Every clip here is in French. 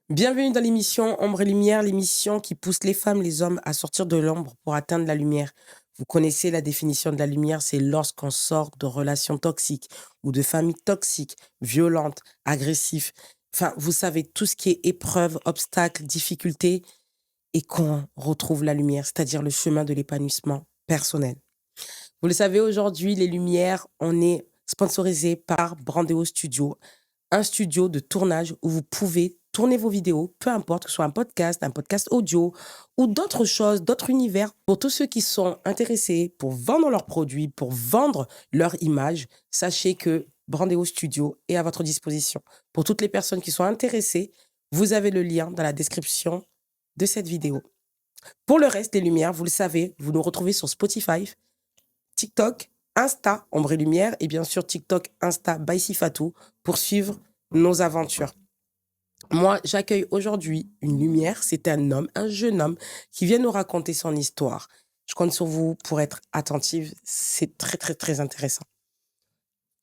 Bienvenue dans l'émission Ombre et Lumière, l'émission qui pousse les femmes, les hommes à sortir de l'ombre pour atteindre la lumière. Vous connaissez la définition de la lumière, c'est lorsqu'on sort de relations toxiques ou de familles toxiques, violentes, agressives. Enfin, vous savez, tout ce qui est épreuve, obstacle, difficulté, et qu'on retrouve la lumière, c'est-à-dire le chemin de l'épanouissement personnel. Vous le savez, aujourd'hui, les Lumières, on est sponsorisé par Brandeo Studio, un studio de tournage où vous pouvez tourner vos vidéos, peu importe que ce soit un podcast audio ou d'autres choses, d'autres univers. Pour tous ceux qui sont intéressés pour vendre leurs produits, pour vendre leur image, sachez que Brandeo Studio est à votre disposition. Pour toutes les personnes qui sont intéressées, vous avez le lien dans la description de cette vidéo. Pour le reste des Lumières, vous le savez, vous nous retrouvez sur Spotify, TikTok, Insta, Ombre et Lumière, et bien sûr TikTok, Insta, by Sifatou, pour suivre nos aventures. Moi, j'accueille aujourd'hui une lumière. C'est un homme, un jeune homme, qui vient nous raconter son histoire. Je compte sur vous pour être attentive. C'est très, très, très intéressant.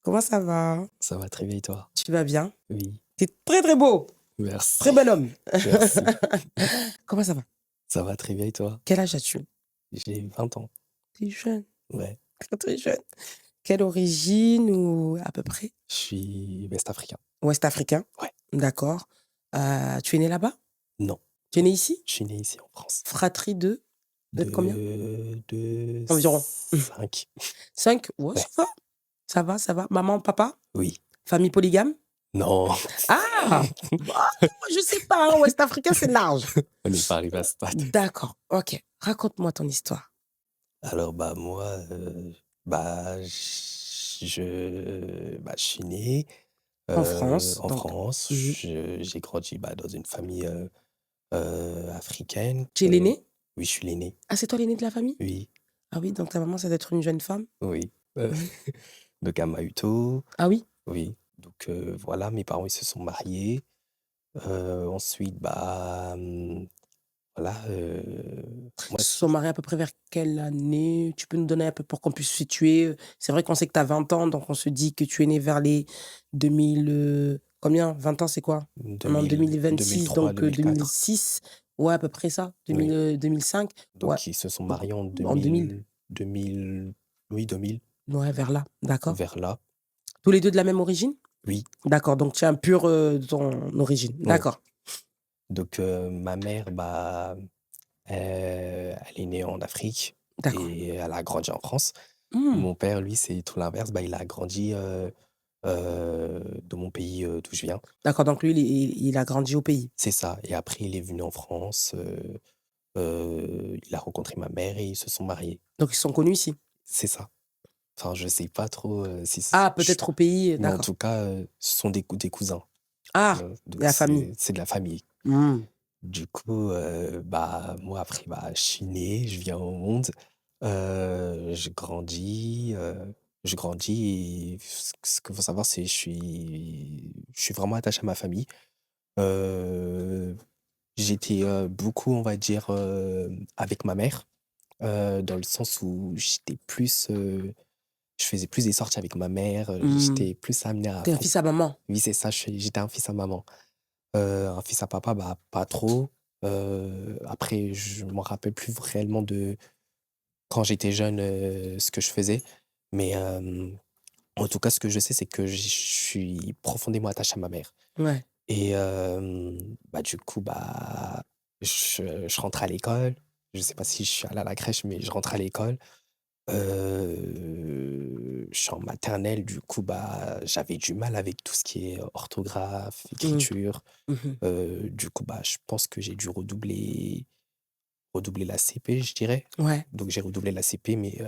Comment ça va? Ça va très bien et toi? Tu vas bien? Oui, T'es très, très beau. merci. Très bel homme. Merci. Comment ça va? Ça va très bien et toi? Quel âge as-tu? J'ai 20 ans. T'es jeune. Ouais, Très, très jeune. Quelle origine ou à peu près? je suis West-Africain. Ouest africain? Ouais. D'accord. Tu es né là-bas? Non, Tu es né ici? je suis né ici en France. Fratrie de? Vous êtes combien? De Environ. 5. 5? Ouais, Ouais. ça va. Ça va, ça va. Maman, papa? Oui. Famille polygame? Non, Ah! Bah, je sais pas, hein, ouest africain, c'est large. on n'est pas arrivé à ce stade. D'accord, ok. Raconte-moi ton histoire. Alors, moi, je suis né En France, en donc. France. Mhm. J'ai grandi dans une famille africaine. Tu es l'aîné? Oui, je suis l'aîné. Ah, c'est toi l'aîné de la famille? Oui, Ah oui, donc ta maman, ça doit être une jeune femme? oui. Mhm. Donc à Mahuto, Ah oui? oui. Donc voilà, mes parents ils se sont mariés. Ensuite, voilà, moi Ils se sont mariés à peu près vers quelle année? Tu peux nous donner un peu pour qu'on puisse situer? C'est vrai qu'on sait que tu as 20 ans, donc on se dit que tu es né vers les 2000. Combien? 20 ans, c'est quoi? On est en 2000, 2026, 2003, donc 2004. 2006. Ouais, à peu près ça. Oui. 2005. Ouais, Donc ils se sont donc mariés en en 2000. 2000, oui, 2000, Ouais, vers là. D'accord. vers là. Tous les deux de la même origine? Oui, D'accord, donc tu es un pur de ton origine. oui. D'accord. Donc ma mère, elle est née en Afrique D'accord. et elle a grandi en France. Hmm. Mon père, lui, c'est tout l'inverse. Il a grandi dans mon pays d'où je viens. D'accord, donc lui, il a grandi au pays. C'est ça. Et après, il est venu en France. Il a rencontré ma mère et ils se sont mariés. Donc ils sont connus ici. C'est ça. Enfin, je sais pas trop si Ah, je peut-être au pays, mais en d'accord. tout cas, ce sont des cousins. Ah, Donc la famille. c'est de la famille. Hmm. Du coup, moi après, je suis né, je viens au monde, je grandis et ce qu'il faut savoir, c'est je suis vraiment attaché à ma famille. Heu, J'étais, beaucoup, on va dire, avec ma mère, dans le sens où je faisais plus des sorties avec ma mère, Hmm. j'étais plus amené à T'es un fréq fils à maman. oui, c'est ça, j'étais un fils à maman. Un fils à papa, pas trop. Après, je m'en rappelle plus réellement de quand j'étais jeune, ce que je faisais. Mais, en tout cas, ce que je sais, c'est que je suis profondément attaché à ma mère. Ouais. Et du coup, je rentre à l'école. Je sais pas si je suis allé à la crèche, mais je rentre à l'école. Je suis en maternelle, du coup, j'avais du mal avec tout ce qui est orthographe, Hmm. écriture. Mhm. Du coup, je pense que j'ai dû redoubler la CP, je dirais. Ouais. Donc j'ai redoublé la CP, mais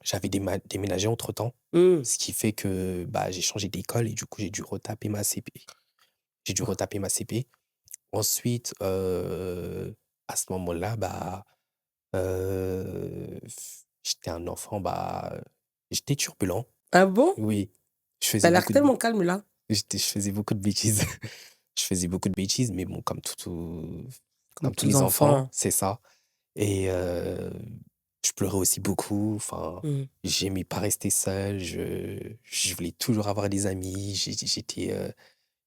j'avais déménagé entre-temps, Hmm. ce qui fait que, j'ai changé d'école et du coup, j'ai dû retaper ma CP. J'ai dû retaper ma CP. Ensuite, à ce moment-là, j'étais un enfant, j'étais turbulent. Ah bon? Oui, je T'as faisais l'air beaucoup de tellement calme là. je faisais beaucoup de bêtises. Je faisais beaucoup de bêtises, mais bon, Comme comme tous tous les enfants, enfants. c'est ça. Et je pleurais aussi beaucoup. Enfin, Hmm. j'aimais pas rester seul. Je voulais toujours avoir des amis.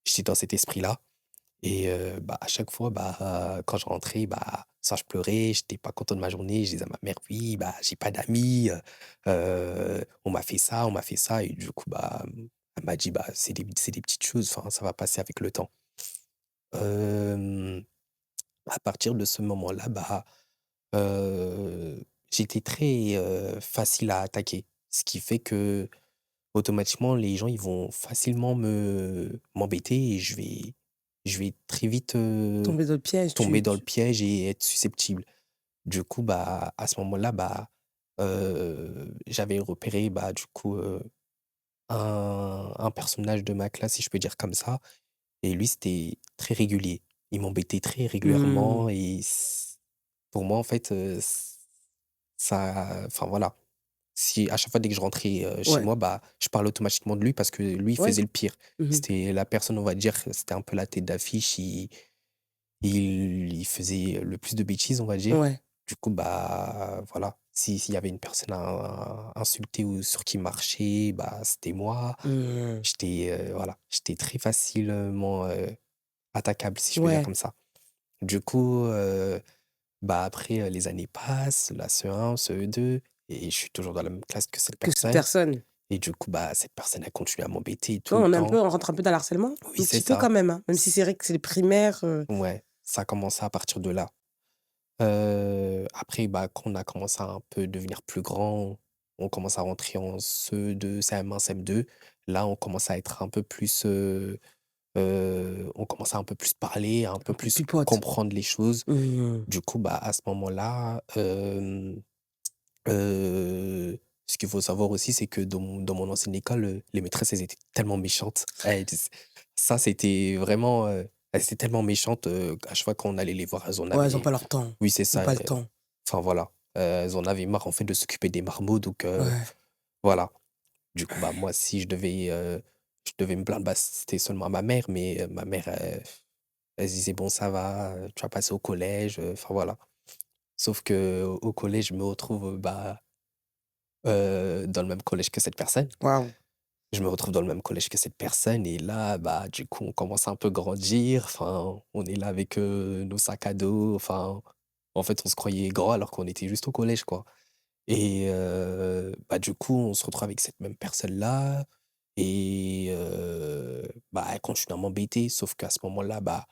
j'étais dans cet esprit-là et bah, à chaque fois, bah, quand je rentrais, bah, soit je pleurais, j'étais pas content de ma journée, je disais à ma mère: «Oui, bah, j'ai pas d'amis, on m'a fait ça, on m'a fait ça» et du coup, bah, elle m'a dit: «Bah, c'est des petites choses, enfin, ça va passer avec le temps». Hem, à partir de ce moment-là, bah, j'étais très, facile à attaquer. Ce qui fait que automatiquement, les gens, ils vont facilement m'embêter et je vais très vite, Tomber dans le piège, tomber tu dans le tu piège et être susceptible. Du coup, bah, à ce moment-là, bah, j'avais repéré, bah, du coup, un personnage de ma classe, si je peux dire comme ça et lui, c'était très régulier. Il m'embêtait très mmh, régulièrement et pour moi, en fait, ça enfin, voilà. Si à chaque fois dès que je rentrais, chez ouais, moi, bah, je parlais automatiquement de lui parce que lui, il ouais. faisait le pire. Mmh. C'était la personne, on va dire, c'était un peu la tête d'affiche, il faisait le plus de bêtises, on va dire. Ouais. Du coup, bah, voilà, s'il y avait une personne à insulter ou sur qui marcher, bah, c'était moi. Mmh. J'étais, voilà, j'étais très facilement, attaquable, si je peux dire Ouais, comme ça. Du coup, bah, après, les années passent, la CE1, CE2 et je suis toujours dans la même classe que cette que cette personne personne. et du coup, bah, cette personne a continué à m'embêter Ouais, tout le temps. on rentre un peu dans l'harcèlement? Oui, Un c'est petit peu ça. quand même, hein? Même si c'est C vrai que c'est les primaires, Ouais, ça a commencé à partir de là. Après, bah, quand on a commencé à un peu devenir plus grand, on commence à rentrer en CE2, CM1, CM2. Là, on commence à être un peu plus, on commence à un peu plus parler, à un un peu peu plus pipote. comprendre les choses. Mmh. Du coup, bah, à ce moment-là, Heu, ce qu'il faut savoir aussi, c'est que dans mon ancienne école, les maîtresses, elles étaient tellement méchantes. Elles ça, c'était vraiment, elles étaient tellement méchantes, à chaque fois qu'on allait les voir, elles en Ouais, elles ont avaient pas leur temps. oui, c'est Ils ont ça, pas le temps. enfin voilà, elles en avaient marre, en fait, de s'occuper des marmots donc Ouais. voilà. Du coup, bah, moi, si je devais me plaindre, bah, c'était seulement à ma mère, mais ma mère, elle se disait: «Bon, ça va, tu vas passer au collège», enfin voilà. Sauf qu'au collège, je me retrouve, bah dans le même collège que cette personne. Waouh! Je me retrouve dans le même collège que cette personne et là, bah, du coup, on commence à un peu grandir. Enfin, on est là avec, nos sacs à dos. Enfin, en fait, on se croyait grand alors qu'on était juste au collège, quoi et bah, du coup, on se retrouve avec cette même personne-là et bah, elle continue à m'embêter. Sauf qu'à ce moment-là, bah,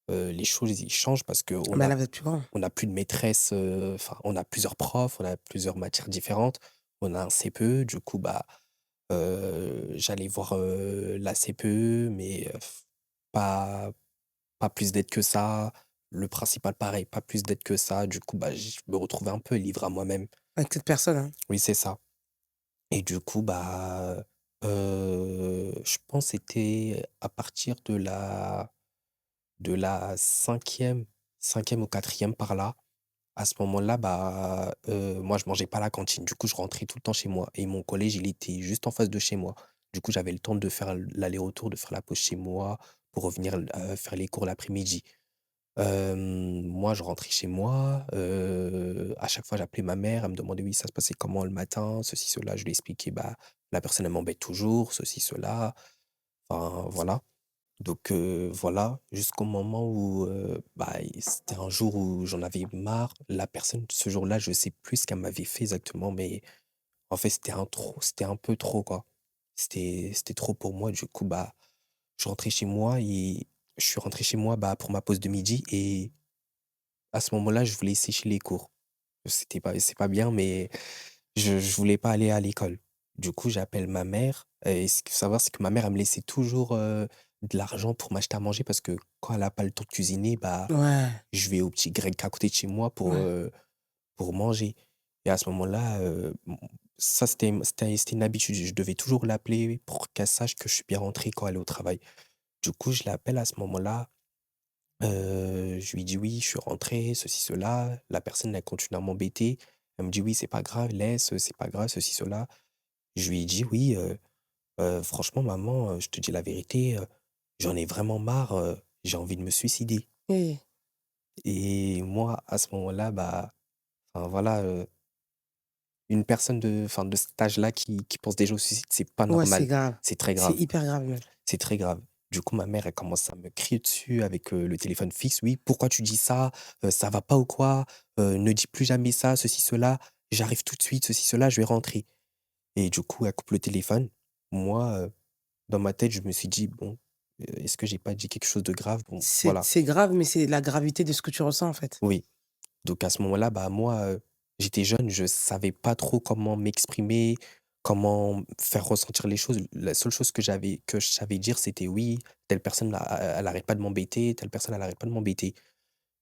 les choses, ils changent parce Ah bah, là, vous êtes plus grand. on a plus de maîtresse, enfin, on a plusieurs profs, on a plusieurs matières différentes. On a un CPE, du coup, bah, j'allais voir, la CPE, mais pas pas plus d'aide que ça. Le principal, pareil, pas plus d'aide que ça. Du coup, bah, je me retrouvais un peu livré à moi-même. Avec cette personne, hein? Oui, c'est ça et du coup, bah, je pense c'était à partir de la cinquième ou quatrième par là. À ce moment-là, bah, moi, je mangeais pas à la cantine. Du coup, je rentrais tout le temps chez moi et mon collège, il était juste en face de chez moi. Du coup, j'avais le temps de faire l'aller-retour, de faire la pause chez moi pour revenir, faire les cours l'après-midi. Moi, je rentrais chez moi, à chaque fois, j'appelais ma mère, elle me demandait: «Oui, ça se passait comment le matin?» ceci, cela. Je lui expliquais: «Bah, la personne, elle m'embête toujours, ceci, cela». Enfin, voilà. Donc voilà, jusqu'au moment où, bah, c'était un jour où j'en avais marre. La personne, ce jour-là, je sais plus ce qu'elle m'avait fait exactement, mais en fait, c'était un peu trop, quoi. C'était trop pour moi. Du coup, bah, je rentrais chez moi et je suis rentré chez moi, bah, pour ma pause de midi et à ce moment-là, je voulais sécher les cours. C'est pas bien, mais je voulais pas aller à l'école. Du coup, j'appelle ma mère et ce qu'il faut savoir, c'est que ma mère, elle me laissait toujours, de l'argent pour m'acheter à manger parce que quand elle a pas le temps de cuisiner, bah, Ouais, je vais au petit grec à côté de chez moi ouais. pour manger et à ce moment-là, ça, c'était une habitude. Je devais toujours l'appeler pour qu'elle sache que je suis bien rentré quand elle est au travail. Du coup, je l'appelle à ce moment-là, je lui dis: «Oui, je suis rentré, ceci, cela». La personne, elle continue à m'embêter. Elle me dit: «Oui, c'est pas grave, laisse, c'est pas grave, ceci, cela». Je lui dis: «Oui, franchement maman, je te dis la vérité, j'en ai vraiment marre, j'ai envie de me suicider» Eh! et moi, à ce moment-là, bah, enfin voilà, une personne de cet âge-là qui pense déjà au suicide, c'est pas Ouais, c'est normal. grave. C'est très C'est grave. hyper grave même. C'est très grave Du coup, ma mère, elle commence à me crier dessus avec, le téléphone fixe: «Oui, pourquoi tu dis ça? Ça va pas ou quoi? Ne dis plus jamais ça, ceci, cela. J'arrive tout de suite, ceci, cela, je vais rentrer». Et du coup, elle coupe le téléphone. Moi, dans ma tête, je me suis dit: «Bon, est-ce que j'ai pas dit quelque chose de grave?» Bon, C'est voilà. c'est grave, mais c'est la gravité de ce que tu ressens, en fait. Oui. Donc à ce moment-là, bah, moi, j'étais jeune, je savais pas trop comment m'exprimer, comment faire ressentir les choses. La seule chose que je savais dire, c'était: «Oui, telle personne là, elle arrête pas de m'embêter, telle personne, elle arrête pas de m'embêter».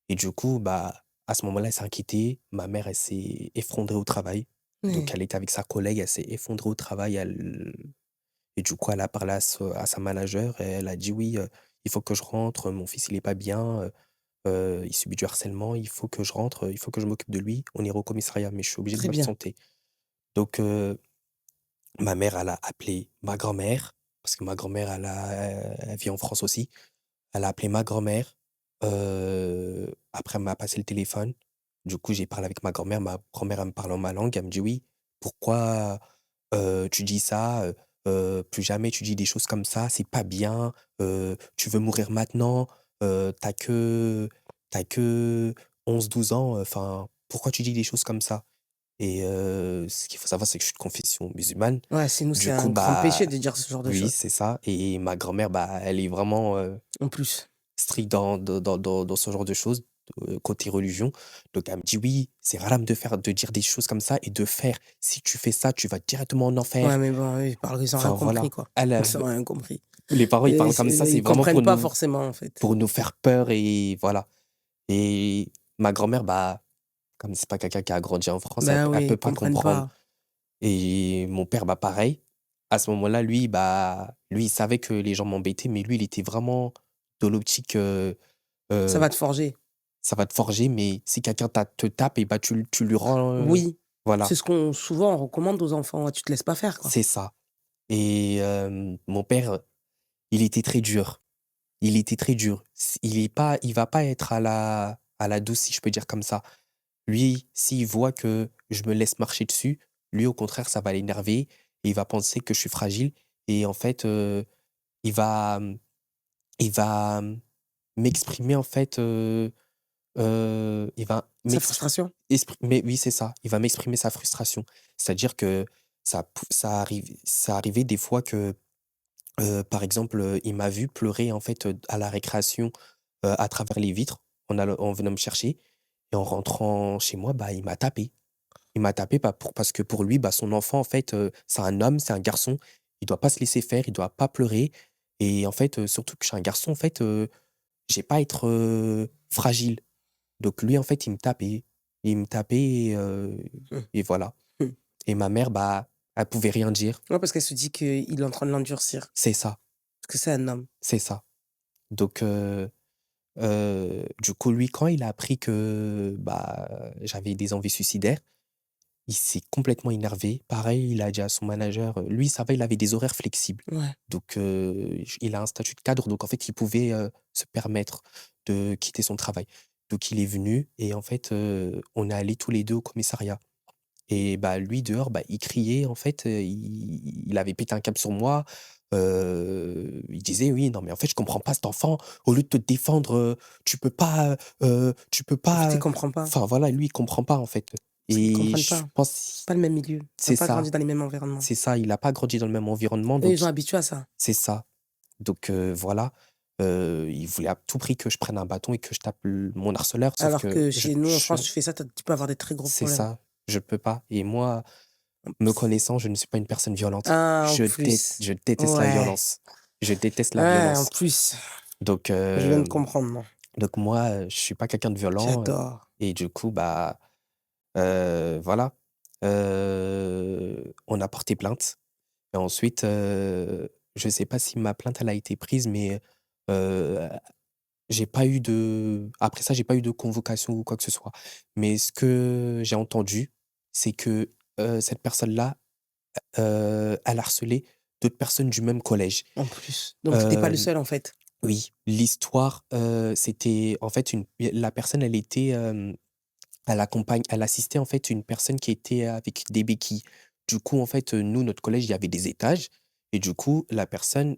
Et du coup, bah, à ce moment-là, elle s'est inquiétée. Ma mère, elle s'est effondrée au travail. Donc Ouais, elle était avec sa collègue, elle s'est effondrée au travail, et du coup, elle a parlé à sa manager et elle a dit: «Oui, il faut que je rentre, mon fils, il est pas bien, il subit du harcèlement, il faut que je rentre, il faut que je m'occupe de lui. On ira au commissariat, mais je suis obligée de très bien. m'absenter». Donc ma mère, elle a appelé ma grand-mère, parce que ma grand-mère, elle vit en France aussi. Elle a appelé ma grand-mère, après elle m'a passé le téléphone. Du coup, j'ai parlé avec ma grand-mère, elle me parle en ma langue, elle me dit: «Oui, pourquoi, tu dis ça? Plus jamais tu dis des choses comme ça, c'est pas bien, tu veux mourir maintenant, tu que que 11 12 ans, enfin, pourquoi tu dis des choses comme ça?» Et ce qu'il faut savoir, c'est que je suis de confession musulmane. Ouais, c'est nous, c'est Du coup, un grand péché bah de dire ce genre de oui, choses, c'est ça, et ma grand-mère, bah, elle est vraiment, en plus. strict dans ce genre de choses, côté religion. Donc elle me dit: «Oui, c'est haram de dire des choses comme ça et de faire. Si tu fais ça, tu vas directement en Ouais, enfer». mais bon, eux, ils ont rien Enfin compris, voilà. quoi. Elle, Ils ont rien compris les parents, ils et parlent c'est comme ça, c'est ils vraiment comprennent pas forcément, en fait. pour nous faire peur, et voilà. Et ma grand-mère, bah, comme c'est pas quelqu'un qui a grandi en France, Ben elle oui, peut ils pas comprennent comprendre. pas. Et mon père, bah, pareil. À ce moment-là, lui, bah, lui, il savait que les gens m'embêtaient, mais lui, il était vraiment dans l'optique, Ça heu va te forger. ça va te forger, mais si quelqu'un te tape, et bah, tu lui rends, Oui, c'est voilà, ce qu'on souvent on recommande aux enfants: «Ouais, tu te laisses pas faire, quoi». c'est ça. Et mon père, il était très dur. Il était très dur. Il va pas être à la douce, si je peux dire comme ça. Lui, s'il voit que je me laisse marcher dessus, lui, au contraire, ça va l'énerver et il va penser que je suis fragile, et en fait, il va, il va, m'exprimer, en fait, il va Sa m'exprimer. frustration? Mais oui, c'est ça, il va m'exprimer sa frustration. C'est-à-dire que ça arrivait des fois que, par exemple, il m'a vu pleurer, en fait, à la récréation, à travers les vitres, en venant me chercher, et en rentrant chez moi, bah, il m'a tapé. Il m'a tapé, parce que pour lui, bah, son enfant, en fait, c'est un homme, c'est un garçon. Il doit pas se laisser faire, il doit pas pleurer, et en fait, surtout que je suis un garçon, en fait, j'ai pas à être, fragile. Donc lui, en fait, il me tapait, Mmh. et voilà. Mmh. Et ma mère, bah, elle pouvait rien dire. Ouais, parce qu'elle se dit qu'il est en train de l'endurcir, C'est ça, parce que c'est un homme. c'est ça. Donc du coup, lui, quand il a appris que, bah, j'avais des envies suicidaires, il s'est complètement énervé. Pareil, il a dit à son manager, lui, ça va, il avait des horaires flexibles. Ouais. Donc j il a un statut de cadre, donc en fait, il pouvait, se permettre de quitter son travail. Donc il est venu, et en fait, on est allés tous les 2 au commissariat. Et bah, lui dehors, bah, il criait, en fait, il avait pété un câble sur moi, il disait: «Oui, non mais en fait je comprends pas cet enfant, au lieu de te défendre, tu peux En fait, pas, ils comprennent pas. enfin voilà, lui il comprend pas, en fait. Parce qu'ils Et comprennent je pas. C'est pense pas le même milieu. Ils ont c'est pas grandi ça, dans les mêmes environnements. c'est ça, il a pas grandi dans le même environnement, Eux, donc ils sont habitués à ça. c'est ça. Donc voilà, il voulait à tout prix que je prenne un bâton et que je tape mon harceleur, sauf Alors que que je chez nous, en je France, tu fais ça, tu peux avoir des très gros c'est problèmes. ça, je peux pas. Et moi, me connaissant, je ne suis pas une personne violente. Ah, en plus. Je déteste la Ouais. violence. Je déteste la Ouais, en violence. plus. Donc Je viens de comprendre, non. moi, je suis pas quelqu'un de violent, J'adore. et du coup, bah, voilà. On a porté plainte, et ensuite, je sais pas si ma plainte, elle a été prise, mais heu, j'ai pas eu de après ça, j'ai pas eu de convocation ou quoi que ce soit. Mais ce que j'ai entendu, c'est que, cette personne-là, elle harcelait d'autres personnes du même collège. En plus. Donc tu étais pas le Hem, seul, en fait. oui, l'histoire, c'était en fait la personne, elle était, elle assistait, en fait, une personne qui était avec des béquilles. Du coup, en fait, nous, notre collège, il y avait des étages, et du coup, la personne,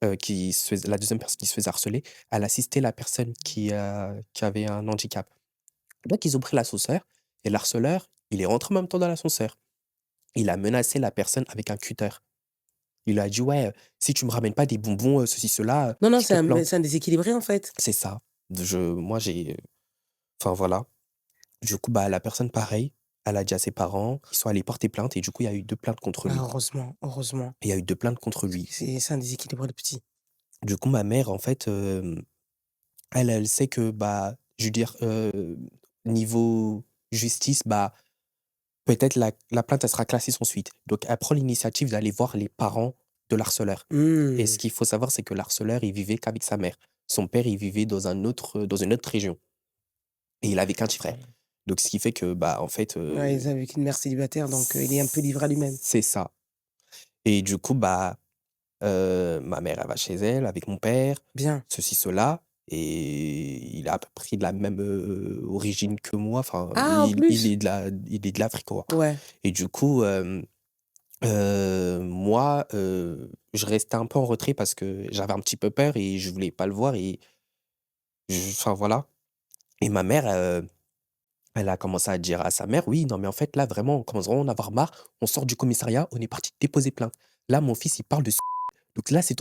la deuxième personne qui se faisait harceler, elle assistait la personne qui avait un handicap. Donc ils ont pris l'ascenseur et l'harceleur, il est rentré en même temps dans l'ascenseur. Il a menacé la personne avec un cutter. Il a dit: «Ouais, si tu me ramènes pas des bonbons, ceci, cela, Non, non, je te plains». c'est un déséquilibré, en fait. C'est ça. Moi j'ai enfin voilà. Du coup, bah, la personne pareil, elle a dit à ses parents, ils sont allés porter plainte et du coup, il y a eu 2 plaintes contre Ah, lui. heureusement, heureusement. Il y a eu 2 plaintes contre lui. C'est un déséquilibre de petit. Du coup, ma mère en fait, elle sait que, bah, je veux dire, niveau justice, bah, peut-être la plainte, elle sera classée sans suite. Donc elle prend l'initiative d'aller voir les parents de l'harceleur et ce Mmh. qu'il faut savoir, c'est que l'harceleur, il vivait qu'avec sa mère. Son père, il vivait dans une autre région et il avait qu'un petit frère. Donc ce qui fait que, bah, en fait, Ouais, ils avaient qu'une mère célibataire, donc il est un peu livré à lui-même. c'est ça et du coup, bah, ma mère, elle va chez elle avec mon père, Bien. ceci, cela et il a à peu près de la même, origine que moi, enfin, Ah, en plus? il est de l'Afrique, quoi Ouais. et du coup, moi, je restais un peu en retrait parce que j'avais un petit peu peur et je voulais pas le voir et enfin, voilà et ma mère, elle a commencé à dire à sa mère: «Oui, non, mais en fait, là, vraiment, on commence vraiment à en avoir marre. On sort du commissariat, on est parti déposer plainte. Là, mon fils, il parle de donc là, c'est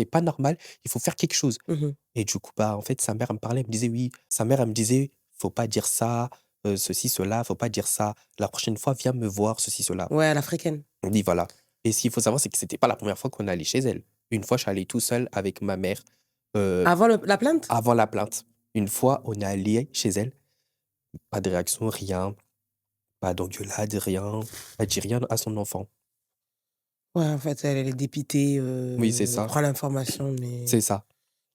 pas normal, il faut faire quelque chose» Mmh. et du coup, bah, en fait, sa mère, elle me parlait, elle me disait: «Oui». Sa mère, elle me disait: «Faut pas dire ça, ceci, cela, faut pas dire ça. La prochaine fois, viens me voir, ceci, cela». Ouais, à l'africaine. On dit: «Voilà» et ce qu'il faut savoir, c'est que c'était pas la première fois qu'on allait chez elle. Une fois, je suis allé tout seul avec ma mère, heu, Avant le la plainte? avant la plainte. Une fois, on est allé chez elle, pas de réaction, rien, pas d'engueulade, rien. Elle dit rien à son enfant. Ouais, en fait, elle est dépitée, Oui, c'est elle ça, prend l'information, mais c'est ça.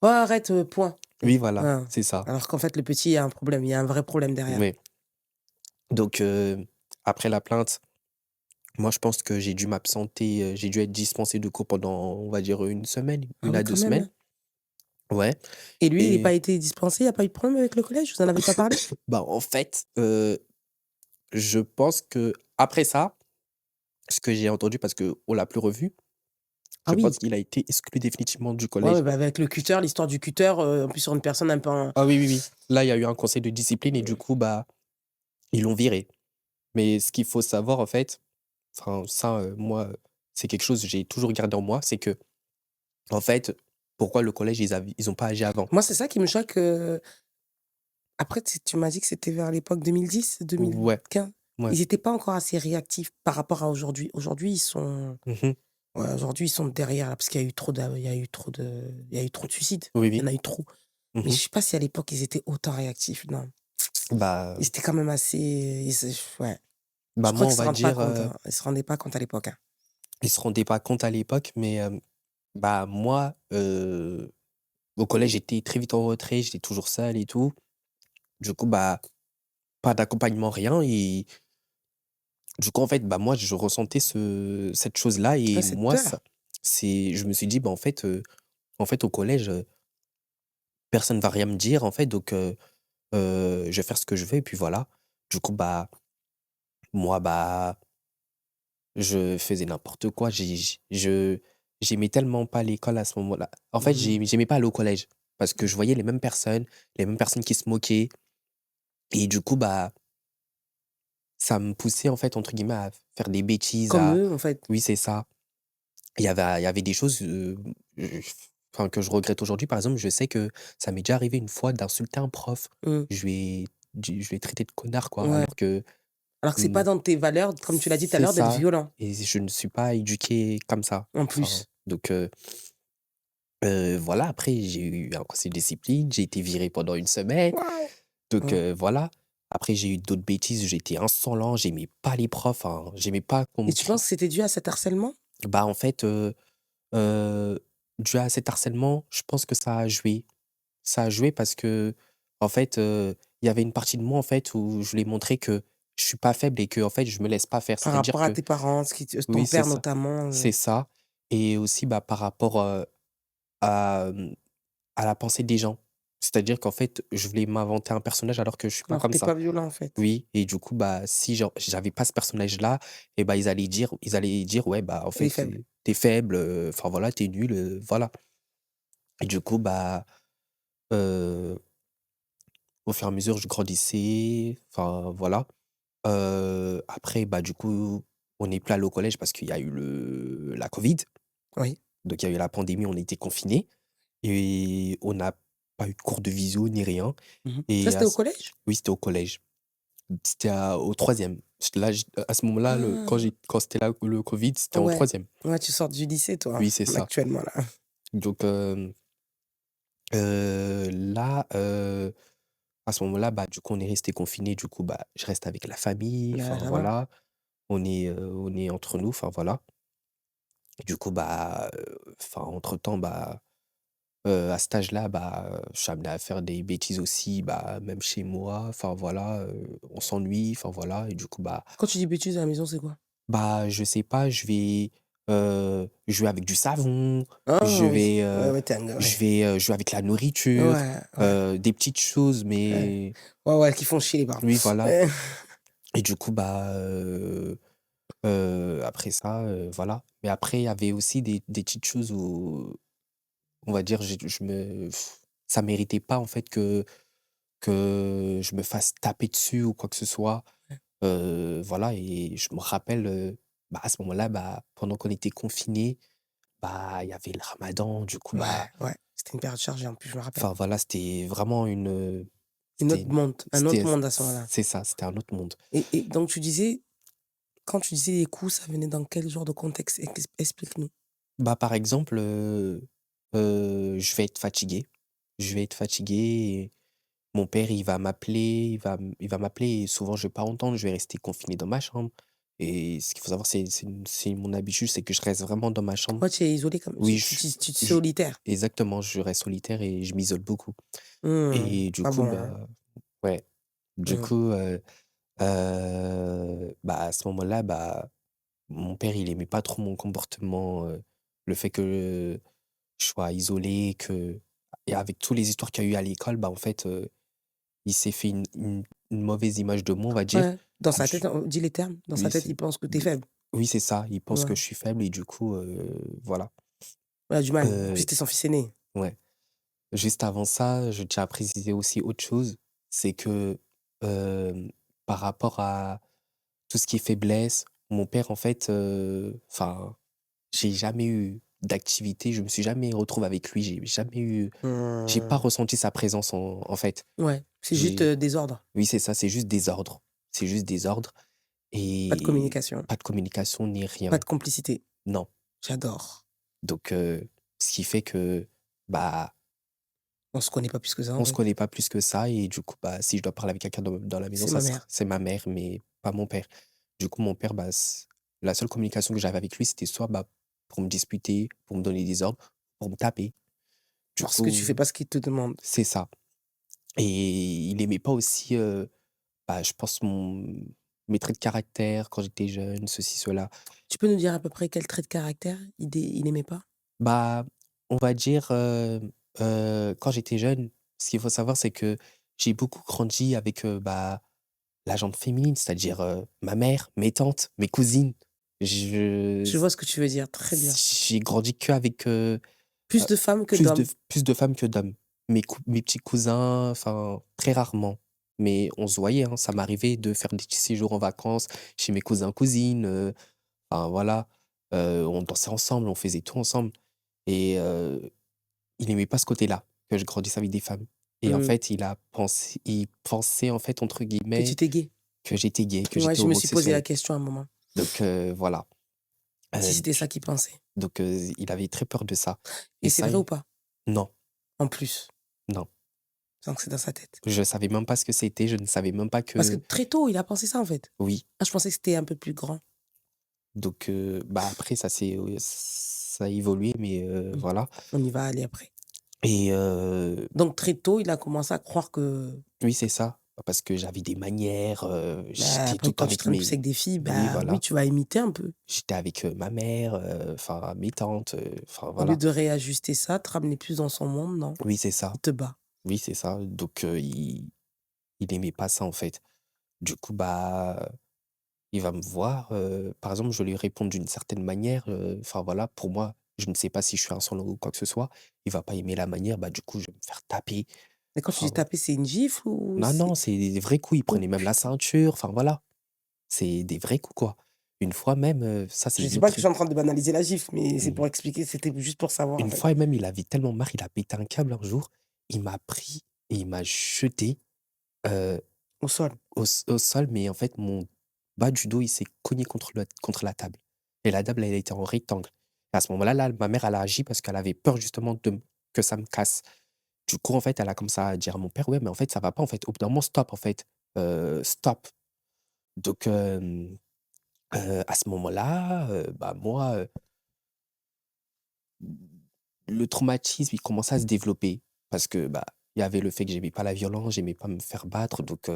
«Oh arrête, point». Oui, voilà, Ouais. c'est ça. Alors qu'en fait, le petit, il y a un problème, il y a un vrai problème derrière. Oui. Donc après la plainte, moi, je pense que j'ai dû être dispensé de cours pendant, on va dire, une semaine, Ah 1 oui, à 2 quand même, semaines. hein. Ouais Et lui, il n'a et pas été dispensé, il y a pas eu de problème avec le collège? Vous en avez pas parlé? bah, en fait, je pense que après ça, ce que j'ai entendu parce qu'on l'a plus revu, Ah je pense oui. qu'il a été exclu définitivement du Ouais, ouais, collège. bah, avec le cutter, l'histoire du cutter, en plus sur une personne un peu en Ah oui, oui, oui. Là, il y a eu un conseil de discipline et du coup, bah, ils l'ont viré. Mais ce qu'il faut savoir, en fait, enfin ça, moi, c'est quelque chose que j'ai toujours gardé en moi, c'est que en fait, pourquoi le collège, ils ont pas agi avant? moi, c'est ça qui me choque, après tu m'as dit que c'était vers l'époque 2010, Ouais, 2015. ouais. Ils étaient pas encore assez réactifs par rapport à aujourd'hui. Aujourd'hui, ils sont Mmh. ouais, aujourd'hui, ils sont derrière là, parce qu'il y a eu trop il y a eu trop de suicides. Oui, Il y oui. en a eu trop. Mais Mmh. je sais pas si à l'époque, ils étaient autant réactifs, non. Bah Ils étaient quand même assez ouais. Je crois moi, qu'ils on se va rendent pas dire, compte, hein. Ils se rendaient pas compte à l'époque, hein. ils se rendaient pas compte à l'époque, mais bah, moi, au collège, j'étais très vite en retrait, j'étais toujours seul et tout. Du coup, bah, pas d'accompagnement, rien et du coup, en fait, bah, moi, je ressentais cette chose-là et Ouais, cette moi, ça peur. je me suis dit: «Bah, en fait, au collège, personne va rien me dire, en fait, donc je vais faire ce que je veux et puis voilà». Du coup, bah, moi, bah, je faisais n'importe quoi. J'aimais tellement pas l'école à ce moment-là. En fait, Mmh. j'aimais pas aller au collège parce que je voyais les mêmes personnes qui se moquaient et du coup, bah, ça me poussait, en fait, entre guillemets, à faire des bêtises, Comme à eux, en fait. oui, c'est ça. Il y avait des choses, je enfin, que je regrette aujourd'hui. Par exemple, je sais que ça m'est déjà arrivé une fois d'insulter un prof. Mmh. Je lui ai je l'ai traité de connard, quoi, Ouais. alors que, Alors que c'est mmh, pas dans tes valeurs, comme tu l'as dit tout à c'est l'heure, d'être ça violent, et je ne suis pas éduqué comme ça. en Enfin, plus. donc voilà, après j'ai eu un conseil de discipline, j'ai été viré pendant une semaine, Waouh! donc Mmh. voilà. Après j'ai eu d'autres bêtises, j'étais insolent, j'aimais pas les profs, hein, j'aimais pas qu'on Et me tu crie penses que c'était dû à cet harcèlement? bah, en fait, heu, dû à cet harcèlement, je pense que ça a joué. Ça a joué parce que en fait, il y avait une partie de moi, en fait, où je voulais montrer que je suis pas faible et que en fait, je me laisse pas faire. Par C'est-à-dire rapport à que tes parents, ce qui te ton oui, c'est père ça, notamment, c'est ça et aussi, bah, par rapport, à, à la pensée des gens. C'est-à-dire qu'en fait, je voulais m'inventer un personnage alors que je suis pas Alors que comme tu ça. pas violent, en fait. Oui et du coup, bah, si genre j'avais pas ce personnage-là et bah, ils allaient dire: «Ouais, bah, en Elle est fait, faible. tu faible, enfin voilà, t'es nul, voilà» et du coup, bah, heu, au fur et à mesure, je grandissais, enfin voilà. Après, bah, du coup, on n'est plus allé au collège parce qu'il y a eu la covid. Oui. Donc il y a eu la pandémie, on était confinés et on n'a pas eu de cours de visio ni rien Mmh. Ça, et c'était au collège? oui, c'était au collège. C'était au troisième. Là, à ce moment-là, Ah! quand c'était là le covid, c'était en Ouais. troisième. Ouais, tu sors du lycée, toi, Oui, c'est ça. actuellement, là. Donc là, à ce moment-là, bah, du coup, on est resté confinés. Du coup, bah, je reste avec la famille, Bah, enfin ça va. voilà. On est entre nous, enfin voilà. Du coup, bah, enfin entre-temps, bah, à cet âge-là, bah, je suis amené à faire des bêtises aussi, bah, même chez moi, enfin voilà, on s'ennuie, enfin voilà et du coup, Quand tu dis bêtises à la maison, c'est quoi? je sais pas, je vais, jouer avec du savon, je Ah oui. vais, Ouais, heu, ouais, tu es un je ouais. vais, jouer avec la nourriture, Ouais, ouais, des petites choses ouais. mais Ouais, ouais, qui font chier les parents. oui, voilà Ouais. et du coup, bah, après ça, voilà. Mais après, il y avait aussi des petites choses où, on va dire, ça méritait pas en fait que je me fasse taper dessus ou quoi que ce soit, voilà et je me rappelle, bah, à ce moment-là, bah, pendant qu'on était confinés, bah, il y avait le ramadan, du coup, Ouais, bah, ouais. C'était une période chargée, en plus, je me rappelle. enfin voilà, c'était vraiment Une c'était autre monde, un c'était autre monde à ce moment-là. c'est ça, c'était un autre monde. Et donc tu disais, quand tu disais les coups, ça venait dans quel genre de contexte? Explique-nous. Bah, par exemple, je vais être fatigué. Je vais être fatigué et mon père, il va m'appeler et souvent je vais pas entendre, je vais rester confiné dans ma chambre et ce qu'il faut savoir, c'est mon habitude, c'est que je reste vraiment dans ma chambre. Ouais, tu es isolé comme Oui, tu te je solitaire. exactement, je reste solitaire et je m'isole beaucoup Mmh. et du Pas coup, bon, hein. bah ouais, du Mmh. coup, bah, à ce moment-là, bah, mon père, il aimait pas trop mon comportement, le fait que je sois isolé, que et avec tous les histoires qu'il y a eu à l'école, bah, en fait, il s'est fait une mauvaise image de moi, on va dire. Ouais. Dans sa Du tête, dis les termes, dans sa oui, tête, c'est il pense que tu es d faible. oui, c'est ça, il pense que Ouais. je suis faible et du coup, voilà. Il a du mal. En plus, Heu, tu es son fils aîné. ouais. Juste avant ça, je tiens à préciser aussi autre chose, c'est que, hem, par rapport à tout ce qui est faiblesse, mon père, en fait, enfin, j'ai jamais eu d'activité, je me suis jamais retrouvé avec lui, j'ai pas Mmh. ressenti sa présence en fait. Ouais, c'est juste, J'ai désordre, Oui, c'est ça, c'est juste des ordres. C'est juste des ordres pas de et communication, pas de communication ni pas rien. de complicité. Non. J'adore. Donc ce qui fait que, bah, On se connaît pas plus que ça, en on se fait. connaît pas plus que ça et du coup, bah, si je dois parler avec quelqu'un dans la maison, C'est ma mère. c'est ma mère, mais pas mon père. Du coup, mon père, bah, la seule communication que j'avais avec lui, c'était soit, bah, pour me disputer, pour me donner des ordres, pour me taper. Du Parce que tu coup fais pas ce qu'il te demande. c'est ça et il aimait pas aussi, bah, je pense mes traits de caractère quand j'étais jeune, ceci, cela. Tu peux nous dire à peu près quel trait de caractère il aimait pas? Bah, on va dire, quand j'étais jeune, ce qu'il faut savoir, c'est que j'ai beaucoup grandi avec, bah, la jante féminine, c'est-à-dire, ma mère, mes tantes, mes cousines. Je Je vois ce que tu veux dire, très bien. j'ai grandi qu'avec, Plus de femmes que plus de d'hommes. plus de femmes que d'hommes. Mes petits cousins, enfin, très rarement. Mais on se voyait, hein, ça m'arrivait de faire des petits séjours en vacances chez mes cousins, cousines, enfin voilà. On dansait ensemble, on faisait tout ensemble et il aimait pas ce côté-là, que je grandisse avec des femmes et en Mmh. fait, il pensait en fait, entre Que tu guillemets, étais gay. que j'étais gay, que Ouais, j'étais je me suis posé la homosexuel. question à un moment, Donc voilà. si Heu, c'était ça qu'il pensait. donc il avait très peur de ça et Et c'est ça vrai ou il pas? non, En plus, non. donc c'est dans sa tête. Je savais même pas ce que c'était, je ne savais même pas Parce que que très tôt, il a pensé ça, en fait. oui, Ah, je pensais que c'était un peu plus grand. donc bah, après ça a évolué mais Mmh. voilà On y va aller après. et Donc très tôt, il a commencé à croire que, oui, c'est ça, parce que j'avais des manières, bah, j'étais tout après le temps quand tu avec traînes plus avec des filles, oui, bah, oui, voilà. tu vas imiter un peu. J'étais avec, ma mère, enfin mes tantes, enfin Au lieu voilà. de réajuster ça, te ramener plus dans son monde, non, Oui, c'est ça. il te bat. oui, c'est ça. Donc il aimait pas ça, en fait. Du coup, bah, il va me voir, par exemple, je vais lui répondre d'une certaine manière, enfin voilà, pour moi, je ne sais pas si je suis insolent ou quoi que ce soit. Il va pas aimer la manière, bah, du coup, je vais me faire taper. Et quand tu Enfin, dis taper, c'est une gifle ou non, c'est non, c'est des vrais coups. Il oh prenait même la putain! ceinture, enfin voilà, c'est des vrais coups, quoi. Une fois même, ça c'est Je sais devenu pas que je très suis en train de banaliser la gifle, mais c'est mmh, pour expliquer, c'était juste pour savoir, en une fait. fois même, il avait tellement marre, il a pété un câble un jour, il m'a pris et il m'a jeté, heu, Au sol. au sol, mais en fait, mon bas du dos, il s'est cogné contre la table et la table, elle était en rectangle. Et à ce moment-là, ma mère, elle a agi parce qu'elle avait peur justement que ça me casse. Du coup, en fait, elle a commencé à dire à mon père: «Ouais, mais en fait, ça va pas, en fait. Au bout d'un moment, stop, en fait, stop». Donc à ce moment-là, bah, moi, le traumatisme, il commençait à se développer parce que, bah, il y avait le fait que j'aimais pas la violence, j'aimais pas me faire battre, donc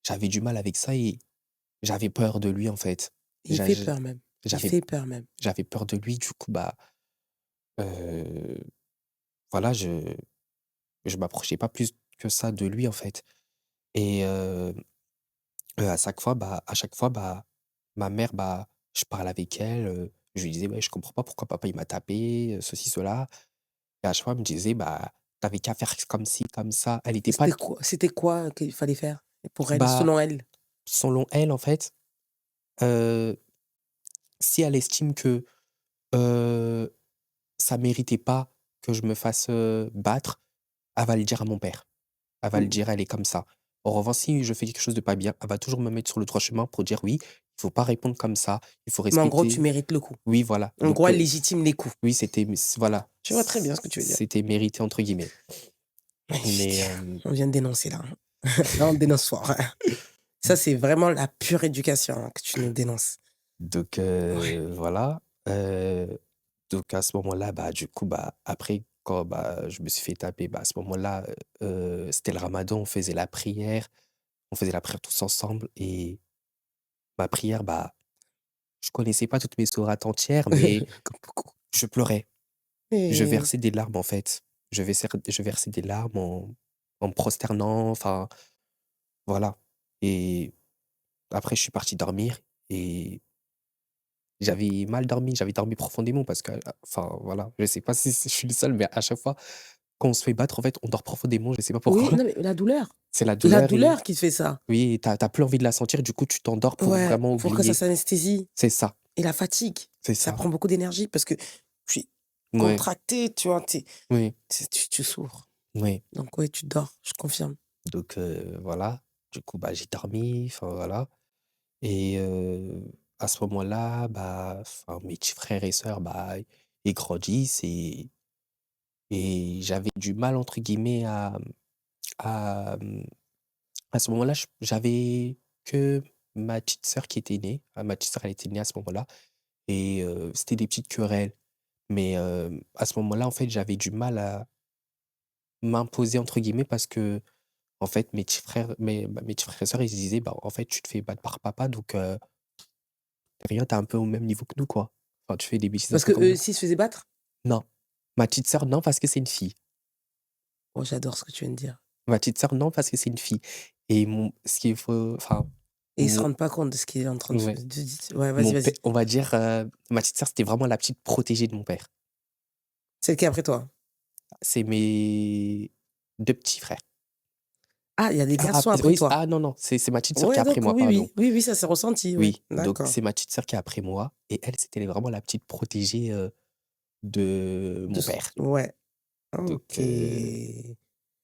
j'avais du mal avec ça et j'avais peur de lui, en fait. Il J'a fait je peur même. Il j'avais fait peur même. j'avais peur de lui, du coup, bah, heu, voilà, je m'approchais pas plus que ça de lui, en fait et à chaque fois, bah, ma mère, bah, je parle avec elle, je lui disais: «Ouais, je comprends pas pourquoi papa il m'a tapé, ceci, cela». Et à chaque fois, elle me disait: «Bah, tu qu'à faire comme ci, comme ça». Elle était Et pas c'était quoi qu'il fallait faire pour elle, bah, selon elle? selon elle, en fait, heu, si elle estime que, heu, ça méritait pas que je me fasse, battre, elle va le dire à mon père. Elle va le Mmh. dire, elle est comme ça. En revanche, si je fais quelque chose de pas bien, elle va toujours me mettre sur le droit chemin pour dire: «Oui, il faut pas répondre comme ça, il faut Mais en gros, tu respecter». mérites le coup. Oui, voilà, En gros, donc elle légitime les coups. oui, voilà, Je vois très bien ce que tu veux dire. «c'était mérité» entre guillemets. Mais Magnifique. On vient de dénoncer là, hein. Là, on dénonce fort, hein. Ça, c'est vraiment la pure éducation, hein, que tu nous dénonces. donc Ouais. voilà, donc à ce moment-là, bah, du coup, bah, après quand, bah, je me suis fait taper, bah, à ce moment-là, c'était le ramadan, on faisait la prière tous ensemble et ma prière, bah, je connaissais pas toutes mes sourates entières, mais Comme beaucoup. je pleurais. Je Et versais des larmes, en fait. Je versais des larmes en me prosternant, enfin, voilà et après je suis parti dormir et j'avais mal dormi, j'avais dormi profondément parce que, enfin, voilà, je sais pas si je suis le seul, mais à chaque fois quand on se fait battre, en fait, on dort profondément, je sais pas oui, pourquoi. non, mais C'est la la douleur et douleur qui te fait ça. oui, et tu plus envie de la sentir, du coup, tu t'endors pour Ouais, vraiment pour que ça oublier. s'anesthésie C'est ça, et la fatigue, c'est ça ça. prend beaucoup d'énergie parce que tu es Ouais, contracté, tu vois? oui, Tu souffres. oui. Donc ouais, tu dors, je confirme. Donc voilà, du coup, bah, j'ai dormi, enfin, voilà et à ce moment-là, bah, enfin, mes petits frères et sœurs, bah, ils grandissent et j'avais du mal, entre guillemets, à, à ce moment-là, j'avais que ma petite sœur qui était née. Ah, ma petite sœur, elle était née à ce moment-là et c'était des petites querelles. Mais à ce moment-là, en fait, j'avais du mal à «m'imposer» entre guillemets parce que en fait, mes petits frères et sœurs, ils se disaient: «Bah, en fait, tu te fais battre par papa donc rien, tu un peu au même niveau que nous, quoi. Enfin, tu fais des bêtises un Parce peu qu'eux comme nous». aussi se faisaient battre? Non, ma petite sœur, non, parce que c'est une fille. Oh, j'adore ce que tu viens de dire Ma petite sœur, non, parce que c'est une fille et ce qu'il faut enfin, et ils se mon rendent pas compte de ce qu'il est en train ouais. de ouais, vas-y, Mon pè vas-y. On va dire, ma petite sœur, c'était vraiment la petite protégée de mon père. Celle qui est après toi? C'est mes 2 petits frères. Ah, il y a des Ah, garçons après oui, toi? non, non, c'est ma petite sœur qui est Ouais, après donc moi, oui, pardon. oui. Oui, oui, ça s'est ressenti, ouais. Oui, donc D'accord. c'est ma petite sœur qui est après moi et elle, c'était vraiment la petite protégée, de De mon s père. Ouais, Donc OK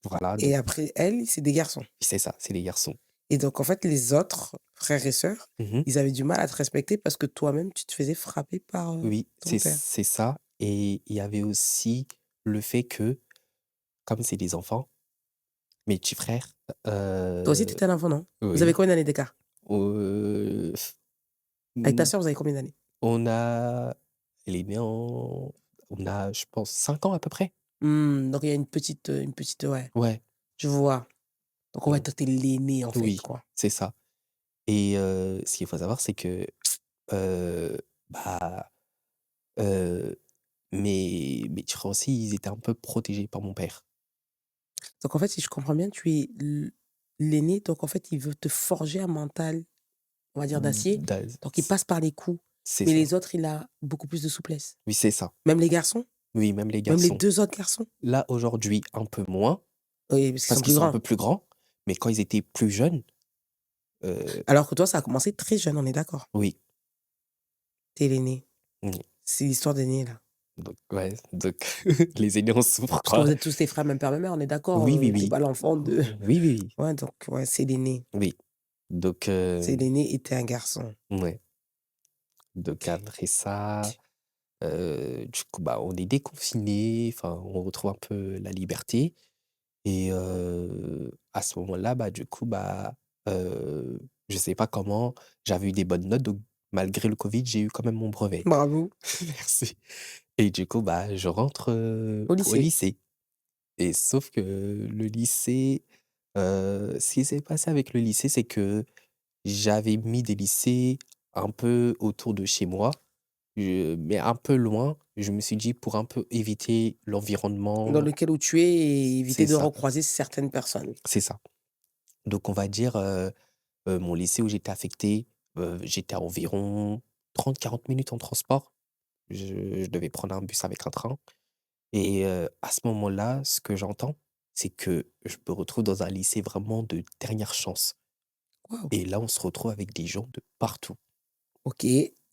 voilà, et donc après elle, c'est des garçons c'est ça, c'est les garçons. et donc en fait, les autres frères et sœurs, Mmh. ils avaient du mal à te respecter parce que toi-même, tu te faisais frapper par, Oui, ton père? c'est ça et il y avait aussi le fait que, comme c'est des enfants, mes petits frères, Toi aussi, tu heu étais un enfant, non? Vous avez oui, combien d'années d'écart? heu, Avec ta mmh, sœur, vous avez combien d'années? on a elle est née en on a, je pense, 5 ans à peu près? Donc il y a une petite ouais, Ouais, je vois. Donc ouais, donc toi, tu es l'aîné, en fait, oui, quoi. c'est ça et ce qu'il faut savoir, c'est que, heu, bah, heu, mes petits frères aussi, ils étaient un peu protégés par mon père. Donc en fait, si je comprends bien, tu es l'aîné, donc en fait, il veut te forger un mental, on va dire d'acier, Daz donc il passe par les coups. c'est Mais ça. les autres, il a beaucoup plus de souplesse. Oui, c'est ça. Même les garçons? Oui, même les Même les garçons. 2 autres garçons? Là, aujourd'hui, un peu moins, Oui, parce qu'ils parce sont qu'ils plus sont un grands. peu plus grands, mais quand ils étaient plus jeunes, heu, Alors que toi, ça a commencé très jeune, on est d'accord? oui, Tu es l'aîné. oui, C'est l'histoire d'aîné là. donc ouais, donc les aînés, on souffre, Parce que quoi. vous êtes tous les frères, même père, même mère, on est d'accord? Oui, oui, Tu es oui. pas l'enfant de Oui, oui, oui. ouais, donc ouais, c'est l'aîné. Oui, donc C'est l'aîné et tu es un garçon. ouais, donc OK. après ça, du coup, bah, on est déconfinés, enfin, on retrouve un peu la liberté et à ce moment-là, bah, du coup, bah, je sais pas comment, j'avais eu des bonnes notes, donc malgré le covid, j'ai eu quand même mon brevet. Bravo. Merci et du coup, bah, je rentre, Au au lycée? lycée et sauf que le lycée, ce qui s'est passé avec le lycée, c'est que j'avais mis des lycées un peu autour de chez moi, mais un peu loin. Je me suis dit pour un peu éviter Dans l'environnement lequel où tu es et éviter c'est de ça, recroiser certaines personnes. c'est ça. Donc on va dire, mon lycée où j'étais affecté, j'étais à environ 30-40 minutes en transport. Je devais prendre un bus avec un train et à ce moment-là, ce que j'entends, c'est que je me retrouve dans un lycée vraiment de dernière chance Waouh! et là, on se retrouve avec des gens de partout. OK.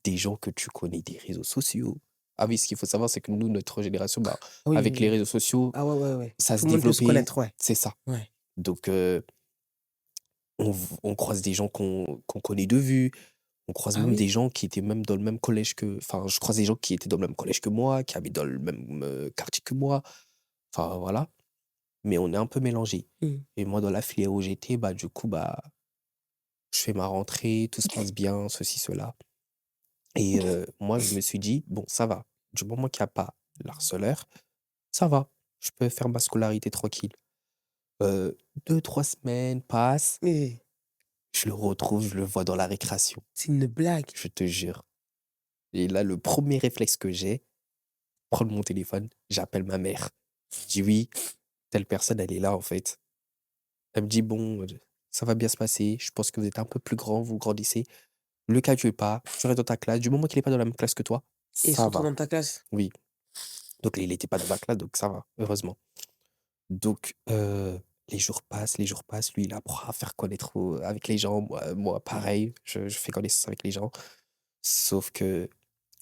Des gens que tu connais des réseaux sociaux. Ah oui, ce qu'il faut savoir, c'est que nous, notre génération, bah, Oui, avec oui, les oui. réseaux sociaux, Ah ouais, ouais, ouais. ça se Tout le monde peut se développait connaître, ouais. c'est ça. Ouais. Donc on croise des gens qu'on connaît de vue, on croise Ah même oui? des gens qui étaient même dans le même collège que enfin, je croise des gens qui étaient dans le même collège que moi, qui habitent dans le même, quartier que moi. Enfin, voilà, mais on est un peu mélangés Mmh. et moi, dans la filière où j'étais, bah, du coup, bah, je fais ma rentrée, tout se passe bien, ceci, cela et moi, je me suis dit: «Bon, ça va, du moment qu'il y a pas l'harceleur, ça va, je peux faire ma scolarité tranquille». Heu, 2-3 semaines passent, Mais je le retrouve, je le vois dans la récréation, c'est une blague. je te jure et là, le premier réflexe que j'ai, prendre mon téléphone, j'appelle ma mère. Je dis: «Oui, telle personne, elle est là, en fait». Elle me dit: «Bon, ça va bien se passer, je pense que vous êtes un peu plus grand, vous grandissez. Le calcule pas, tu restes dans ta classe, du moment qu'il est pas dans la même classe que toi, Et ça surtout va». dans ta classe? Oui, donc il était pas dans ma classe, donc ça va, heureusement. Donc les jours passent, lui, il apprend à faire connaître avec les gens, moi pareil, je fais connaissance avec les gens. Sauf que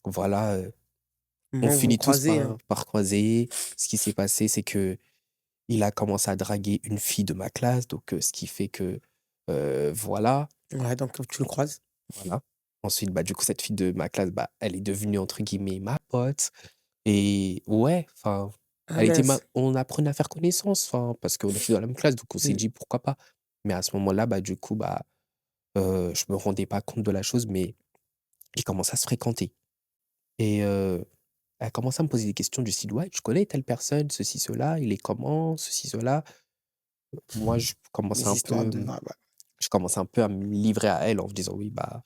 voilà, on Bon, vous finit tous croisez, hein. par croiser. Ce qui s'est passé, c'est que il a commencé à draguer une fille de ma classe, donc ce qui fait que, voilà, Ouais, donc tu le croises. voilà. Ensuite, bah, du coup, cette fille de ma classe, bah, elle est devenue entre guillemets «ma pote» et ouais, enfin, Ah elle était ma mince. on apprenait à faire connaissance, enfin, parce qu'on était dans la même classe, donc on s'est Mmh. dit: «Pourquoi pas?» mais à ce moment-là, bah, du coup, bah, je me rendais pas compte de la chose, mais ils commençaient à se fréquenter et elle commence à me poser des questions du style: «Ouais, tu connais telle personne, ceci, cela, il est comment, ceci, cela?» Moi, Les histoires de ouais, ouais. je commence un peu à me livrer à elle en me disant: «Oui, bah,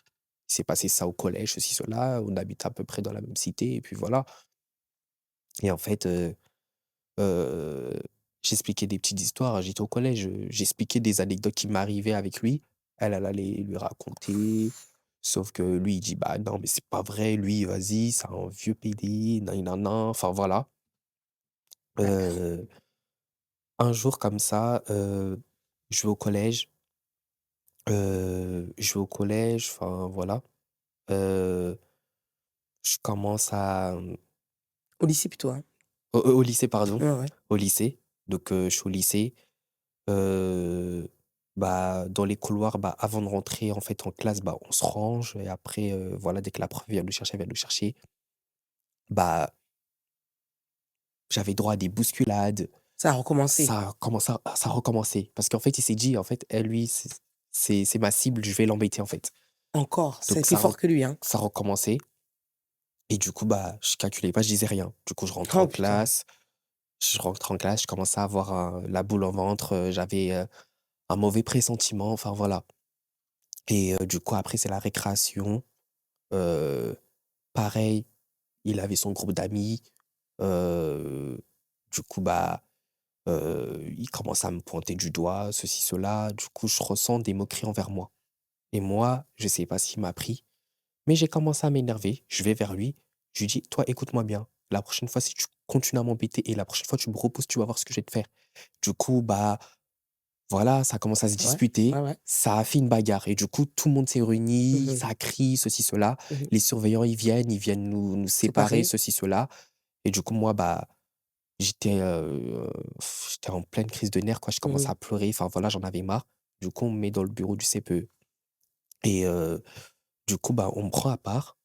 il s'est passé ça au collège, ceci, cela, on habite à peu près dans la même cité» et puis voilà et en fait, heu, j'expliquais des petites histoires. J'étais au collège, j'expliquais des anecdotes qui m'arrivaient avec lui. Elle allait lui raconter, sauf que lui, il dit: «Bah, non, mais c'est pas vrai, lui, vas-y, c'est un vieux PD, nin nin nin», enfin voilà. Heu, un jour comme ça, je vais au collège, enfin voilà, heu, je commence à, Au lycée plutôt, hein? au lycée pardon, Ouais, ouais. au lycée, donc je suis au lycée. Heu, Bah, dans les couloirs, bah, avant de rentrer, en fait, en classe, bah, on se range et après, voilà, dès que la prof vient nous chercher, elle vient nous chercher. Bah, j'avais droit à des bousculades. Ça a recommencé. Ça a recommencé parce qu'en fait, il s'est dit: «En fait, elle, lui, c'est ma cible, je vais l'embêter, en fait». Encore, c'est Donc plus fort que lui, hein? ça a recommencé et du coup, bah, je calculais pas, je disais rien. Du coup, Oh putain. je rentre en classe, je commençais à avoir la boule au ventre, j'avais, un mauvais pressentiment, enfin, voilà. Et du coup, après, c'est la récréation. Heu, Pareil, il avait son groupe d'amis. Heu, du coup, bah, il commence à me pointer du doigt, ceci, cela. Du coup, je ressens des moqueries envers moi et moi, je sais pas ce qui m'a pris, mais j'ai commencé à m'énerver. Je vais vers lui, je lui dis: «Toi, écoute-moi bien. La prochaine fois, si tu continues à m'embêter et la prochaine fois tu me repousses, tu vas voir ce que je vais te faire». Du coup, bah, voilà, ça commence à se Ouais, disputer, ouais, ouais. ça a fait une bagarre et du coup, tout le monde s'est réuni, Mmh. ça crie, ceci, cela. Mmh. Les surveillants, ils viennent nous séparer, Séparés? ceci, cela et du coup, moi, bah, j'étais, j'étais en pleine crise de nerfs, quoi. Je commençais Mmh. à pleurer, enfin, voilà, j'en avais marre. Du coup, on me met dans le bureau du CPE et du coup, bah, on me prend à part,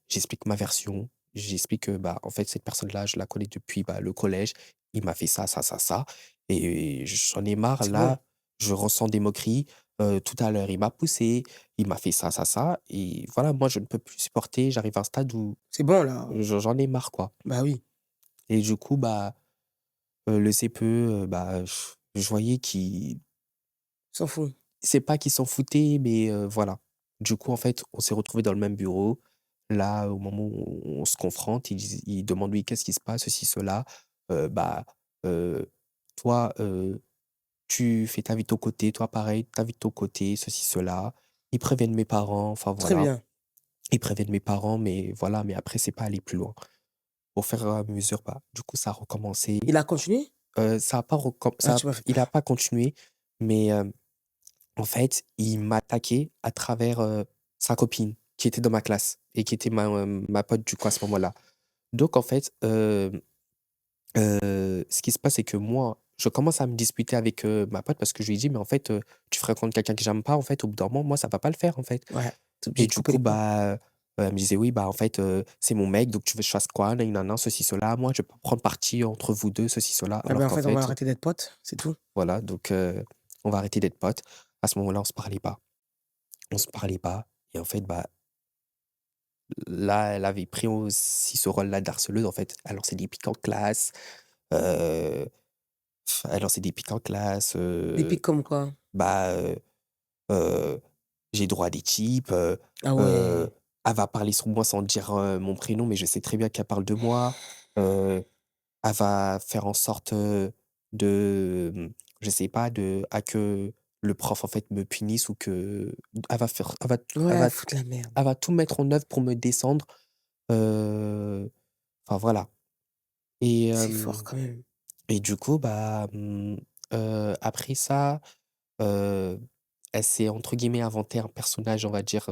j'explique ma version, j'explique que, bah, en fait, cette personne-là, je la connais depuis, bah, le collège. Il m'a fait ça, ça, ça, ça et j'en ai marre, C'est bon, là, je ressens des moqueries. Tout à l'heure, il m'a poussé, il m'a fait ça, ça, ça et voilà, moi, je ne peux plus supporter. J'arrive à un stade où c'est bon là. j'en ai marre, quoi Bah oui, et du coup, bah, le CPE, bah, je voyais qu'il s'en fout. c'est pas qu'il s'en foutait, mais voilà. Du coup, en fait, on s'est retrouvés dans le même bureau. Là, au moment où on se confronte, il demande: «Oui, qu'est-ce qui se passe? Ceci, cela». Bah, heu, «Toi, tu fais ta vie de ton côté, toi pareil, ta vie de ton côté», ceci, cela. Ils préviennent mes parents, enfin Très voilà. bien. Ils préviennent mes parents, mais voilà, mais après c'est pas aller plus loin. Au fur et à mesure, bah, du coup, ça a recommencé. Il a continué? Ça a pas recom Ah, ça tu m'as fait il a peur. pas continué, mais en fait, il m'attaquait à travers, sa copine qui était dans ma classe et qui était ma pote du coup à ce moment-là. Donc en fait, ce qui se passe, c'est que moi, je commence à me disputer avec, ma pote parce que je lui dis: «Mais en fait, tu fréquentes quelqu'un que j'aime pas, en fait, au bout d'un moment, moi, ça va pas le faire, en fait». Ouais, tu es Et obligé de du couper coup, les ponts. bah, elle me disait: «Oui, bah, en fait, c'est mon mec, donc tu veux que je fasse quoi? Nani nana, ceci, cela. Moi, je vais pas prendre parti entre vous 2 ceci, cela». Ah ben, Alors en qu'en fait, on va fait, arrêter d'être potes, c'est tout. voilà, donc on va arrêter d'être potes. À ce moment-là, on se parlait pas. On se parlait pas et en fait, bah, là, elle avait pris aussi ce rôle-là d'harceleuse, en fait. Elle lançait des pics en classe, heu, elle lançait des pics en classe, Des pics comme quoi? bah, heu, j'ai droit à des types, Ah heu, ouais. elle va parler sur moi sans dire, mon prénom, mais je sais très bien qu'elle parle de moi. Heu, Elle va faire en sorte, de, je sais pas, que le prof, en fait, me punisse ou que elle va faire Ouais, foutre la merde. elle va tout mettre en œuvre pour me descendre. Heu, enfin voilà et C'est fort quand même. et du coup, bah, après ça, heu, elle s'est entre guillemets «inventé» un personnage, on va dire,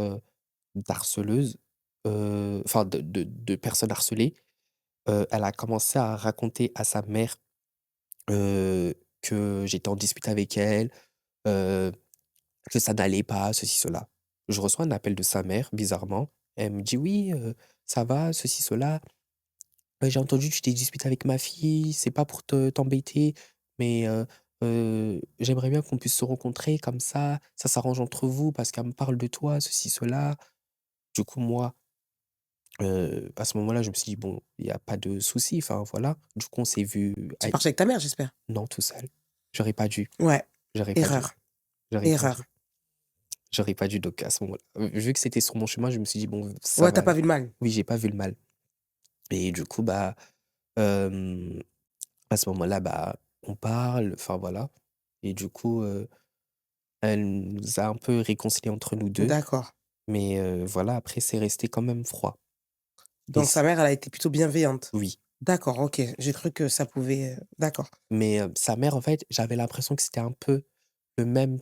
d'harceleuse, enfin de personne harcelée. Elle a commencé à raconter à sa mère, que j'étais en dispute avec elle, heu, que ça n'allait pas, ceci, cela. Je reçois un appel de sa mère, bizarrement. Elle me dit: «Oui, ça va, ceci, cela». J'ai entendu que tu t'es disputé avec ma fille, c'est pas pour te t'embêter, mais j'aimerais bien qu'on puisse se rencontrer comme ça s'arrange entre vous parce qu'elle me parle de toi, ceci, cela. Du coup, moi, à ce moment-là, je me suis dit: «Bon, il y a pas de souci», enfin voilà. Du coup, on s'est vu Tu es parti avec ta mère, j'espère? non, tout seul. J'aurais pas dû, Ouais, j'aurais pas dû, erreur, j'aurais pas dû, erreur. j'aurais pas dû donc à ce moment-là, vu que c'était sur mon chemin, je me suis dit: «Bon, ça Ouais, tu va». as pas vu le mal? Oui, j'ai pas vu le mal et du coup, bah, hem à ce moment-là, bah, on parle, enfin voilà et du coup, elle nous a un peu réconciliés entre nous 2, D'accord. mais voilà, après c'est resté quand même froid et Donc sa c mère, elle a été plutôt bienveillante? oui, D'accord, OK. J'ai cru que ça pouvait, d'accord. mais sa mère, en fait, j'avais l'impression que c'était un peu le même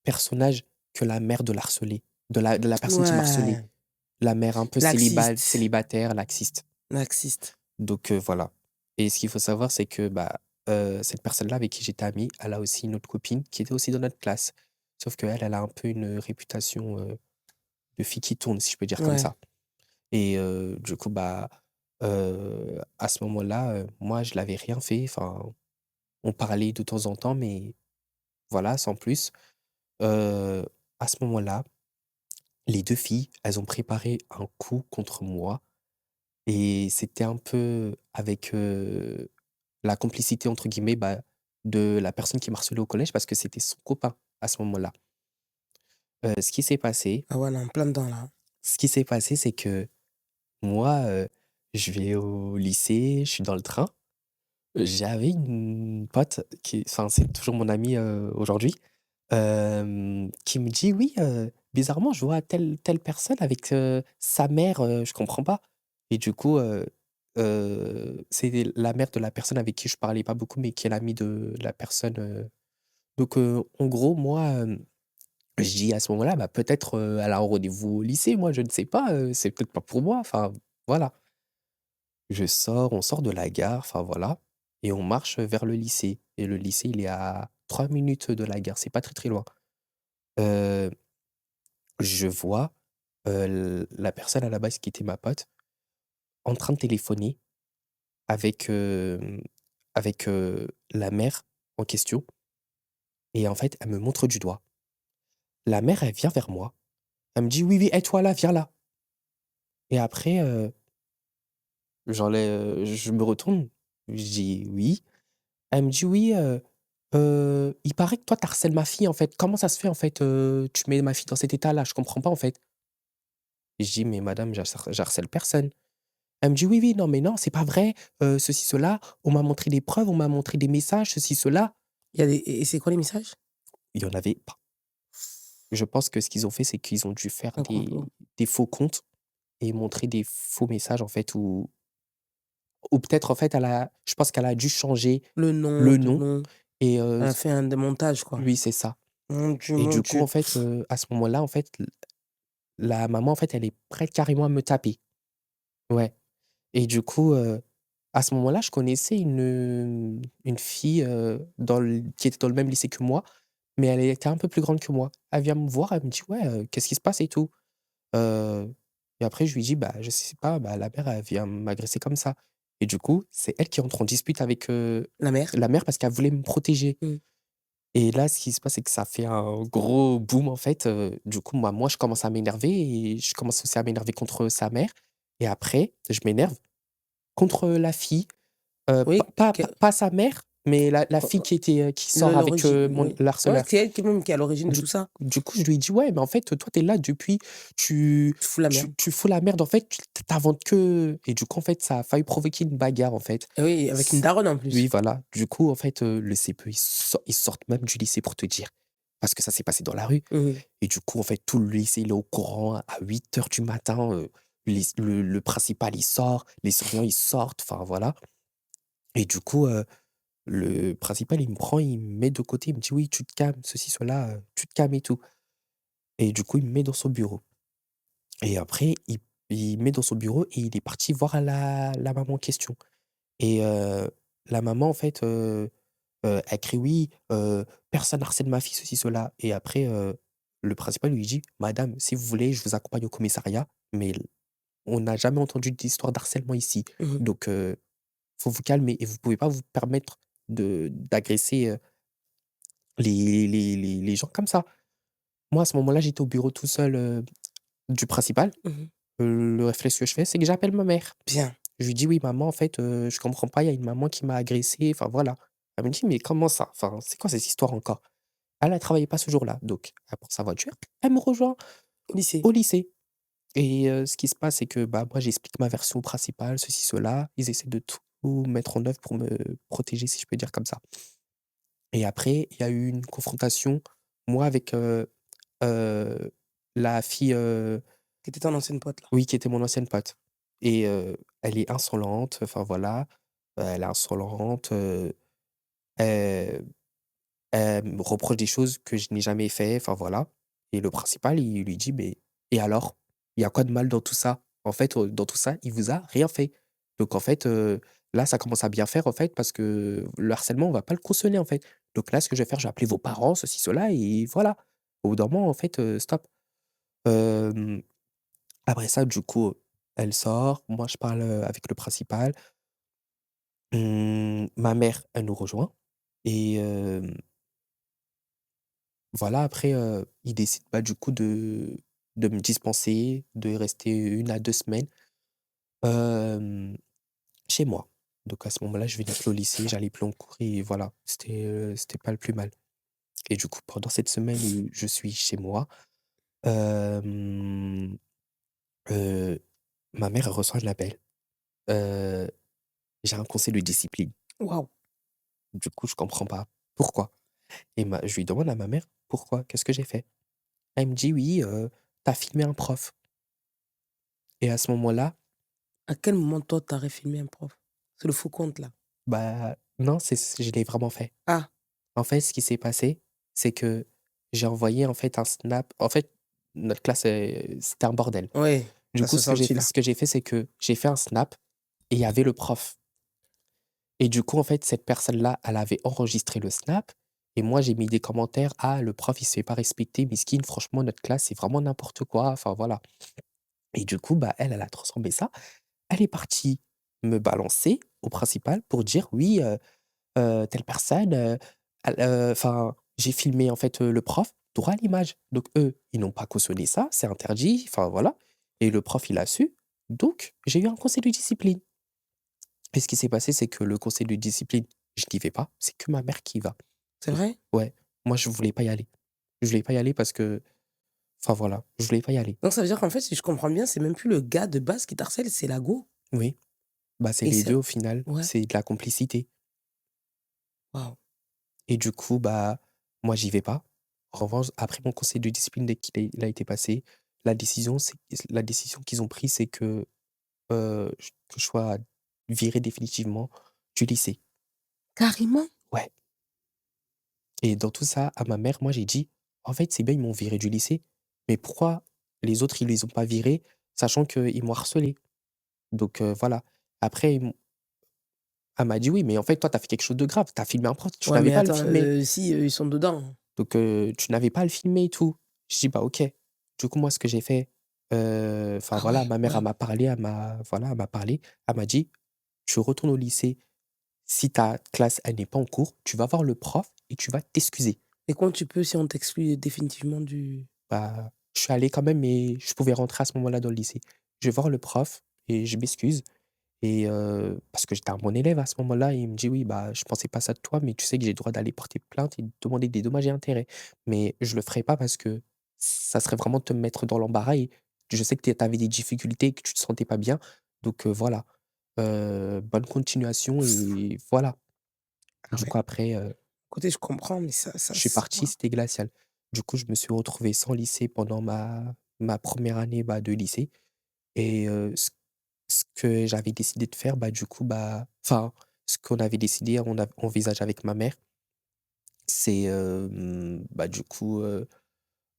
personnage que la mère de l'harcelé, de la personne qui m'harcelait. Ouais, La mère un peu laxiste, célibataire, laxiste, laxiste. donc voilà et ce qu'il faut savoir, c'est que, bah, cette personne-là avec qui j'étais ami, elle a aussi une autre copine qui était aussi dans notre classe. Sauf qu'elle, elle a un peu une réputation, de fille qui tourne, si je peux dire comme Ouais, ça et du coup, bah, à ce moment-là, moi, je l'avais rien fait. Enfin, on parlait de temps en temps, mais voilà, sans plus. Heu, à ce moment-là, les 2 filles, elles ont préparé un coup contre moi et c'était un peu avec, la «complicité» entre guillemets, bah, de la personne qui me harcelait au collège parce que c'était son copain à ce moment-là. Ce qui s'est passé ah ouais, elle est en plein dedans là. ce qui s'est passé, c'est que moi, je vais au lycée, je suis dans le train J'avais une pote qui enfin, c'est toujours mon amie, aujourd'hui, qui me dit: «Oui, bizarrement, je vois telle personne avec, sa mère, je comprends pas» et du coup, c'est la mère de la personne avec qui je parlais pas beaucoup, mais qui est l'amie de la personne, donc en gros, moi, je dis à ce moment-là: «Bah, peut-être, elle a un rendez-vous au lycée, moi, je ne sais pas, c'est peut-être pas pour moi», enfin, voilà. On sort de la gare, enfin voilà et on marche vers le lycée et le lycée, il est à 3 minutes de la gare, c'est pas très, très loin. Heu, je vois, la personne à la base qui était ma pote en train de téléphoner avec, la mère en question et en fait, elle me montre du doigt. La mère, elle vient vers moi, elle me dit: «Oui, oui, et toi là, viens là» et après, je me retourne, je dis: «Oui». Elle me dit: «Oui, il paraît que toi tu harcèles ma fille en fait. Comment ça se fait en fait, tu mets ma fille dans cet état-là? Je comprends pas en fait». Et je dis: «Mais madame, j'harcèle personne». Elle me dit: «Oui, oui, non, mais non, c'est pas vrai, ceci, cela. On m'a montré des preuves, on m'a montré des messages, ceci, cela». Il y a des et c'est quoi les messages? Il y en avait pas. Je pense que ce qu'ils ont fait, c'est qu'ils ont dû faire Un complot. des faux comptes et montrer des faux messages en fait ou peut-être en fait je pense qu'elle a dû changer Le nom, le tout nom nom. et Elle a fait un démontage, quoi. oui, c'est ça. Et Mon du coup, Dieu. en fait, à ce moment-là, en fait, la maman, en fait, elle est prête carrément à me taper. Ouais et du coup, à ce moment-là, je connaissais une fille, qui était dans le même lycée que moi, mais elle était un peu plus grande que moi. Elle vient me voir, elle me dit: «Ouais, qu'est-ce qui se passe et tout?» heu et après je lui dis: «Bah, je sais pas, bah, la mère, elle vient m'agresser comme ça» et du coup, c'est elle qui entre en dispute avec, La mère? la mère parce qu'elle voulait me protéger. Mmh. Et là, ce qui se passe, c'est que ça fait un gros boom, en fait, du coup, moi, je commence à m'énerver et je commence aussi à m'énerver contre sa mère et après, je m'énerve contre la fille, Oui, que pas sa mère, mais la fille qui sort avec, l'origine, mon oui. Ouais, harceleur. c'est elle qui même qui est à l'origine de Du tout ça. du coup, je lui ai dit: «Ouais, mais en fait, toi, tu es là depuis, tu Tu fous la merde. tu fous la merde, en fait, tu inventes que» et du coup, en fait, ça a failli provoquer une bagarre, en fait. Et oui, avec une S daronne en oui, plus. voilà. Du coup, en fait, le CPE, ils sortent même du lycée pour te dire, parce que ça s'est passé dans la rue. Mmh mh. Et du coup, en fait, tout le lycée, il est au courant à 8 heures du matin, le principal, il sort, les surveillants, ils sortent, enfin voilà. Et du coup, le principal, il me prend, il me met de côté, il me dit: «Oui, tu te calmes, ceci, cela, tu te calmes et tout». Et du coup, il me met dans son bureau et après il me met dans son bureau et il est parti voir la maman en question et la maman, en fait, elle crie: «Oui, personne harcèle ma fille, ceci, cela» et après, le principal lui dit: «Madame, si vous voulez, je vous accompagne au commissariat, mais on n'a jamais entendu d'histoire d'harcèlement ici. Mmh mh. Donc faut vous calmer et vous pouvez pas vous permettre d'agresser, les gens comme ça». Moi, à ce moment-là, j'étais au bureau tout seul, du principal. Mmh mh. Le réflexe que je fais, c'est que j'appelle ma mère. Bien. Je lui dis: «Oui, maman, en fait, je comprends pas, il y a une maman qui m'a agressé», enfin voilà. Elle me dit: «Mais comment ça? Enfin, c'est quoi cette histoire encore?» Elle travaillait pas ce jour-là, donc elle prend sa voiture, elle me rejoint Au lycée. au lycée et ce qui se passe, c'est que, bah, moi, j'explique ma version principale, ceci, cela. Ils essaient de tout mettre en œuvre pour me protéger, si je peux dire comme ça et après, il y a eu une confrontation, moi, avec, heu, la fille, Qui était ton ancienne pote là. oui, qui était mon ancienne pote et elle est insolente, enfin voilà, elle est insolente, elle elle me reproche des choses que je n'ai jamais fait, enfin voilà et le principal, il lui dit: «Mais et alors? Il y a quoi de mal dans tout ça? En fait, dans tout ça, il vous a rien fait. Donc en fait, là, ça commence à bien faire, en fait, parce que le harcèlement, on va pas le cautionner, en fait. Donc là, ce que je vais faire, je vais appeler vos parents, ceci, cela et voilà. Au bout d'un moment, en fait, stop». Hem, après ça, du coup, elle sort, moi je parle, avec le principal. Ma mère, elle nous rejoint et voilà, après, il décide, bah, du coup de me dispenser, de rester 1 à 2 semaines, hem, chez moi. Donc à ce moment-là, je venais plus au lycée, j'allais plus en cours et voilà, c'était pas le plus mal. Et du coup, pendant cette semaine où je suis chez moi, hem, heu, ma mère, elle reçoit un appel, heu, j'ai un conseil de discipline. Waouh! Du coup, je comprends pas. Pourquoi? Et je lui demande à ma mère: «Pourquoi? Qu'est-ce que j'ai fait?» Elle me dit: «Oui, tu filmé un prof». Et à ce moment-là, À quel moment toi tu filmé un prof? C'est le faux compte là? bah, non, je l'ai vraiment fait. Ah, En fait, ce qui s'est passé, c'est que j'ai envoyé, en fait, un snap. En fait, notre classe, c'était un bordel. ouais, Du ça coup, se sentit là. ce que j'ai fait, c'est que j'ai fait un snap et il y avait le prof. Et du coup, en fait, cette personne-là, elle avait enregistré le snap et moi, j'ai mis des commentaires: «Ah, le prof, il se fait pas respecter, miskin, franchement, notre classe, c'est vraiment n'importe quoi», enfin, voilà. Et du coup, bah, elle a transformé ça. Elle est partie me balancer au principal pour dire: «Oui, telle personne, enfin, j'ai filmé, en fait, le prof, droit à l'image». Donc eux, ils n'ont pas cautionné ça, c'est interdit, enfin, voilà. Et le prof, il a su, donc j'ai eu un conseil de discipline. Et ce qui s'est passé, c'est que le conseil de discipline, je n'y vais pas, c'est que ma mère qui y va. C'est Donc vrai? ouais, moi je voulais pas y aller. Je voulais pas y aller parce que enfin voilà, je voulais pas y aller. Donc ça veut dire qu'en fait, si je comprends bien, c'est même plus le gars de base qui t'harcèle, c'est la go? Oui, bah, c'est Et les c'est 2 au final, ouais, c'est de la complicité. waouh, Et du coup, bah, moi j'y vais pas. En revanche, après mon conseil de discipline dès qu'il est il a été passé, la décision qu'ils ont prise, c'est que, que je sois viré définitivement du lycée. carrément? Ouais. Et dans tout ça, à ma mère, moi, j'ai dit: «En fait, c'est bien, ils m'ont viré du lycée, mais pourquoi les autres, ils les ont pas virés, sachant qu'ils m'ont harcelé?» Donc voilà. Après, elle m'a dit: «Oui, mais en fait, toi, tu as fait quelque chose de grave. Tu as filmé un prof, tu Ouais, n'avais mais pas à le attends, filmer. si, ils sont dedans. Donc tu n'avais pas à le filmer et tout». Je dis: «Bah, OK». Du coup, moi, ce que j'ai fait, enfin Ah ouais, voilà, ma mère, elle waouh. m'a parlé, elle m'a parlé, elle m'a dit: «Tu retournes au lycée, si ta classe, elle n'est pas en cours, tu vas voir le prof et tu vas t'excuser». Et comment tu peux si on t'exclut définitivement du Bah, je suis allé quand même, mais je pouvais rentrer à ce moment-là dans le lycée. Je vais voir le prof et je m'excuse et parce que j'étais un bon élève à ce moment-là et il me dit: «Oui, bah, je pensais pas ça de toi, mais tu sais que j'ai le droit d'aller porter plainte et de demander des dommages et intérêts. Mais je le ferai pas parce que ça serait vraiment te mettre dans l'embarras et je sais que tu avais des difficultés et que tu te sentais pas bien. Donc voilà, bonne continuation» et voilà. ah Du ouais. coup après, Côté je comprends, mais ça je suis s parti, waouh. c'était glacial. Du coup, je me suis retrouvé sans lycée pendant ma première année, bah, de lycée et ce que j'avais décidé de faire, bah, du coup, bah enfin, ce qu'on avait décidé, on a envisagé avec ma mère, c'est, bah, du coup,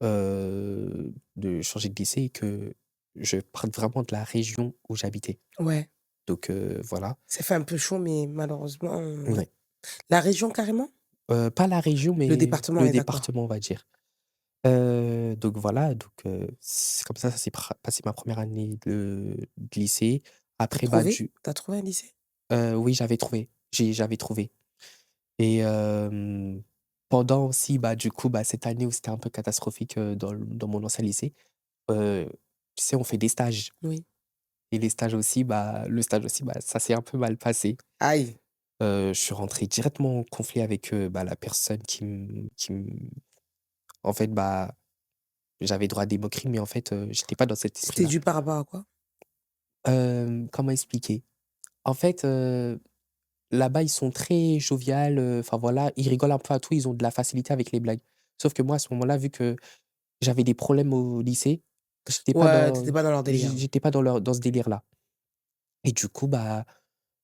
de changer de lycée et que je parte vraiment de la région où j'habitais. Ouais, Donc voilà. ça fait un peu chaud, mais malheureusement, oui. Ouais. La région carrément? Pas la région, Le mais département, le ouais, d'accord. département, on va dire. Donc voilà, donc c'est comme ça s'est passé ma première année de lycée. Tu Après, bah, trouvé? Tu trouvé un lycée? oui, j'avais trouvé, j'avais trouvé et pendant aussi, bah, du coup, bah, cette année où c'était un peu catastrophique, dans mon ancien lycée, heu, tu sais, on fait des stages Oui. et les stages aussi, bah, le stage aussi, bah, ça s'est un peu mal passé. Aïe! Je suis rentré directement en conflit avec, bah, la personne en fait, bah, j'avais droit à des moqueries, mais en fait, j'étais pas dans cet C'était esprit-là. dû par rapport à quoi? Comment expliquer? En fait, là-bas, ils sont très jovial, enfin voilà, ils rigolent un peu à tout, ils ont de la facilité avec les blagues. Sauf que moi, à ce moment-là, vu que j'avais des problèmes au lycée, Ouais, tu pas dans leur délire. j'étais pas dans ce délire-là. Et du coup, bah,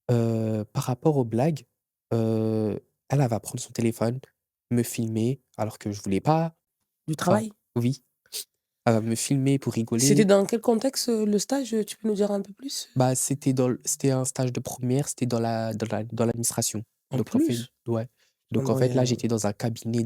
par rapport aux blagues, heu, elle va prendre son téléphone, me filmer alors que je voulais pas. Du Enfin, travail? oui, elle va me filmer pour C'était rigoler. dans quel contexte, le stage, tu peux nous dire un peu plus? Bah, c'était un stage de première, c'était dans l'administration. En Donc en fait plus? ouais. Donc en Pendant fait, là, rien j'étais dans un cabinet,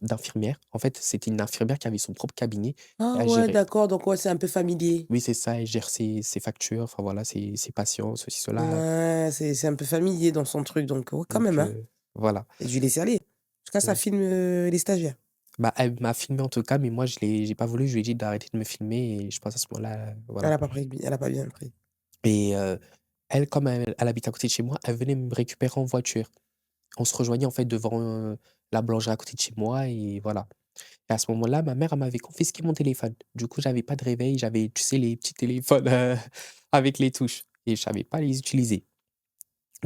d'infirmière. En fait, c'était une infirmière qui avait son propre cabinet et ah elle ouais, gérait d'accord, donc ouais, c'est un peu familier. oui, c'est ça, elle gère ses factures, enfin voilà, ses patients, ceci, cela, Ouais, c'est un peu familier dans son truc, donc ouais, quand donc même, hein. voilà. Tu dû laisser aller. Jusqu'à ça Ouais. filme, les stagiaires. Bah, elle m'a filmé en tout cas, mais moi j'ai pas voulu, je lui ai dit d'arrêter de me filmer et je pense à ce moment-là, Elle voilà. a pas pris elle a pas bien pris. Et elle, comme elle habite à côté de chez moi, elle venait me récupérer en voiture. On se rejoignait en fait devant, la boulangerie à côté de chez moi et voilà. Et à ce moment-là, ma mère, elle m'avait confisqué mon téléphone. Du coup, j'avais pas de réveil, j'avais, tu sais, les petits téléphones, avec les touches et je savais pas les utiliser.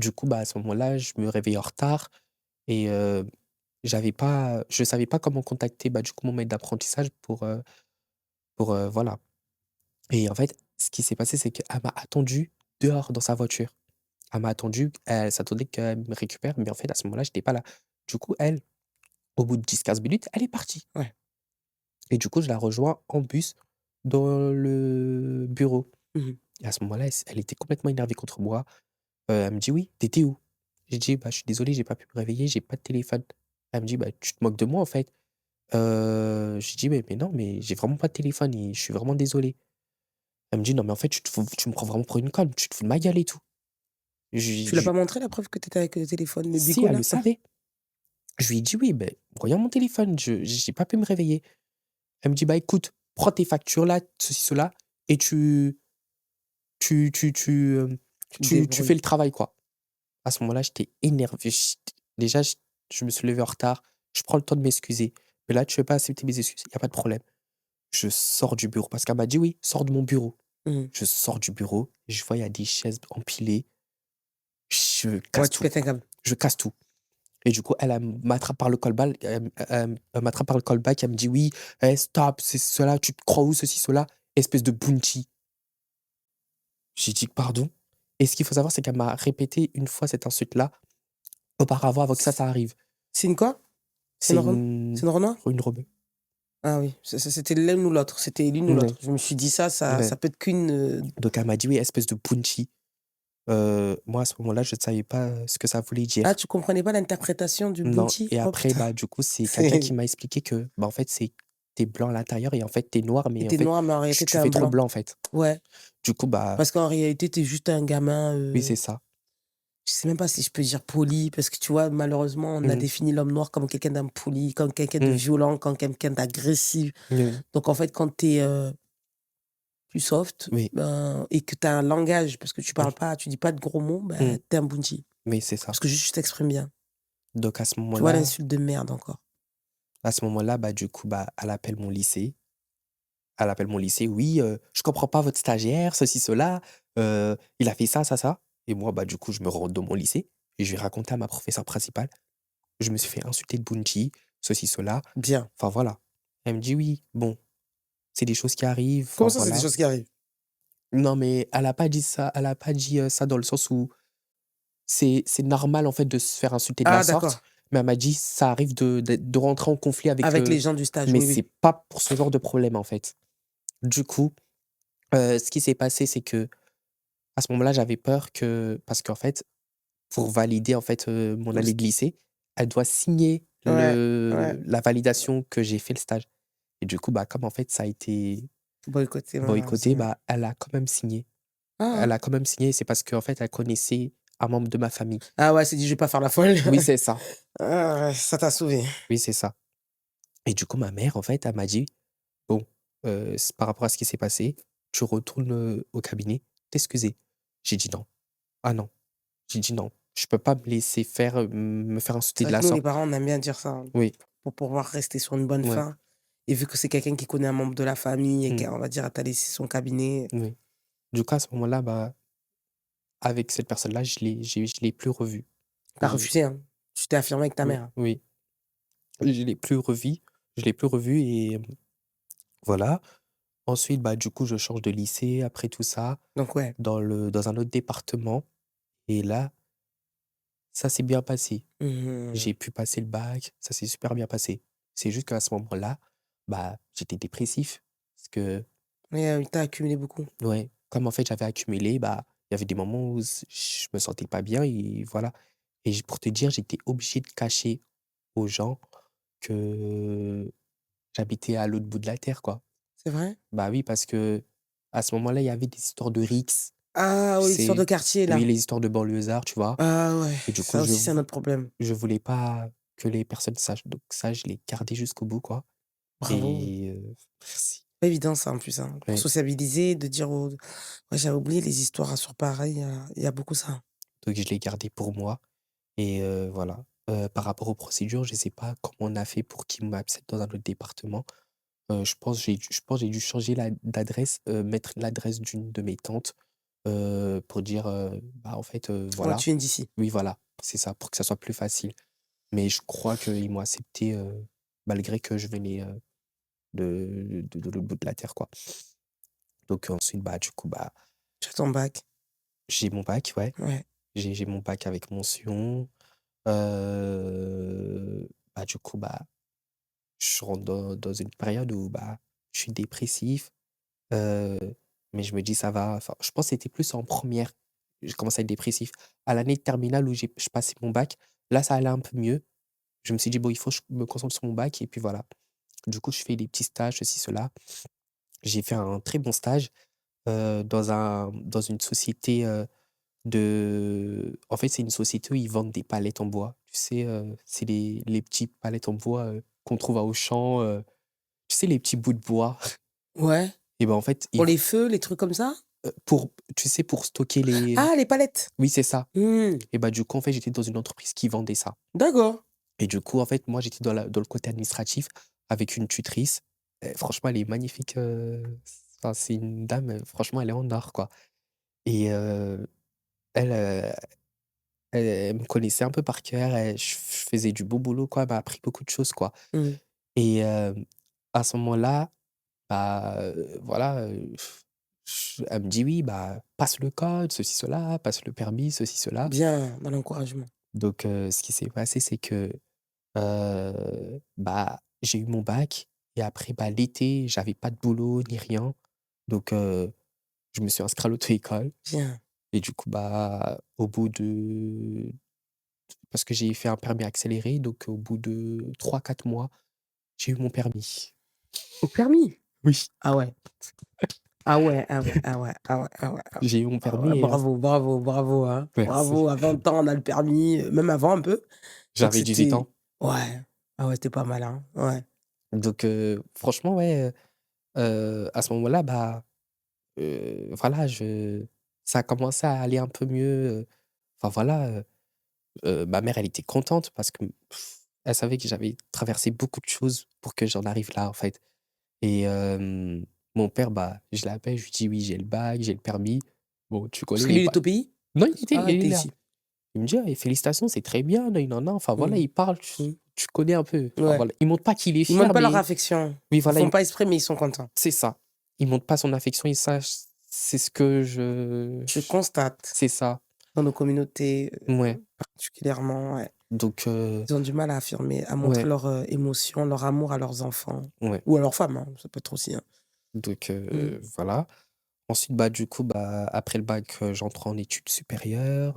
Du coup, bah, à ce moment-là, je me réveillais en retard et je savais pas comment contacter, bah, du coup, mon maître d'apprentissage voilà. Et en fait, ce qui s'est passé, c'est qu'elle m'a attendu dehors dans sa voiture. Elle m'a attendu, elle s'attendait qu'elle me récupère, mais en fait, à ce moment-là, j'étais pas là. Du coup, elle, au bout de 10 15 minutes, elle est partie Ouais. et du coup, je la rejoins en bus dans le bureau Mmh. et à ce moment-là, elle était complètement énervée contre moi. Elle me dit: «Oui, tu étais où?» J'ai dit: «Bah, je suis désolé, j'ai pas pu me réveiller, j'ai pas de téléphone». Elle me dit: «Bah, tu te moques de moi, en fait?» J'ai dit: «Mais non, mais j'ai vraiment pas de téléphone et je suis vraiment désolé». Elle me dit: «Non, mais en fait, tu me prends vraiment pour une conne, tu te fous de ma gueule et tout». Tu l'as Je pas montré la preuve que tu étais avec le téléphone, le Si, bigot elle là? le Ah! savait. Je lui ai dit: «Oui, beh, regarde mon téléphone, je j'ai pas pu me réveiller». Elle me dit: «Bah, écoute, prends tes factures là, ceci, cela et tu tu tu, hem, Tu te tu fais débrouilles. le travail, quoi». À ce moment-là, j'étais énervé, déjà, je me suis levé en retard, je prends le temps de m'excuser. Mais là, tu veux pas accepter mes excuses, il y a pas de problème. Je sors du bureau parce qu'elle m'a dit: «Oui, sors de mon bureau». Mmh. Je sors du bureau, je vois il y a des chaises empilées, je Ouais, casse tu tout, pètes un câble. je casse tout. Et du coup, elle m'attrape par le callback, elle m'attrape par le callback, elle me dit: «Oui, stop, c'est cela, tu te crois où, ceci, cela, espèce de bounty». J'ai dit: «Pardon?» Et ce qu'il faut savoir, c'est qu'elle m'a répété une fois cette insulte-là, auparavant, avant que C ça arrive. c'est une quoi? C'est C'est une Renault? C'est une Renault? une robe. Ah oui, c'était l'un ou l'autre, c'était l'une ou l'autre. Ouais, Je me suis dit ça ouais. peut être qu'une, Donc elle m'a dit: «Oui, espèce de bounty». Moi, à ce moment-là, je ne savais pas, ce que ça voulait ah, dire. tu comprenais pas l'interprétation du Non bounty? et Oh après, putain, bah, du coup, c'est quelqu'un qui c'est m'a expliqué que, bah, en fait, c'est tu blanc à l'intérieur et en fait, t'es noir, tu mais en étais fait, noir, mais en tu réalité, tu tu es un fais trop blanc. blanc, en fait. Ouais, Du coup, bah parce qu'en réalité, tu es juste un gamin, oui, c'est ça. je sais même pas si je peux dire poli, parce que tu vois, malheureusement, on a Mmh. défini l'homme noir comme quelqu'un d'impoli, comme quelqu'un de Mmh. violent, comme quelqu'un d'agressif. Oui, Donc en fait, quand tu es, plus soft, oui. ben et que tu as un langage, parce que tu parles Mmh. pas, tu dis pas de gros mots, ben, Mmh. tu es un bounty. Oui, c'est ça. Parce que juste tu t'exprimes bien. Donc Tu vois l'insulte de merde encore. à ce moment-là, bah, du coup, bah, elle appelle mon lycée. Elle appelle mon lycée: «Oui, je comprends pas votre stagiaire, ceci, cela, il a fait ça, ça, ça». Et moi, bah, du coup, je me rends dans mon lycée et je vais raconter à ma professeure principale. Je me suis fait insulter de bounty, ceci, cela. Bien. Enfin, voilà. Elle me dit: «Oui, bon, c'est des choses qui arrivent, Comment enfin, ça, c'est des voilà». choses qui arrivent? Non, mais elle a pas dit ça, elle a pas dit, ça dans le sens où c'est normal, en fait, de se faire insulter de la Ah sorte, d'accord, mais elle m'a dit: «Ça arrive de rentrer en conflit avec avec les le» gens du stage, mais oui, oui. c'est pas pour ce genre de problème, en fait. Du coup, ce qui s'est passé, c'est que à ce moment-là, j'avais peur que parce qu'en fait, pour valider, en fait, mon Le année st de lycée, elle doit signer Ouais, ouais, la validation que j'ai fait le stage et du coup, bah, comme en fait, ça a été boycotté boycotté, malheureusement. bah, elle a quand même signé. Ah, Elle ah. a quand même signé, c'est parce qu'en fait, elle connaissait un membre de ma famille. Ah ouais, elle s'est dit: «Je vais pas faire la folle». Oui, c'est ça. Ah ouais, ça t'a sauvé. Oui, c'est ça et du coup, ma mère, en fait, elle m'a dit: «Bon, c par rapport à ce qui s'est passé, tu retournes, au cabinet t'excuser». J'ai dit: «Non. Ah non». J'ai dit: «Non, je peux pas me laisser faire, me faire insulter C'est de vrai la que nous, les sorte». parents, on aime bien dire ça, hein, Oui, pour pouvoir rester sur une bonne ouais, fin et vu que c'est quelqu'un qui connaît un membre de la famille et mmh, qu'on va dire, elle t'a laissé son cabinet, oui. Du coup, à ce moment-là, bah, avec cette personne-là, je l'ai plus revu. tu Je refusé, hein. Tu t'es affirmé avec ta oui, mère. oui, je l'ai plus revu et voilà. Ensuite, bah, du coup, je change de lycée après tout ça, Donc ouais. dans un autre département et là, ça s'est bien passé. Mmh. J'ai pu passer le bac, ça s'est super bien passé. C'est juste qu'à ce moment-là, bah, j'étais dépressif parce que Mais, tu accumulé beaucoup. ouais, comme en fait j'avais accumulé, bah, il y avait des moments où je me sentais pas bien et voilà. Et pour te dire, j'étais obligé de cacher aux gens que j'habitais à l'autre bout de la terre, quoi. C'est vrai? Bah oui, parce que à ce moment-là, il y avait des histoires de rixes, Ah tu oui, l'histoire de sais? quartier Oui, là. les histoires de banlieusards, tu vois? Ah ouais, Et du coup, ça aussi, c'est un autre problème. je voulais pas que les personnes sachent. Donc ça, je l'ai gardé jusqu'au bout, quoi. Bravo. Et merci. Pas évident ça en plus, hein, pour Ouais. sociabiliser, de dire aux ouais, j'avais oublié les histoires à sur pareil, il y a beaucoup ça. Donc je l'ai gardé pour moi. Et voilà. Par rapport aux procédures, je sais pas comment on a fait pour qu'ils m'acceptent dans un autre département. Je pense j'ai dû changer d'adresse, mettre l'adresse d'une de mes tantes. pour dire, bah, en fait, Ouais, voilà. tu viens d'ici. Oui, voilà, c'est ça, pour que ça soit plus facile. Mais je crois qu'ils m'ont accepté, malgré que je venais, de l'autre bout de la terre, quoi. Donc ensuite, bah, du coup, bah, Tu as ton bac. j'ai mon bac, ouais. Ouais. J'ai mon bac avec mention. Bah, du coup, bah, je rentre dans une période où, bah, je suis dépressif, heu, mais je me dis: «Ça va». Enfin, je pense que c'était plus en première j'ai commencé à être dépressif. À l'année de terminale où je passais mon bac, là, ça allait un peu mieux. Je me suis dit: «Bon, il faut que je me concentre sur mon bac» et puis voilà. Du coup, je fais des petits stages, ceci, cela. J'ai fait un très bon stage, dans une société, en fait, c'est une société où ils vendent des palettes en bois. Tu sais, c'est les petits palettes en bois, qu'on trouve à Auchan, tu sais, les petits bouts de bois? Ouais. Et ben, en fait, Pour les feux, les trucs comme ça? pour tu sais, pour stocker les Ah, les palettes! oui, c'est ça. Mmh. Et bah, du coup, en fait, j'étais dans une entreprise qui vendait ça. D'accord. Et du coup, en fait, moi, j'étais dans le côté administratif avec une tutrice. Franchement, elle est magnifique, enfin, c'est une dame, franchement, elle est en or, quoi. Et elle, elle me connaissait un peu par cœur, je faisais du beau boulot, quoi. Elle m'a appris beaucoup de choses, quoi. Mmh. Et à ce moment-là, bah, voilà, elle me dit: «Oui, bah, passe le code, ceci, cela, passe le permis, ceci, cela». Bien, dans l'encouragement. Donc ce qui s'est passé, c'est que, bah, j'ai eu mon bac et après, bah, l'été, j'avais pas de boulot ni rien. Donc je me suis inscrit à l'auto-école Bien. et du coup, bah, au bout de parce que j'ai fait un permis accéléré, donc au bout de 3 4 mois, j'ai eu mon permis. Au permis? Oui. Ah ouais. Ah ouais, ah ouais, ah ouais, ah ouais, ah ouais, ah ouais. J'ai eu mon Ah ouais, permis et bravo, bravo, bravo, hein. merci. Bravo, à 20 ans, on a le permis, même avant un peu. Donc J'avais 18 c'était ans. ouais. Ah ouais, c'était pas mal, hein. Ouais. Donc franchement, ouais, à ce moment-là, bah, voilà, je ça a commencé à aller un peu mieux, enfin voilà, ma mère, elle était contente parce que, elle savait que j'avais traversé beaucoup de choses pour que j'en arrive là, en fait. Et mon père, bah, je l'appelle, je lui dis: «Oui, j'ai le bac, j'ai le permis». Bon, tu Parce connais que les lui, il pa est au pays? non, Ah, il tu est es là. ici. Il me dit: «Ah et félicitations, c'est très bien, nin nin nin». Enfin voilà, Mmh. il parle, Mmh. tu connais un peu. Enfin Ouais. voilà, il montre pas qu'il est Ils montrent fier, pas leur mais affection. oui, Ils voilà, font pas exprès, mais ils sont contents. c'est ça. Il montre pas son affection et ça, c'est ce que Je constate c'est ça. dans nos communautés, Ouais, particulièrement, ouais. donc Ils ont du mal à affirmer, à montrer ouais, leurs, émotions, leur amour à leurs enfants ouais, ou à leurs femmes, hein, ça peut être aussi, hein. donc Mmh. voilà. Ensuite, bah, du coup, bah, après le bac, j'entre en études supérieures,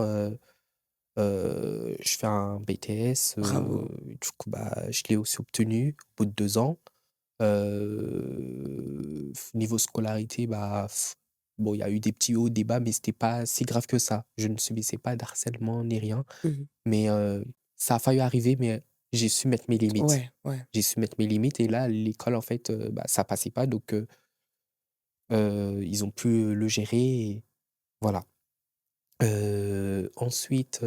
je fais un BTS, Bravo. du coup, bah, je l'ai aussi obtenu au bout de 2 ans. Niveau scolarité, bah, bon, il y a eu des petits hauts, des bas, mais c'était pas si grave que ça. Je ne subissais pas d'harcèlement ni rien, Mmh mh. mais ça a failli arriver, mais j'ai su mettre mes limites. Ouais, ouais. J'ai su mettre mes limites et là, l'école, en fait, bah, ça passait pas donc ils ont pu, le gérer et voilà. Ensuite,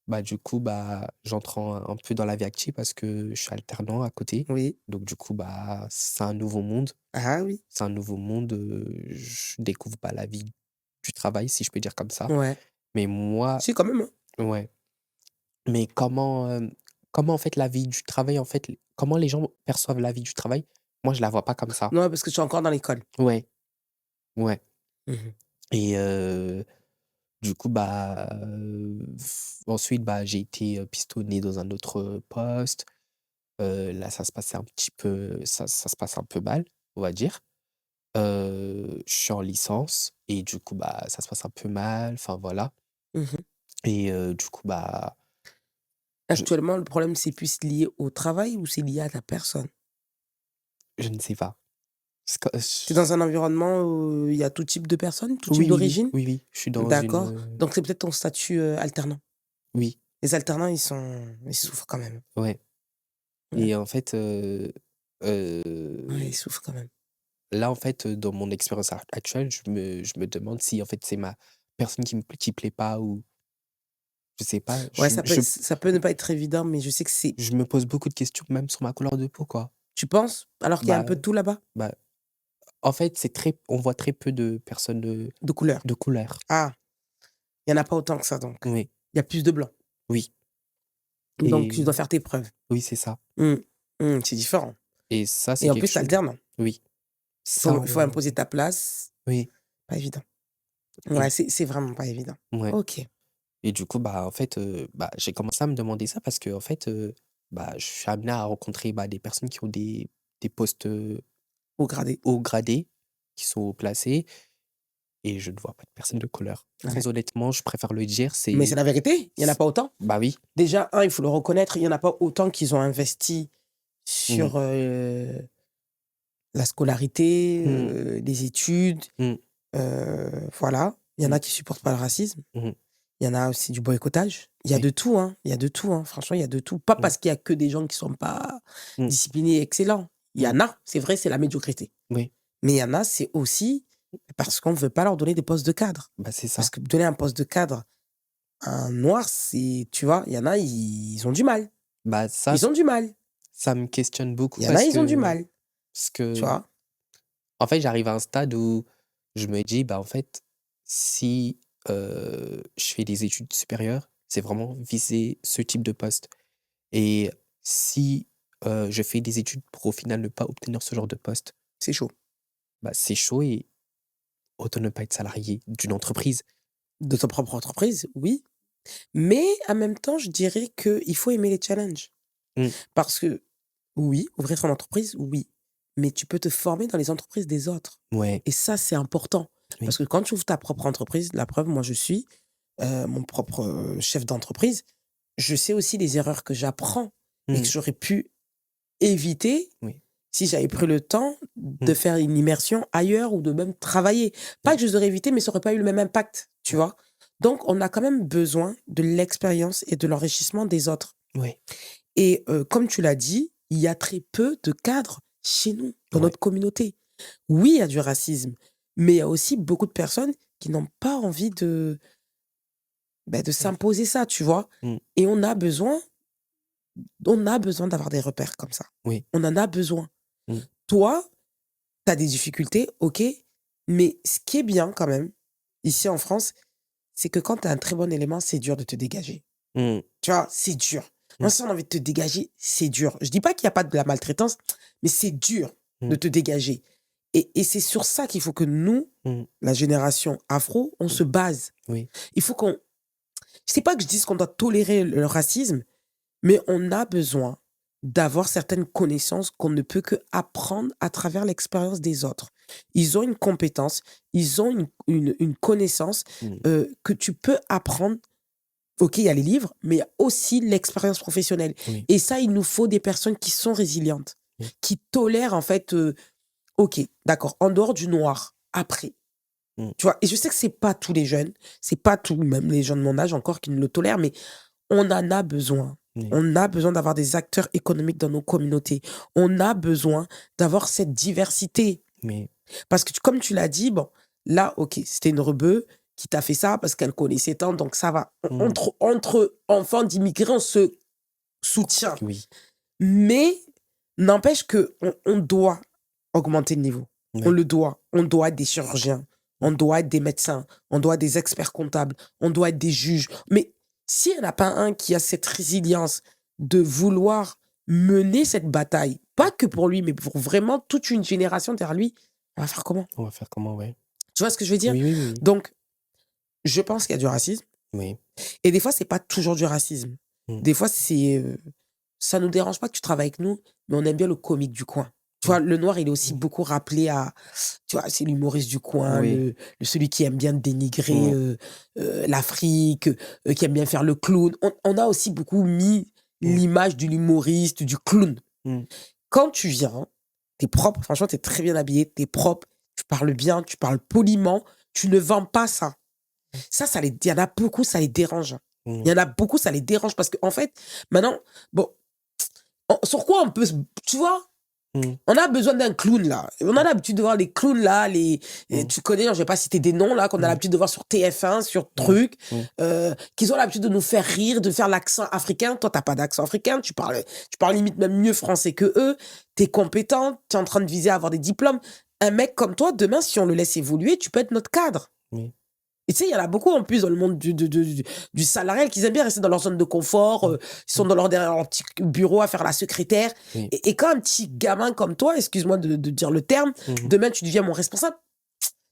bah, du coup, bah, j'entre un peu dans la vie active parce que je suis alternant à côté. Oui. Donc du coup, bah, c'est un nouveau monde. Ah oui. C'est un nouveau monde, je découvre, bah, la vie du travail, si je peux dire comme ça. Ouais. Mais moi Si, quand même, hein. ouais, mais comment en fait la vie du travail, en fait, comment les gens perçoivent la vie du travail? Moi, je la vois pas comme ça. Non, parce que tu es encore dans l'école. Ouais, ouais Mmh mh. et du coup, bah, ensuite, bah, j'ai été, pistonné dans un autre, poste. Là, ça se passait un petit peu ça se passe un peu mal, on va dire. Je suis en licence et du coup, bah, ça se passe un peu mal, enfin voilà Mmh mh. et du coup, bah, je Actuellement, le problème, c'est plus lié au travail ou c'est lié à ta personne? je ne sais pas. Ce que Tu es dans un environnement où il y a tout type de personnes, tout type oui, oui, oui, d'origine? oui, oui, je suis dans une, D'accord. Donc c'est peut-être ton statut, alternant. oui, Les alternants, ils souffrent quand même. ouais Ouais, et en fait, ouais, ils souffrent quand même. là, en fait, dans mon expérience actuelle, je me demande si, en fait, c'est ma personne qui plaît pas ou je sais pas, Ouais, ça peut ne pas être évident, mais je sais que c'est je me pose beaucoup de questions même sur ma couleur de peau, quoi. tu penses? Alors qu'il y a un Bah peu de tout là-bas? bah En fait, on voit très peu de personnes De couleur. de couleur. Ah, il y en a pas autant que ça donc. Oui, Il y a plus de blancs. oui Donc tu dois et faire tes preuves. oui, c'est ça Mmh. C'est différent et ça, c'est et en quelque plus tu chose alternant. oui, ça, Il faut imposer ta place, oui pas évident. et Ouais, c'est vraiment pas évident. ouais OK. et du coup, bah, en fait, j'ai commencé à me demander ça parce qu'en fait, je suis amené à rencontrer, des personnes qui ont des postes, Au gradé. haut gradés, qui sont haut placés et je ne vois pas de personnes de couleur. Ouais. Très honnêtement, je préfère le dire, Mais c'est la vérité, il y en a c pas autant. bah, oui. Déjà, il faut le reconnaître, il y en a pas autant qu'ils ont investi Mmh. sur, la scolarité, Mmh. les études, Mmh. voilà. Il y en Mmh. a qui supportent pas le racisme. Mmh. Il y en a aussi du boycottage. Il y a Oui. de tout, hein. Il y a de tout, hein. Franchement, il y a de tout. Pas Mmh. parce qu'il y a que des gens qui sont pas Mmh. disciplinés et excellents. Il y Mmh. en a, c'est vrai, c'est la médiocrité. Oui. Mais il y en a, c'est aussi parce qu'on ne veut pas leur donner des postes de cadre. Bah, c'est Parce ça. que donner un poste de cadre à un noir, c'est tu vois, il y en a, ils ont du mal. Bah, ça Ils ont du mal. ça me questionne beaucoup Il y en a, parce ils ont du que mal, parce tu que, vois? en fait, j'arrive à un stade où je me dis: «Bah, en fait, si, je fais des études supérieures, c'est vraiment viser ce type de poste et si, je fais des études pour au final ne pas obtenir ce genre de poste, C'est chaud. bah, c'est chaud et autant ne pas être salarié d'une entreprise». De ta propre entreprise, oui. Mais en même temps, je dirais qu'il faut aimer les challenges. Mmh. Parce que oui, ouvrir son entreprise, oui. Mais tu peux te former dans les entreprises des autres. Ouais, Et ça, c'est important. Parce oui. que quand tu ouvres ta propre entreprise, la preuve, moi, je suis mon propre chef d'entreprise. Je sais aussi les erreurs que j'apprends et que Mmh. j'aurais pu éviter Oui. si j'avais pris le temps de Mmh. faire une immersion ailleurs ou de même travailler. Pas Oui. que je les aurais évitées, mais ça aurait pas eu le même impact, tu Ouais. vois? Donc on a quand même besoin de l'expérience et de l'enrichissement des autres Oui. et comme tu l'as dit, il y a très peu de cadres chez nous, dans Ouais. notre communauté. Oui, il y a du racisme, mais il y a aussi beaucoup de personnes qui n'ont pas envie de Mmh. s'imposer ça, tu vois? Mmh. Et on a besoin d'avoir des repères comme ça. Oui. On en a besoin. Mmh. Toi, tu as des difficultés, OK, mais ce qui est bien quand même, ici en France, c'est que quand tu as un très bon élément, c'est dur de te dégager. Mmh. Tu vois? C'est dur. Moi, Mmh. si on a envie de te dégager, c'est dur. Je dis pas qu'il y a pas de la maltraitance, mais c'est dur de Mmh. te dégager et c'est sur ça qu'il faut que nous, Mmh. la génération afro, on se base. Oui. Il faut qu'on c'est pas que je dise qu'on doit tolérer le racisme, mais on a besoin d'avoir certaines connaissances qu'on ne peut que apprendre à travers l'expérience des autres. Ils ont une compétence, ils ont une connaissance, Mmh. que tu peux apprendre. OK, il y a les livres, mais il y a aussi l'expérience professionnelle Oui. et ça, il nous faut des personnes qui sont résilientes, Oui. qui tolèrent en fait, OK, d'accord, en dehors du noir, après, Mmh. tu vois? Et je sais que c'est pas tous les jeunes, c'est pas tous, même les gens de mon âge encore qui ne le tolèrent, mais on en a besoin. Oui. On a besoin d'avoir des acteurs économiques dans nos communautés. On a besoin d'avoir cette diversité. Oui. Parce que comme tu l'as dit, bon, là, OK, c'était une rebeu qui t'a fait ça parce qu'elle connaissait tant, donc ça va. Mmh. Entre enfants d'immigrés, on se soutient. Oui. Mais n'empêche qu'on doit augmenter le niveau. On Oui. le doit. On doit être des chirurgiens. On doit être des médecins. On doit être des experts comptables. On doit être des juges. Mais s'il n'y en a pas un qui a cette résilience de vouloir mener cette bataille, pas que pour lui, mais pour vraiment toute une génération derrière lui, on va faire comment? On va faire comment? Ouais. Tu vois ce que je veux dire? Oui, oui, oui, oui. Donc, je pense qu'il y a du racisme. Oui. Et des fois, c'est pas toujours du racisme. Mmh. Des fois, c'est, ça nous dérange pas que tu travailles avec nous, mais on aime bien le comique du coin. Tu vois, Mmh. le noir, il est aussi Mmh. beaucoup rappelé à, tu vois, c'est l'humoriste du coin, Oui. celui qui aime bien dénigrer Mmh. l'Afrique, qui aime bien faire le clown. On a aussi beaucoup mis Mmh. l'image de l'humoriste, du clown. Mmh. Quand tu viens, t'es propre, franchement, t'es très bien habillé, t'es propre, tu parles bien, tu parles poliment, tu ne vends pas ça. Ça il y en a beaucoup, ça les dérange. Mmh. Il y en a beaucoup, ça les dérange parce qu'en fait, maintenant, bon, sur quoi on peut tu vois? Mmh. On a besoin d'un clown là. On a l'habitude de voir les clowns là, Mmh. tu connais, je vais pas citer des noms là, qu'on a Mmh. l'habitude de voir sur TF1, sur Mmh. trucs, Mmh. qu'ils ont l'habitude de nous faire rire, de faire l'accent africain. Toi, t'as pas d'accent africain, tu parles limite même mieux français que eux. T'es compétent, t'es en train de viser à avoir des diplômes. un mec comme toi, demain, si on le laisse évoluer, tu peux être notre cadre. Oui. Et tu sais, il y en a beaucoup en plus dans le monde du salarial qui aiment bien rester dans leur zone de confort. Mmh. Ils sont derrière leur petit bureau à faire la secrétaire. Oui. Et quand un petit gamin comme toi, excuse-moi de dire le terme, Mmh. demain tu deviens mon responsable,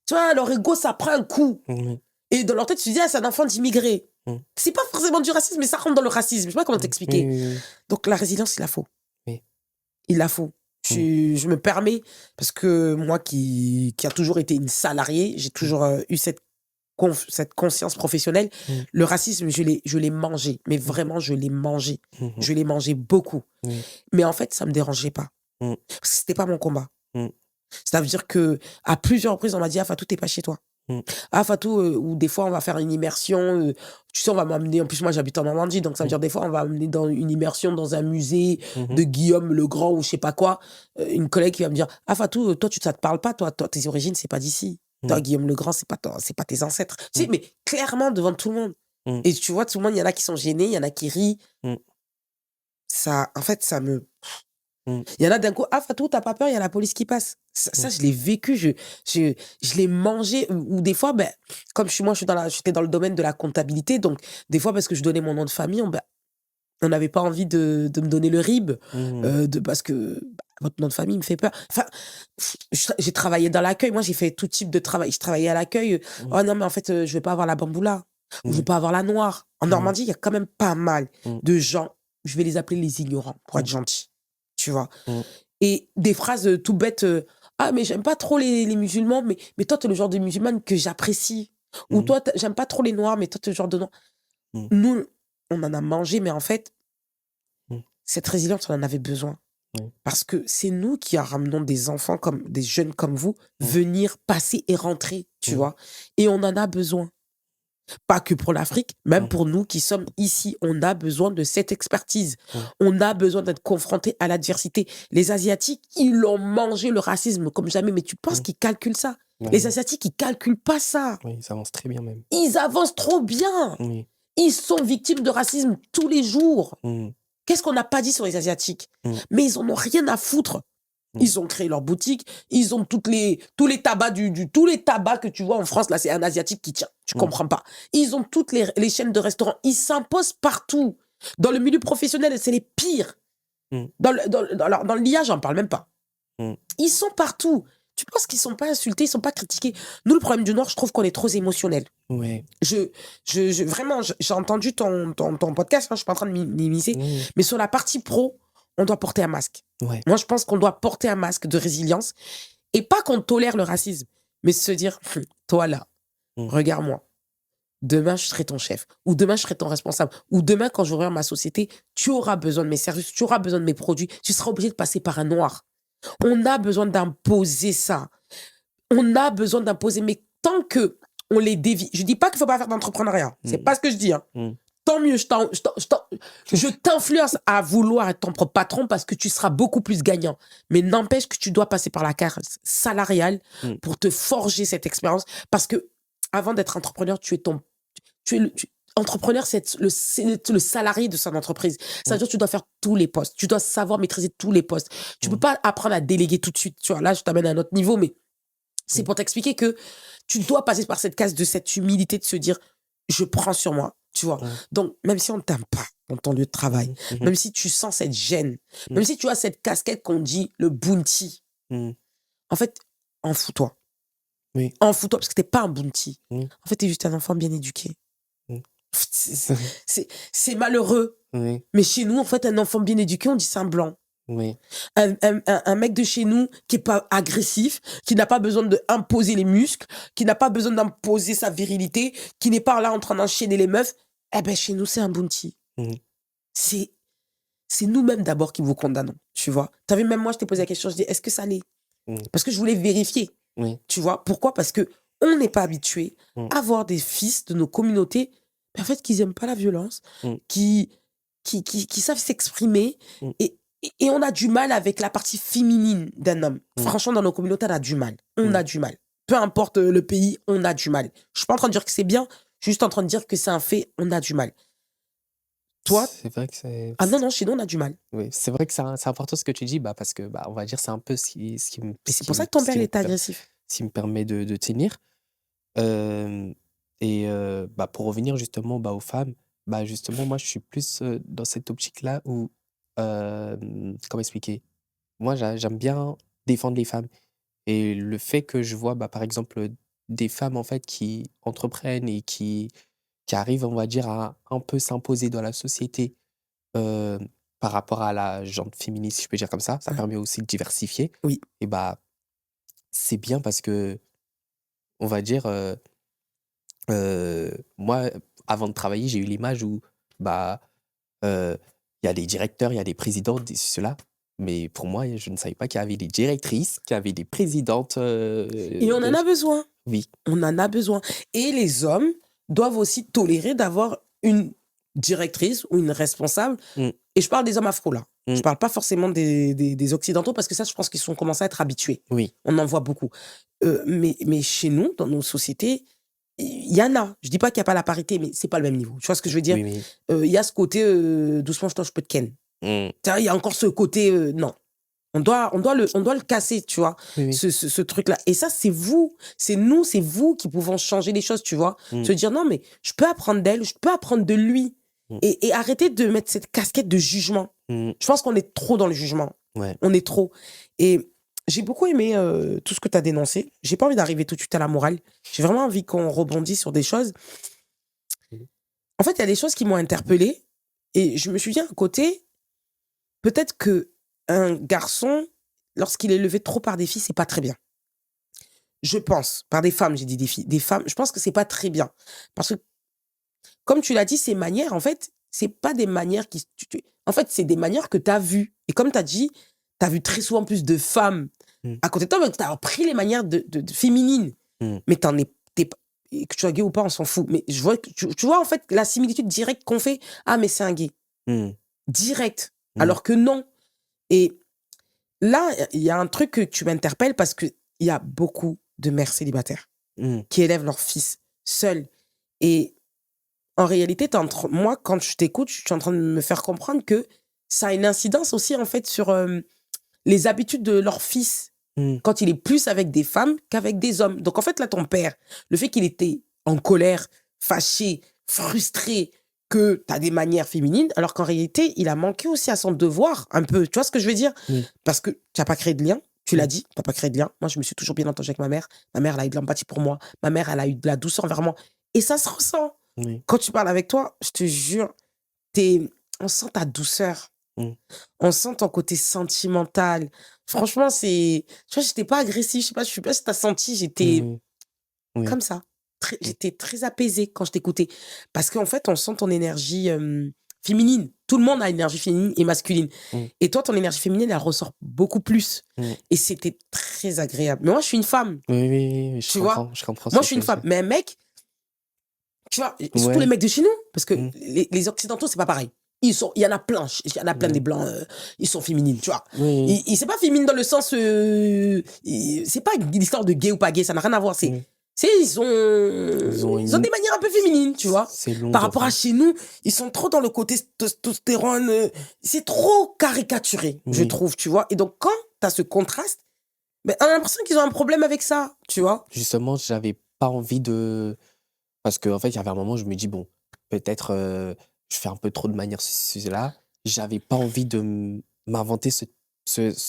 tu vois, leur ego, ça prend un coup. Oui. Et dans leur tête, tu te dis, ah, c'est un enfant d'immigré. Mmh. C'est pas forcément du racisme, mais ça rentre dans le racisme. Je sais pas comment Oui, t'expliquer. oui, oui. Donc la résilience, il la faut. Oui. Il la faut. Je me permets, parce que moi qui a toujours été une salariée, j'ai toujours eu cette conscience professionnelle. Le racisme, je l'ai mangé. Mais vraiment, je l'ai mangé. Mmh. Je l'ai mangé beaucoup. Oui. Mais en fait, ça me dérangeait pas. Mmh. Parce que c'était pas mon combat. Mmh. Ça veut dire que à plusieurs reprises, on m'a dit, ah, Fatou, t'es pas chez toi. Mmh. Ah, Fatou, ou des fois, on va faire une immersion. Tu sais, on va m'amener. En plus, moi, j'habite en Normandie. Donc, ça veut dire, des fois, on va m'amener dans une immersion dans un musée de Guillaume le Grand ou je sais pas quoi. Une collègue qui va me dire, ah, Fatou, toi, ça te parle pas, toi, tes origines, c'est pas d'ici. Toi, Guillaume le Grand, c'est pas tes ancêtres. Tu sais, mais clairement, devant tout le monde. Et tu vois, tout le monde, il y en a qui sont gênés, il y en a qui rient. Ça, en fait, ça me. Il y en a d'un coup, ah, Fatou, t'as pas peur, il y a la police qui passe. Ça, je l'ai vécu, je l'ai mangé. Ou des fois, ben, comme moi, j'étais dans le domaine de la comptabilité, donc des fois, parce que je donnais mon nom de famille, on n'avait pas envie de me donner le RIB, parce que votre nom de famille me fait peur. Enfin, j'ai travaillé dans l'accueil, moi, j'ai fait tout type de travail. Je travaillais à l'accueil. Oh non, mais en fait, je vais pas avoir la bamboula, ou je vais pas avoir la noire. En Normandie, il y a quand même pas mal de gens, je vais les appeler les ignorants, pour être gentil. Tu vois. Et des phrases tout bêtes, ah, mais j'aime pas trop les musulmans, mais toi, t'es le genre de musulmane que j'apprécie. Ou toi, j'aime pas trop les noirs, mais toi, t'es le genre de noir. Nous, on en a mangé, mais en fait, cette résilience, on en avait besoin. Parce que c'est nous qui ramenons des enfants, des jeunes comme vous, venir, passer et rentrer, tu vois. Et on en a besoin. Pas que pour l'Afrique, même pour nous qui sommes ici, on a besoin de cette expertise. On a besoin d'être confrontés à l'adversité. Les Asiatiques, ils ont mangé le racisme comme jamais, mais tu penses qu'ils calculent ça? Les Asiatiques, ils calculent pas ça. Oui, ils avancent très bien même. Ils avancent trop bien. Oui. Ils sont victimes de racisme tous les jours. Qu'est-ce qu'on n'a pas dit sur les Asiatiques? Mais ils en ont rien à foutre. Ils ont créé leur boutique, ils ont tous les tabacs tous les tabacs que tu vois en France, là, c'est un Asiatique qui tient. Tu comprends pas. Ils ont toutes les chaînes de restaurants. Ils s'imposent partout. Dans le milieu professionnel, c'est les pires. Dans l'IA, j'en parle même pas. Ils sont partout. Tu penses qu'ils sont pas insultés, ils sont pas critiqués. Nous, le problème du Nord, je trouve qu'on est trop émotionnel. Ouais. Vraiment, j'ai entendu ton podcast, hein, je suis pas en train de m'immiscer, mais sur la partie pro, on doit porter un masque. Ouais. Moi, je pense qu'on doit porter un masque de résilience et pas qu'on tolère le racisme, mais se dire, toi là, regarde-moi. Demain, je serai ton chef. Ou demain, je serai ton responsable. Ou demain, quand j'aurai ma société, tu auras besoin de mes services, tu auras besoin de mes produits. Tu seras obligé de passer par un noir. On a besoin d'imposer ça. On a besoin d'imposer. Mais tant que on les dévie, je dis pas qu'il faut pas faire d'entrepreneuriat. C'est pas ce que je dis. Hein. Tant mieux, je t'influence à vouloir être ton propre patron parce que tu seras beaucoup plus gagnant. Mais n'empêche que tu dois passer par la case salariale pour te forger cette expérience. Parce que avant d'être entrepreneur, entrepreneur, c'est le salarié de son entreprise. Ça veut dire que tu dois faire tous les postes. Tu dois savoir maîtriser tous les postes. Tu peux pas apprendre à déléguer tout de suite. Tu vois, là, je t'amène à un autre niveau, mais c'est pour t'expliquer que tu dois passer par cette case de cette humilité de se dire, je prends sur moi. Tu vois. Donc, même si on ne t'aime pas dans ton lieu de travail, même si tu sens cette gêne, même si tu as cette casquette qu'on dit le bounty, en fait, en fous-toi. En fous-toi, parce que t'es pas un bounty. En fait, t'es juste un enfant bien éduqué. C'est malheureux. Mais chez nous, en fait, un enfant bien éduqué, on dit c'est un blanc. Un mec de chez nous qui est pas agressif, qui n'a pas besoin d'imposer les muscles, qui n'a pas besoin d'imposer sa virilité, qui n'est pas là en train d'enchaîner les meufs, eh ben chez nous c'est un bounty. C'est nous-mêmes d'abord qui vous condamnons, tu vois. T'as vu, même moi je t'ai posé la question, je dis est-ce que ça l'est? Parce que je voulais vérifier, tu vois. Pourquoi? Parce que on n'est pas habitué à voir des fils de nos communautés, en fait, qui aiment pas la violence, qui savent s'exprimer et on a du mal avec la partie féminine d'un homme. Franchement, dans nos communautés, on a du mal. On a du mal. Peu importe le pays, on a du mal. Je suis pas en train de dire que c'est bien, je suis juste en train de dire que c'est un fait, on a du mal. Toi C'est vrai que ah non, non, chez nous, on a du mal. oui, c'est vrai que c'est important ce que tu dis, bah, parce que, bah, on va dire, c'est un peu Et c'est pour ça que ton père, il était agressif. ce qui me permet de tenir. Hem et bah, pour revenir justement, bah, aux femmes, bah, justement, moi, je suis plus, dans cette optique-là où, comment expliquer? Moi, j'aime bien défendre les femmes et le fait que je vois, bah, par exemple, des femmes, en fait, qui entreprennent et qui arrivent, on va dire, à un peu s'imposer dans la société, heu, par rapport à la gente féministe, si je peux dire comme ça Ouais. permet aussi de diversifier Oui. et bah, c'est bien parce qu'on va dire, moi, avant de travailler, j'ai eu l'image où, bah, heu, il y a des directeurs, il y a des présidents, des cela, mais pour moi, je ne savais pas qu'il y avait des directrices, qu'il y avait des présidentes, Et on en de a besoin. oui. On en a besoin. Et les hommes doivent aussi tolérer d'avoir une directrice ou une responsable. Mmh, Et je parle des hommes afro, là. Je mmh, parle pas forcément des occidentaux parce que ça, je pense qu'ils sont commencés à être habitués. oui, On en voit beaucoup. Mais chez nous, dans nos sociétés, il y en a. Je dis pas qu'il y a pas la parité, mais c'est pas le même niveau. Tu vois ce que je veux dire? oui, oui. Il y a ce côté, doucement, je peux te ken. Mmh, Tu vois, il y a encore ce côté, non. On doit le casser, tu vois? oui, oui. Ce truc-là. Et ça, c'est nous, c'est vous qui pouvons changer les choses, tu vois? Mmh, Se dire: «Non, mais je peux apprendre d'elle, je peux apprendre de lui» mmh, et arrêter de mettre cette casquette de jugement. mmh, Je pense qu'on est trop dans le jugement. ouais. On est trop. Et j'ai beaucoup aimé, tout ce que tu as dénoncé. J'ai pas envie d'arriver tout de suite à la morale. J'ai vraiment envie qu'on rebondisse sur des choses. Mmh, En fait, il y a des choses qui m'ont interpellée et je me suis dit à un côté, peut-être que un garçon, lorsqu'il est élevé trop par des filles, c'est pas très bien. Je pense, par des femmes, j'ai dit des filles, des femmes, je pense que c'est pas très bien. Parce que, comme tu l'as dit, ces manières, en fait, c'est pas des manières qui. En fait, c'est des manières que tu as vues. Et comme tu as dit, tu as vu très souvent plus de femmes mmh, à côté de toi, mais tu as appris les manières de féminines. mmh, Mais t'en es. Et que tu sois gay ou pas, on s'en fout. Mais je vois, tu vois, en fait, la similitude directe qu'on fait. Ah, mais c'est un gay. mmh, Direct. mmh, Alors que non. Et là, il y a un truc que tu m'interpelles parce qu'il y a beaucoup de mères célibataires mmh, qui élèvent leurs fils seuls. Et en réalité, moi, quand je t'écoute, je suis en train de me faire comprendre que ça a une incidence aussi, en fait, sur les habitudes de leur fils mmh, quand il est plus avec des femmes qu'avec des hommes. Donc, en fait, là, ton père, le fait qu'il était en colère, fâché, frustré, que tu as des manières féminines, alors qu'en réalité, il a manqué aussi à son devoir, un peu. Tu vois ce que je veux dire? oui, Parce que tu n'as pas créé de lien. Tu l'as mmh, dit, tu n'as pas créé de lien. Moi, je me suis toujours bien entendue avec ma mère. Ma mère, elle a eu de l'empathie pour moi. Ma mère, elle a eu de la douceur vers moi. Et ça se ressent. oui, Quand tu parles avec toi, je te jure, t'es on sent ta douceur. mmh, On sent ton côté sentimental. Franchement, tu vois, j'étais pas agressive, je sais pas si tu as senti, j'étais mmh, oui, comme ça. mmh, J'étais très apaisée quand je t'écoutais. Parce qu'en fait, on sent ton énergie, féminine. Tout le monde a une énergie féminine et masculine. mmh, Et toi, ton énergie féminine, elle ressort beaucoup plus. mmh. Et c'était très agréable. Mais moi, je suis une femme, Oui, oui, oui, oui, tu vois? je comprends ce Moi, que je suis tu une veux femme. dire. Mais un mec, tu vois? Et surtout les Ouais, mecs de chez nous, parce que mmh, les occidentaux, c'est pas pareil. Il y en a plein, il y en a plein des ouais, blancs, ils sont féminines, tu vois? oui, C'est pas féminine dans le sens, c'est pas une histoire de gay ou pas gay, ça n'a rien à voir. oui. Ils ont Ils ont ils ont une des manières un peu féminines, tu vois? c'est long Par de rapport à rang. chez nous, ils sont trop dans le côté testostérone, c'est trop caricaturé, je Oui, trouve, tu vois? Et donc quand tu as ce contraste, ben, on a l'impression qu'ils ont un problème avec ça, tu vois? justement, j'avais pas envie de parce qu'en fait, il y avait un moment, je me dis: «Bon, peut-être, je fais un peu trop de manière ceci, cela». J'avais pas envie de m'inventer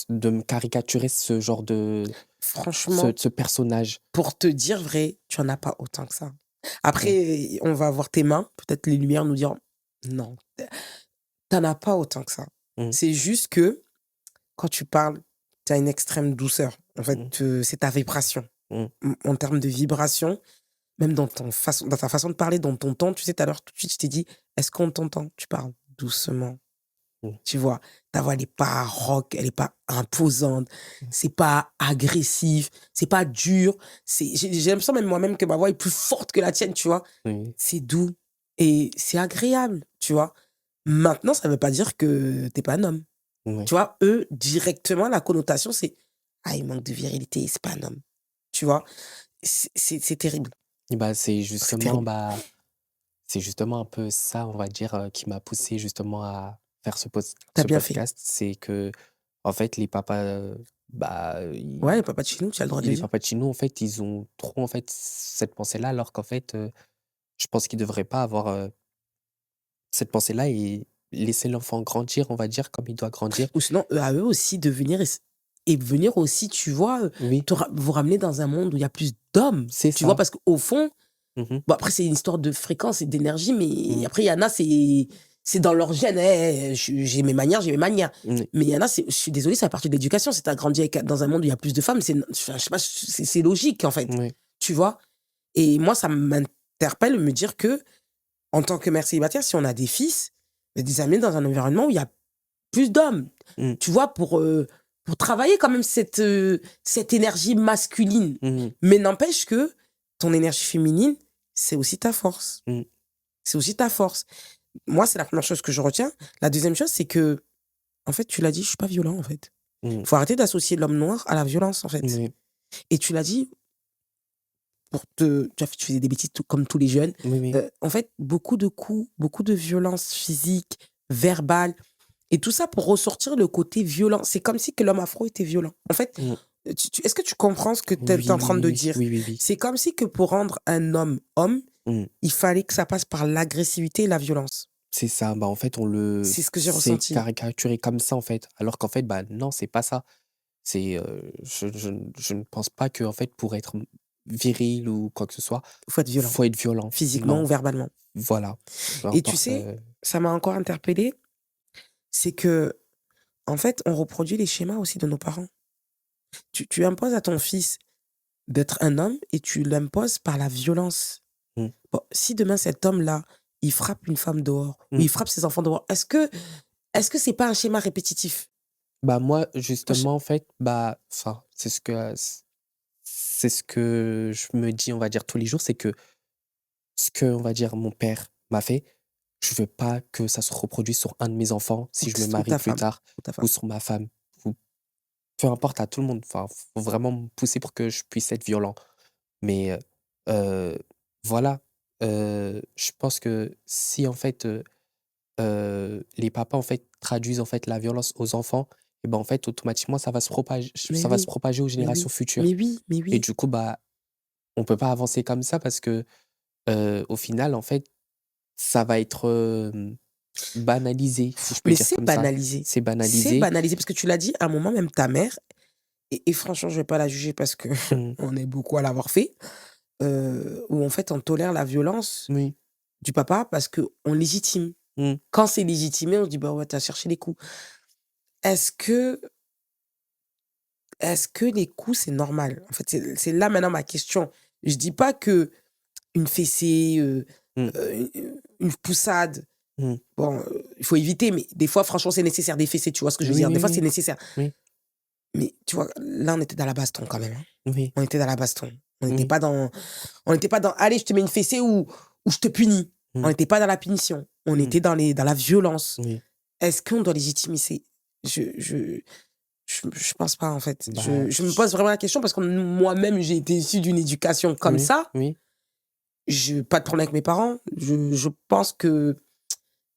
de me caricaturer ce genre de Franchement, ce personnage. pour te dire vrai, tu en as pas autant que ça. Ouais. Après, on va voir tes mains, peut-être les lumières nous diront: «Non, tu en as pas autant que ça». Mmh, C'est juste que, quand tu parles, tu as une extrême douceur. En fait, mmh, c'est ta vibration. mmh, En termes de vibration, même dans ta façon de parler, dans ton ton, tu sais, tout à l'heure, tout de suite, je t'ai dit: «Est-ce qu'on t'entend?» Tu parles doucement, mmh, tu vois? Ta voix, elle est pas rock, elle est pas imposante, mmh, c'est pas agressif, c'est pas dur, j'ai l'impression même moi-même que ma voix est plus forte que la tienne, tu vois? oui, C'est doux et c'est agréable, tu vois? Maintenant, ça veut pas dire que tu es pas un homme. ouais. Tu vois? Eux, directement, la connotation, c'est: «Ah, il manque de virilité, c'est pas un homme». Tu vois? C'est terrible, Et bah, c'est c'est justement, terrible. bah, c'est justement un peu ça, on va dire, qui m'a poussé justement à faire Tu ce bien fait. podcast. C'est que en fait, les papas, Ouais, ils papa de chez nous, tu as le droit de le les dire. papas de chez nous, en fait, ils ont trop, en fait, cette pensée-là, alors qu'en fait, je pense qu'ils devraient pas avoir, cette pensée-là et laisser l'enfant grandir, on va dire, comme il doit grandir. Ou sinon, à eux aussi de venir et venir aussi, tu vois, Oui, vous ramener dans un monde où il y a plus d'hommes. c'est Tu vois? ça. Parce qu'au fond, Mmh. bon après c'est une histoire de fréquence et d'énergie, mais Mmh. après il y en a, c'est dans leur gène. «Eh, j'ai mes manières, j'ai mes manières». Mmh. Mais il y en a, je suis désolée, ça fait partie de l'éducation. Si tu as grandi dans un monde où il y a plus de femmes, enfin, je sais pas, c'est logique, en fait. Oui. Tu vois? Et moi, ça m'interpelle de me dire que en tant que mère célibataire, si on a des fils, de les amener dans un environnement où il y a plus d'hommes, Mmh. tu vois? Pour travailler quand même cette énergie masculine. Mmh. Mais n'empêche que ton énergie féminine, c'est aussi ta force. Mmh. C'est aussi ta force. Moi, c'est la première chose que je retiens. La deuxième chose, c'est que, en fait, tu l'as dit, je suis pas violent, en fait. Mmh. Faut arrêter d'associer l'homme noir à la violence, en fait. Oui. Et tu l'as dit, tu faisais des bêtises comme tous les jeunes. Oui, oui. En fait, beaucoup de coups, beaucoup de violence physique, verbale, et tout ça pour ressortir le côté violent. C'est comme si que l'homme afro était violent. En fait, Mmh. est-ce que tu comprends ce que tu es Oui, en oui, train oui, de oui. dire? Oui, oui, oui. C'est comme si que pour rendre un homme homme, Mmh. il fallait que ça passe par l'agressivité et la violence. C'est ça, bah, en fait, C'est ce que j'ai c'est ressenti. caricaturé comme ça, en fait. Alors qu'en fait, bah, non, c'est pas ça. Je ne pense pas que en fait, pour être viril ou quoi que ce soit, Il faut être violent, faut être violent. physiquement ou Non, verbalement. voilà, peu Et tu importe, sais, ça m'a encore interpellée, c'est que en fait, on reproduit les schémas aussi de nos parents. Tu imposes à ton fils d'être un homme et tu l'imposes par la violence. mmh, Bon, si demain cet homme-là, il frappe une femme dehors ou mmh. il frappe ses enfants dehors, est-ce que c'est pas un schéma répétitif? Bah, moi, Moi, je justement, en fait, bah, enfin, c'est ce que je me dis, on va dire, tous les jours, c'est que ce que, on va dire, mon père m'a fait, je veux pas que ça se reproduise sur un de mes enfants si je me ou marie ta plus femme, tard ou ta ou femme. sur ma femme ou peu importe, à tout le monde. Enfin, faut vraiment me pousser pour que je puisse être violent. Mais, voilà, je pense que si, en fait, les papas, en fait, traduisent, en fait, la violence aux enfants et ben, en fait, automatiquement, Mais ça va se oui, propager aux mais générations oui, mais futures oui, mais et oui. du coup, bah, on peut pas avancer comme ça parce que, au final, en fait, ça va être, banalisé, si je peux Mais dire c'est comme ça. banalisé. C'est C'est banalisé. banalisé parce que tu l'as dit, à un moment, même ta mère, et franchement, je vais pas la juger parce que Mmh. on est beaucoup à l'avoir fait, où en fait, on tolère la violence Oui. du papa parce qu'on légitime. Mmh. Quand c'est légitimé, on se dit: «Bah ouais, tu cherché les coups». Est-ce que est-ce que les coups, c'est normal? En fait, c'est là maintenant ma question. Je dis pas que une fessée, Mmh. une poussade, Mmh. bon, il faut éviter, mais des fois, franchement, c'est nécessaire des fessées, tu vois ce que je veux Oui, dire? Des oui, fois, c'est oui. nécessaire. Oui. Mais tu vois, là, on était dans la baston quand même, hein. Oui. On était dans la baston. On n'était Oui. pas dans «Allez, je te mets une fessée ou je te punis». On Mmh. n'était pas dans la punition. On Mmh. était dans la violence. Oui. Est-ce qu'on doit légitimer ces je je je pense pas, en fait. Bah, Je me pose vraiment la question parce que moi-même, j'ai été issue d'une éducation comme oui, ça. oui. J'ai pas de problème avec mes parents. Je pense que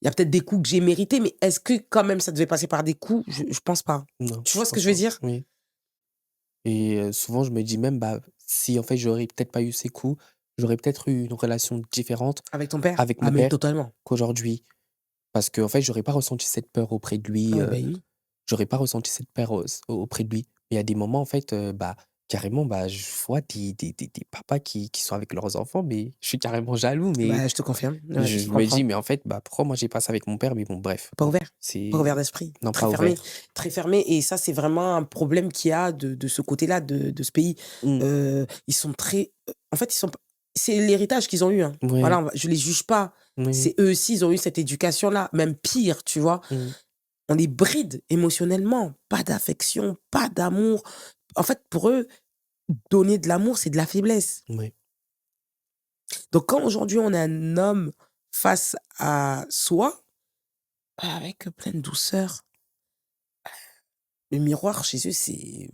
il y a peut-être des coups que j'ai mérités, mais est-ce que quand même ça devait passer par des coups? Je pense pas. Non, Tu je vois ce que pense je veux pas. dire? Oui et souvent je me dis même, bah, si en fait j'aurais peut-être pas eu ces coups, j'aurais peut-être eu une relation différente Avec ton père? avec Ah mon mais père totalement. qu'aujourd'hui. Parce qu'en fait, j'aurais pas ressenti cette peur auprès de lui, Ah bah oui. j'aurais pas ressenti cette peur auprès de lui. Il y a des moments en fait, bah, carrément, bah, je vois des papas qui sont avec leurs enfants, mais je suis carrément jaloux, mais Bah, je te confirme. Ouais, je je me dis: comprends. «Mais en fait, bah, pourquoi moi j'ai pas ça avec mon père?» mais bon bref, Pas bon, ouvert. Pas c'est ouvert d'esprit. non, pas ouvert. Très fermé et ça, c'est vraiment un problème qu'il y a de ce côté-là de ce pays. Mmh. Ils sont très, en fait, ils sont p c'est l'héritage qu'ils ont eu, hein. Voilà, Ouais, je les juge pas. oui, C'est eux aussi, ils ont eu cette éducation-là, même pire, tu vois? mmh, On les bride émotionnellement, pas d'affection, pas d'amour. En fait, pour eux, donner de l'amour, c'est de la faiblesse. ouais, Donc quand aujourd'hui on a un homme face à soi, avec plein de douceur, le miroir chez eux, c'est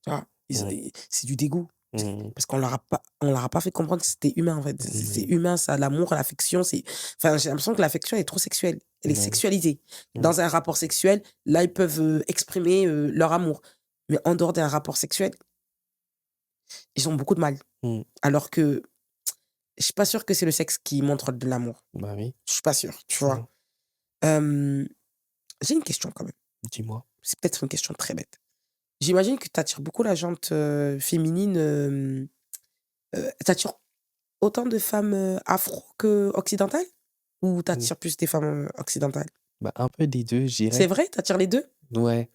tu vois? ouais, C'est du dégoût. Mmh. Parce qu'on leur a pas fait comprendre que c'était humain, en fait. C'est Mmh. humain, ça, l'amour, l'affection, enfin, j'ai l'impression que l'affection est trop sexuelle. Elle est Ouais. sexualisée. Mmh. Dans un rapport sexuel, là, ils peuvent, exprimer, leur amour. Mais en dehors d'un rapport sexuel, ils ont beaucoup de mal. Mmh. Alors que je suis pas sûre que c'est le sexe qui montre de l'amour. Bah oui. Je suis pas sûre, tu vois? Mmh. Hem, j'ai une question quand même. Dis-moi. C'est peut-être une question très bête. J'imagine que tu attires beaucoup la jante, féminine, tu attires autant de femmes, afro qu'occidentales? Ou tu Mmh. attires plus des femmes, occidentales? Bah, un peu des 2, je C'est dirais. vrai? Tu attires les 2? Ouais,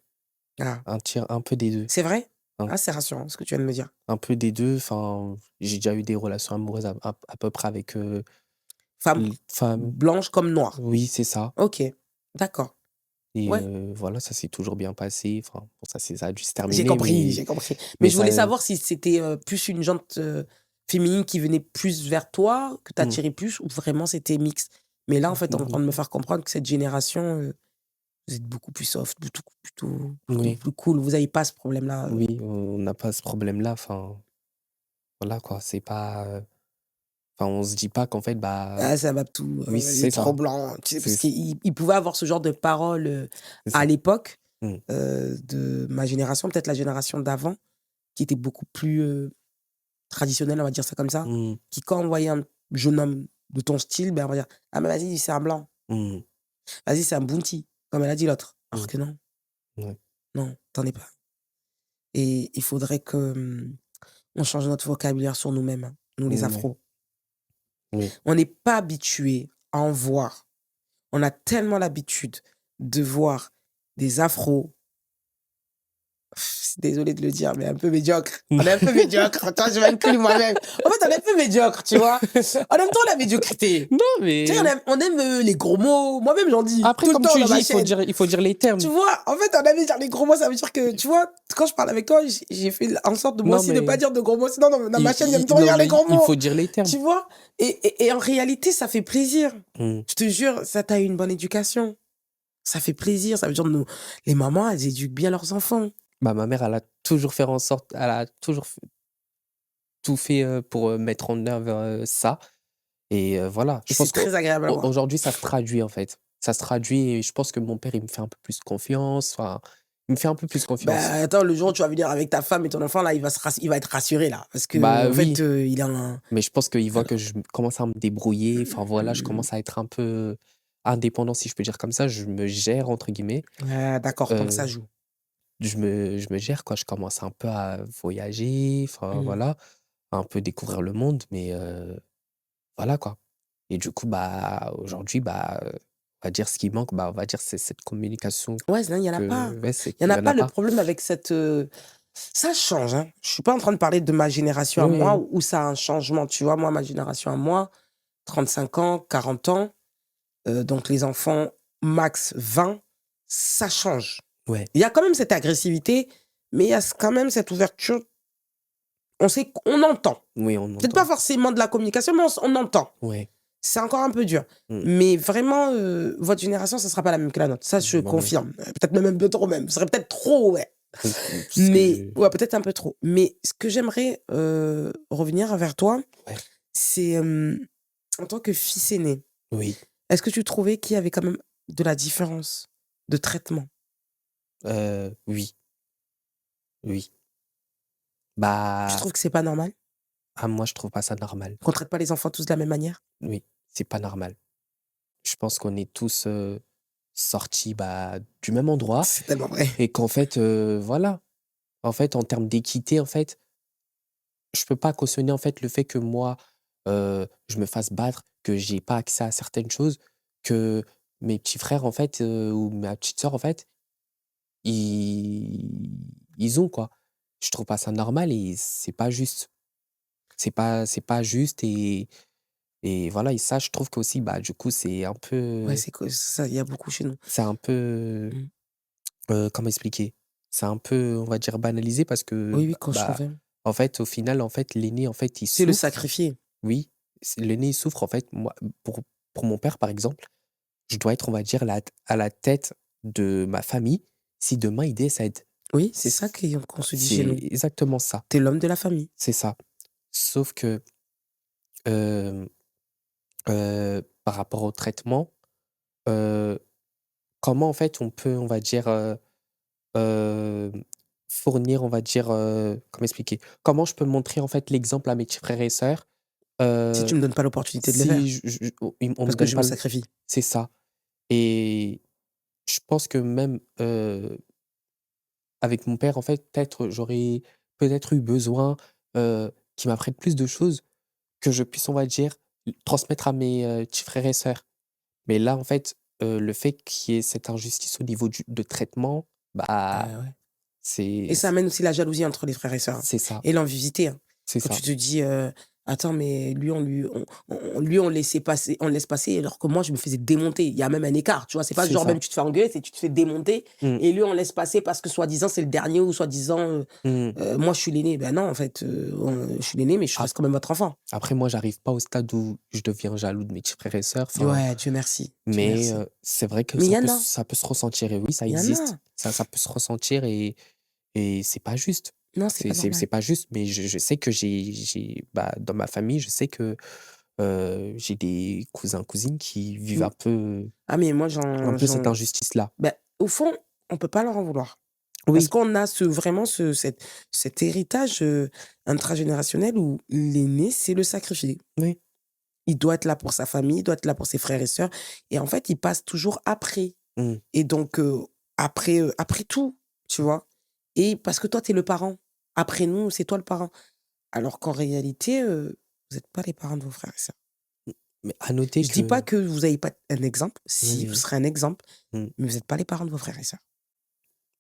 Ah, un peu des 2. c'est vrai? Un Ah, c'est rassurant ce que tu viens de me dire. un peu des 2. Enfin, j'ai déjà eu des relations amoureuses à peu près avec, Femme l femmes. blanche comme noire. Oui, c'est ça. OK, d'accord. Et Ouais, voilà, ça s'est toujours bien passé. Enfin, bon, ça a dû se j'ai terminer, compris, j'ai compris. Mais mais je ça voulais savoir si c'était, plus une jante, féminine qui venait plus vers toi, que tu mmh, attirais plus ou vraiment c'était mixte? Mais là, en fait, tu es en mmh train de me faire comprendre que cette génération, vous êtes beaucoup plus soft, beaucoup oui, plus cool. Vous avez pas ce problème-là, oui, on n'a pas ce problème-là. Enfin, voilà quoi, c'est pas, enfin, on se dit pas qu'en fait, bah «Ah, ça va tout, oui, il est c'est trop ça. blanc», tu sais? C'est Parce qu'il pouvait avoir ce genre de paroles, c'est à ça. l'époque, Mmh, de ma génération, peut-être la génération d'avant, qui était beaucoup plus, traditionnelle, on va dire ça comme ça, mmh, qui quand on voyait un jeune homme de ton style, ben, on va dire: «Ah mais vas-y, c'est un blanc, mmh, vas-y, c'est un bounty», comme elle a dit l'autre. Alors mmh, que non, ouais, non, tu es pas et il faudrait que, on change notre vocabulaire sur nous-mêmes, hein, nous les ouais, afros. oui. On n'est pas habitués à en voir. On a tellement l'habitude de voir des afros, désolée de le dire, mais un peu médiocre. On est un peu médiocre, attends, je m'inclus moi-même. En fait, on est un peu médiocre, tu vois? On aime trop la médiocrité. Non, Tu sais, mais on aime, les gros mots. Moi-même, j'en dis après, tout le comme temps tu dans dis, ma chaîne. il faut dire les Tu termes. vois? En fait, on aime dire les gros mots, ça veut dire que, tu vois, quand je parle avec toi, j'ai fait en sorte de moi Non, aussi ne pas mais dire de gros mots. Sinon, dans ma chaîne, j'aime trop non, dire les mais gros il mots. faut dire les termes. Tu vois? Et en réalité, ça fait plaisir. Mmh. Je te jure, ça t'a eu une bonne éducation. Ça fait plaisir. Ça veut dire nous, les mamans, elles éduquent bien leurs enfants. Bah, ma mère, elle a toujours tout fait, pour, mettre en œuvre, ça et voilà. Et Je c'est pense très agréable à voir. aujourd'hui, ça se traduit, en fait. Ça se traduit et je pense que mon père, il me fait un peu plus confiance, enfin, il me fait un peu plus confiance. Bah, attends, le jour où tu vas venir avec ta femme et ton enfant, là, il va être rassuré, là. Parce que Bah, en fait, oui, il a un. mais je pense qu'il voit que je commence à me débrouiller, enfin, voilà, je commence à être un peu indépendant, si je peux dire comme ça. Je me «gère» entre guillemets, Ah, d'accord, donc ça heu, joue. je me gère, quoi. Je commence un peu à voyager, enfin, Mmh. voilà, un peu découvrir le monde, mais voilà, quoi. Et du coup, bah, aujourd'hui, bah, on va dire ce qui manque, bah, on va dire c'est cette communication Ouais, non, il y en a pas. que ouais, c'est Il y en qu'il y a en a pas. Le pas. problème avec cette, ça change, hein. Je suis pas en train de parler de ma génération à Oui, moi oui, où ça a un changement, tu vois? Moi, ma génération à moi, 35 ans, 40 ans, donc les enfants max 20, ça change. ouais, Il y a quand même cette agressivité, mais il y a quand même cette ouverture. On sait qu'on entend. oui, on Peut-être pas entend. forcément de la communication, mais on entend. Ouais, C'est encore un peu dur. mmh, Mais vraiment, votre génération, ça sera pas la même que la nôtre. Ça, je bah, oui. confirme. Peut-être même un peu trop même. Ce serait peut-être trop, ouais. Parce Mais que ouais, peut-être un peu trop. Mais ce que j'aimerais, revenir vers toi, ouais, c'est, en tant que fils aîné, oui, est-ce que tu trouvais qu'il y avait quand même de la différence de traitement? oui, oui. Tu Bah, trouves que c'est pas normal? moi, je trouve pas ça normal. Qu'on traite pas les enfants tous de la même manière? Oui, c'est pas normal. Je pense qu'on est tous, sortis, bah, du même endroit C'est tellement vrai. et qu'en fait, voilà, en fait, en termes d'équité, en fait, je peux pas cautionner, en fait, le fait que moi, je me fasse battre, que j'ai pas accès à certaines choses, que mes petits frères, en fait, ou ma petite sœur, en fait, ils ils ont, quoi. Je trouve pas ça normal et c'est pas juste. C'est pas juste et voilà et ça, je trouve qu'aussi, bah, du coup, Ouais, c'est que ça, il y a beaucoup chez nous. c'est un peu, Mmh. comment expliquer? C'est un peu, on va dire, banalisé parce que, Oui, oui, quand je bah, confirme. en fait, au final, en fait, l'aîné, en fait, il C'est le souffre. sacrifié. Oui, l'aîné, il souffre, en fait. Moi, pour pour mon père, par exemple, je dois être, on va dire, à la tête de ma famille si demain il décède. Oui, c'est ça C qu'on se dit chez c'est nous. exactement ça, Tu es l'homme de la famille. c'est ça. Sauf que, hem, par rapport au traitement, heu, comment en fait on peut, on va dire, hem, fournir, on va dire, comment expliquer? Comment je peux montrer en fait l'exemple à mes petits frères et sœurs, Si tu heu, me donnes pas l'opportunité de les si faire, on me parce que donne je pas me le sacrifie. c'est ça. Et je pense que même, avec mon père, en fait, peut-être j'aurais peut-être eu besoin, qu'il m'apprenne plus de choses, que je puisse, on va dire, transmettre à mes, petits frères et sœurs. Mais là, en fait, le fait qu'il y ait cette injustice au niveau du de traitement, bah, Ouais. c'est Et ça amène aussi la jalousie entre les frères et sœurs, hein, c'est ça, et l'enviosité, hein. c'est Quand ça. tu te dis, «Attends, mais lui on laissait passer on le laisse passer alors que moi je me faisais démonter». Il y a même un écart, tu vois? C'est pas C'est genre ça. même tu te fais engueuler, c'est tu te fais démonter Mmh, et lui on laisse passer parce que soi-disant c'est le dernier ou soi-disant, mmh. moi je suis l'aîné. Ben non en fait, je suis l'aîné mais je reste Ap quand même votre enfant. après moi, j'arrive pas au stade où je deviens jaloux de mes petits frères et sœurs, enfin, Ouais, Dieu merci, Dieu mais merci. c'est vrai que Mais il ça peut se ressentir et oui, ça y en existe. a. Ça peut se ressentir et c'est pas juste. Non, c'est pas C'est normal. pas juste, mais je sais que bah, dans ma famille, je sais que, j'ai des cousins, cousines qui vivent Mmh. Ah mais moi un peu cette injustice-là. au fond, on peut pas leur en vouloir. Parce Oui, qu'on a vraiment cet héritage, intragénérationnel où l'aîné, c'est le sacrifié. oui, Il doit être là pour sa famille, il doit être là pour ses frères et sœurs et en fait, il passe toujours après mmh, et donc après tout, tu vois? Et parce que toi, tu es le parent. Après nous, c'est toi le parent. Alors qu'en réalité, vous êtes pas les parents de vos frères et sœurs. mais à noter Je dis pas que que vous avez pas un exemple, si, vous oui, serez un exemple, mmh, mais vous êtes pas les parents de vos frères et sœurs.